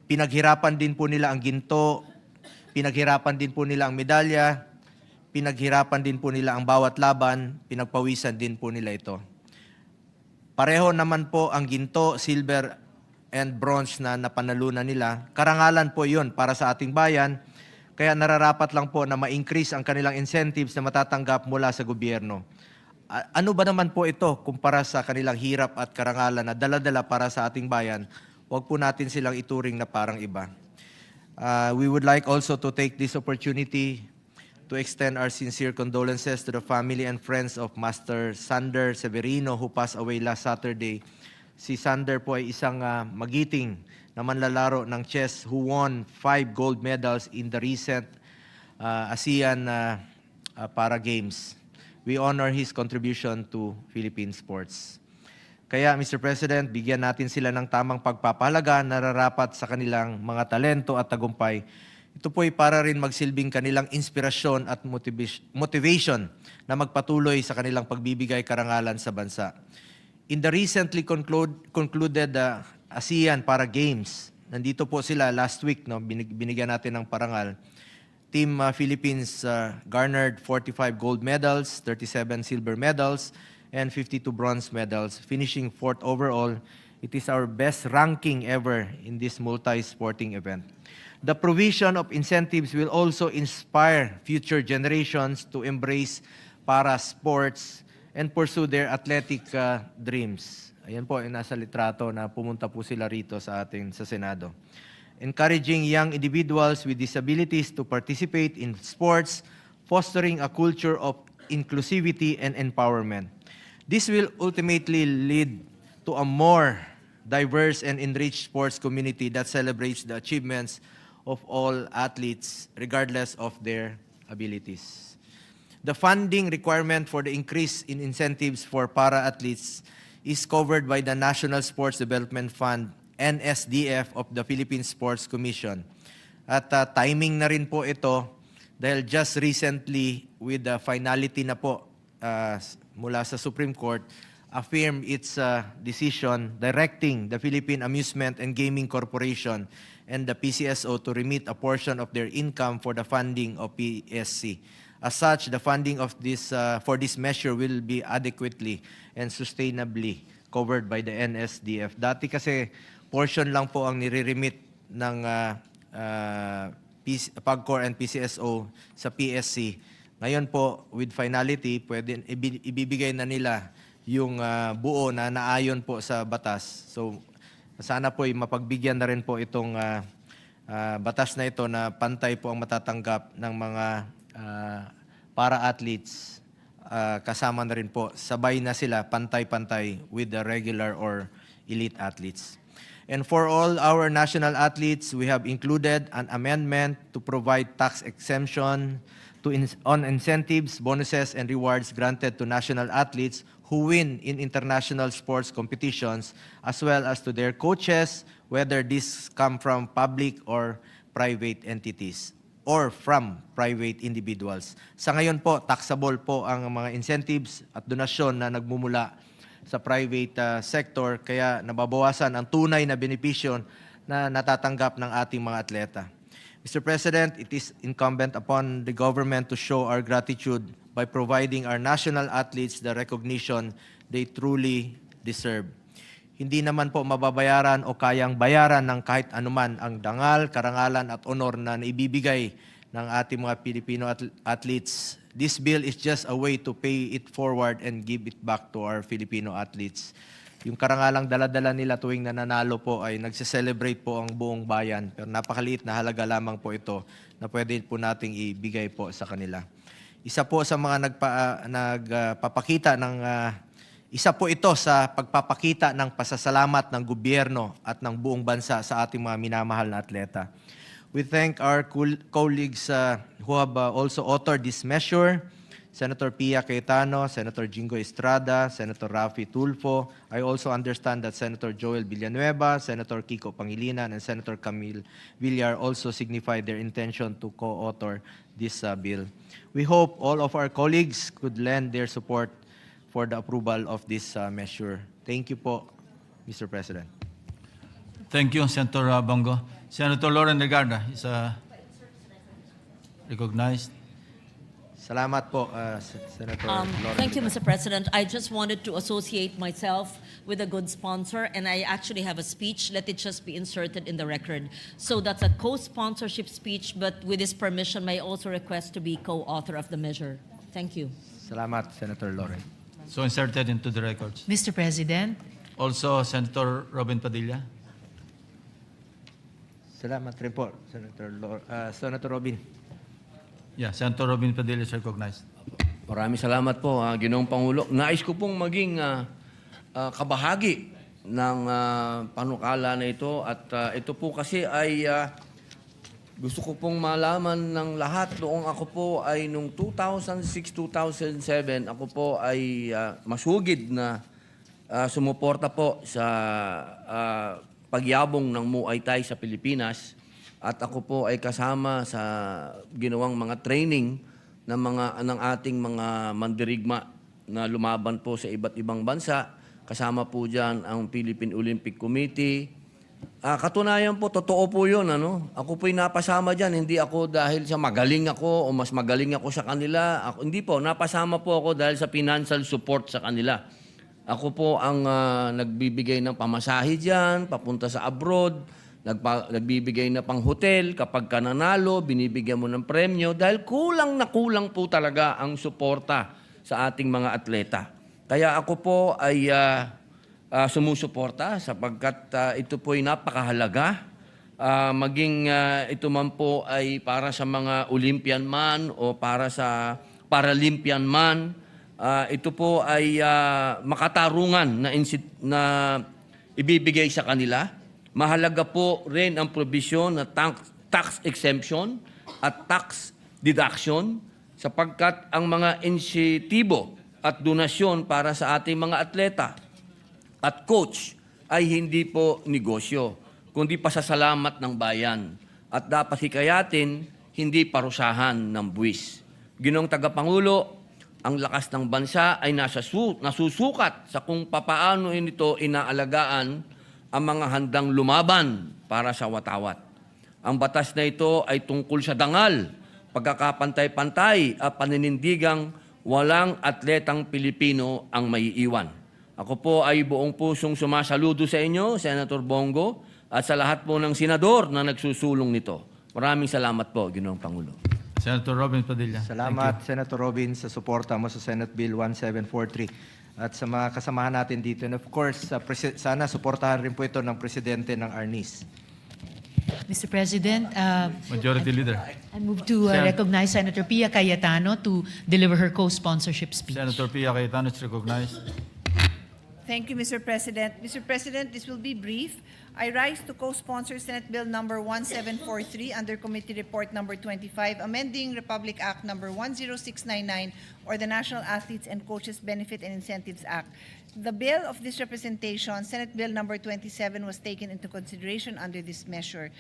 Pinaghirapan din po nila ang ginto, pinaghirapan din po nila ang medalya, pinaghirapan din po nila ang bawat laban, pinagpawisan din po nila ito. Pareho naman po ang ginto, silver, and bronze na napanalunan nila. Karangalan po yun para sa ating bayan, kaya nararapat lang po na ma-increase ang kanilang incentives na matatanggap mula sa gobyerno. Ano ba naman po ito kumpara sa kanilang hirap at karangalan na dala-dala para sa ating bayan? Huwag po natin silang ituring na parang iba. We would like also to take this opportunity to extend our sincere condolences to the family and friends of Master Sander Severino who passed away last Saturday. Si Sander po ay isang magiting na manlalaro ng chess who won 5 gold medals in the recent ASEAN Para Games. We honor his contribution to Philippine sports. Kaya, Mr. President, bigyan natin sila ng tamang pagpapahalaga na nararapat sa kanilang mga talento at tagumpay. Ito po ay para rin magsilbing kanilang inspirasyon at motivation na magpatuloy sa kanilang pagbibigay karangalan sa bansa. In the recently concluded ASEAN Para Games, nandito po sila last week, no, binigyan natin ng parangal. Team Philippines garnered 45 gold medals, 37 silver medals, and 52 bronze medals, finishing 4th overall. It is our best ranking ever in this multi-sporting event. The provision of incentives will also inspire future generations to embrace para sports and pursue their athletic dreams. Ayan po, nasa litrato na pumunta po sila rito sa atin sa Senado. Encouraging young individuals with disabilities to participate in sports, fostering a culture of inclusivity and empowerment. This will ultimately lead to a more diverse and enriched sports community that celebrates the achievements of all athletes regardless of their abilities. The funding requirement for the increase in incentives for para-athletes is covered by the National Sports Development Fund, NSDF, of the Philippine Sports Commission. At timing na rin po ito dahil just recently with the finality na po mula sa Supreme Court, affirmed its decision directing the Philippine Amusement and Gaming Corporation and the PCSO to remit a portion of their income for the funding of PSC. As such, the funding of this for this measure will be adequately and sustainably covered by the NSDF. Dati kasi portion lang po ang nire-remit ng PAGCOR and PCSO sa PSC. Ngayon po, with finality, pwede ibibigay na nila yung buo na naayon po sa batas. So, sana po mapagbigyan na rin po itong batas na ito na pantay po ang matatanggap ng mga para-athletes. Kasama na rin po, sabay na sila, pantay-pantay with the regular or elite athletes. And for all our national athletes, we have included an amendment to provide tax exemption on incentives, bonuses, and rewards granted to national athletes who win in international sports competitions, as well as to their coaches, whether these come from public or private entities or from private individuals. Sa ngayon po, taxable po ang mga incentives at donasyon na nagmumula sa private sector, kaya nababawasan ang tunay na benepisyo na natatanggap ng ating mga atleta. Mr. President, it is incumbent upon the government to show our gratitude by providing our national athletes the recognition they truly deserve. Hindi naman po mababayaran o kayang bayaran ng kahit anuman ang dangal, karangalan at honor na naibibigay ng ating mga Pilipino athletes. This bill is just a way to pay it forward and give it back to our Filipino athletes. Yung karangalang dala-dala nila tuwing nananalo po ay nagse-celebrate po ang buong bayan. Pero napakaliit na halaga lamang po ito na pwede po nating ibigay po sa kanila. Isa po sa mga nagpapakita ng isa po ito sa pagpapakita ng pasasalamat ng gobyerno at ng buong bansa sa ating mga minamahal na atleta. We thank our colleagues who have also authored this measure, Senator Pia Cayetano, Senator Jingo Estrada, Senator Rafi Tulfo. I also understand that Senator Joel Villanueva, Senator Kiko Pangilinan, and Senator Camille Villar also signified their intention to co-author this bill. We hope all of our colleagues could lend their support for the approval of this measure. Thank you po, Mr. President. Thank you, Senator Bongo. Senator Lauren Legarda is recognized. Salamat po, Senator Lauren. Thank you, Mr. President. I just wanted to associate myself with a good sponsor, and I actually have a speech. Let it just be inserted in the record. So that's a co-sponsorship speech, but with his permission, may I also request to be co-author of the measure. Thank you. Salamat, Senator Lauren. So inserted into the records. Mr. President, Also, Senator Robin Padilla. Salamat rin po, Senator Robin. Yeah, Senator Robin Padilla is recognized. Maraming salamat po, Ginoong Pangulo. Nais ko pong maging kabahagi ng panukala na ito at ito po kasi ay gusto ko pong malaman ng lahat noong ako po ay noong 2006-2007 ako po ay masugid na sumuporta po sa pagyabong ng Muay Thai sa Pilipinas at ako po ay kasama sa ginawang mga training ng ating mga mandirigma na lumaban po sa iba't ibang bansa. Kasama po dyan ang Philippine Olympic Committee. Katunayan po, totoo po yun. Ako po'y napasama dyan. Hindi ako dahil sa magaling ako o mas magaling ako sa kanila. Hindi po, napasama po ako dahil sa financial support sa kanila. Ako po ang nagbibigay ng pamasahe dyan, papunta sa abroad, nagbibigay na pang hotel, kapag ka nanalo, binibigyan mo ng premyo dahil kulang na kulang po talaga ang suporta sa ating mga atleta. Kaya ako po ay sumusuporta sapagkat ito po ay napakahalaga. Maging ito man po ay para sa mga Olympian man o para sa Paralympian man, ito po ay makatarungan na ibibigay sa kanila. Mahalaga po rin ang probisyon na tax exemption at tax deduction sapagkat ang mga insentibo at donasyon para sa ating mga atleta at coach ay hindi po negosyo, kundi pasasalamat ng bayan at dapat hikayatin, hindi parusahan ng buwis. Ginoong Tagapangulo, ang lakas ng bansa ay nasusukat sa kung papaano ito inaalagaan ang mga handang lumaban para sa watawat. Ang batas na ito ay tungkol sa dangal, pagkakapantay-pantay at paninindigang walang atletang Pilipino ang maiiwan. Ako po ay buong pusong sumasaludo sa inyo, Senator Bongo, at sa lahat po ng senador na nagsusulong nito. Maraming salamat po, Ginoong Pangulo. Senator Robin Padilla. Salamat, Senator Robin, sa suporta mo sa Senate Bill 1743 at sa mga kasamahan natin dito. And of course, sana suportahan rin po ito ng Presidente ng ARNIS. Mr. President, Majority Leader. I move to recognize Senator Pia Cayetano to deliver her co-sponsorship speech. Senator Pia Cayetano is recognized. Thank you, Mr. President. Mr. President, this will be brief. I rise to co-sponsor Senate Bill number 1743 under Committee Report number 25, amending Republic Act number 10699 or the National Athletes and Coaches Benefit and Incentives Act. The bill of this representation, Senate Bill number 27, was taken into consideration under this measure.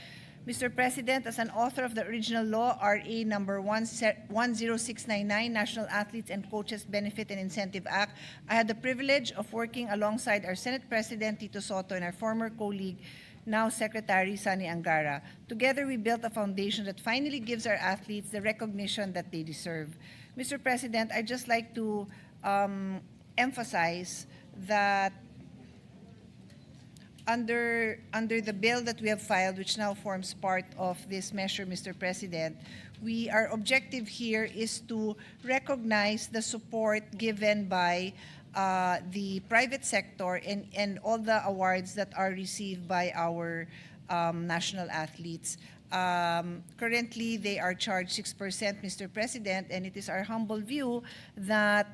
Mr. President, as an author of the original law, RA number 10699, National Athletes and Coaches Benefit and Incentive Act, I had the privilege of working alongside our Senate President, Tito Soto, and our former colleague, now Secretary Sani Angara. Together, we built a foundation that finally gives our athletes the recognition that they deserve. Mr. President, I'd just like to emphasize that under the bill that we have filed, which now forms part of this measure, Mr. President, our objective here is to recognize the support given by the private sector and all the awards that are received by our national athletes. Currently, they are charged 6%, Mr. President, and it is our humble view that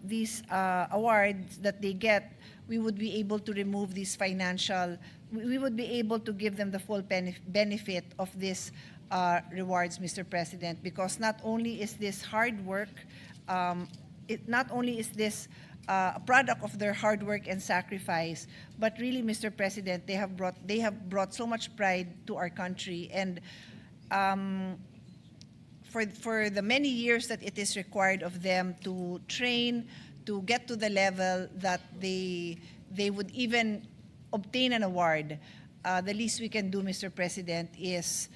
these awards that they get, we would be able to remove these we would be able to give them the full benefit of these rewards, Mr. President, because not only is this hard work not only is this a product of their hard work and sacrifice, but really, Mr. President, they have brought so much pride to our country, and for the many years that it is required of them to train to get to the level that they would even obtain an award, the least we can do, Mr. President, is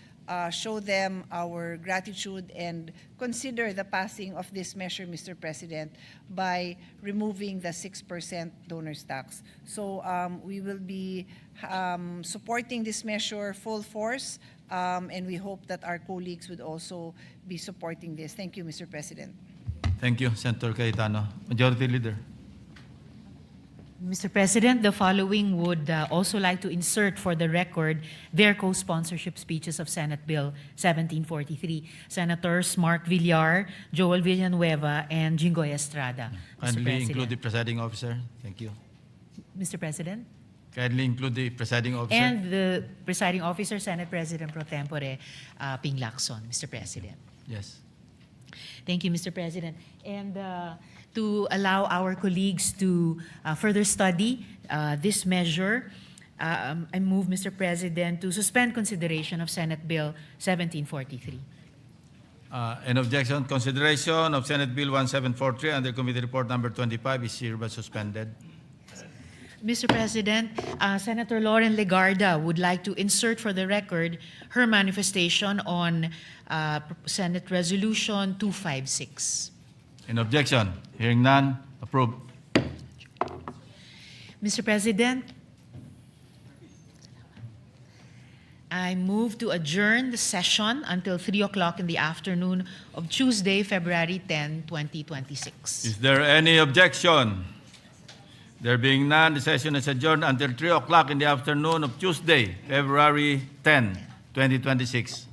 show them our gratitude and consider the passing of this measure, Mr. President, by removing the 6% donors tax. So we will be supporting this measure full force, and we hope that our colleagues would also be supporting this. Thank you, Mr. President. Thank you, Senator Cayetano. Majority Leader. Mr. President, the following would also like to insert for the record their co-sponsorship speeches of Senate Bill 1743. Senators Mark Villar, Joel Villanueva, and Jingoy Estrada. Mr. Kindly President. include the presiding officer. Thank you. Mr. President? Kindly include the presiding officer. And the presiding officer, Senate President Pro Tempore Ping Lacson, Mr. President. Yes. Thank you, Mr. President. And to allow our colleagues to further study this measure, I move, Mr. President, to suspend consideration of Senate Bill 1743. An objection. Consideration of Senate Bill 1743 under Committee Report number 25 is hereby suspended. Mr. President, Senator Lauren Legarda would like to insert for the record her manifestation on Senate Resolution 256. An objection. Hearing none. Approved. Mr. President, I move to adjourn the session until 3 o'clock in the afternoon of Tuesday, February 10, 2026. Is there any objection? There being none, the session is adjourned until 3 o'clock in the afternoon of Tuesday, February 10, 2026.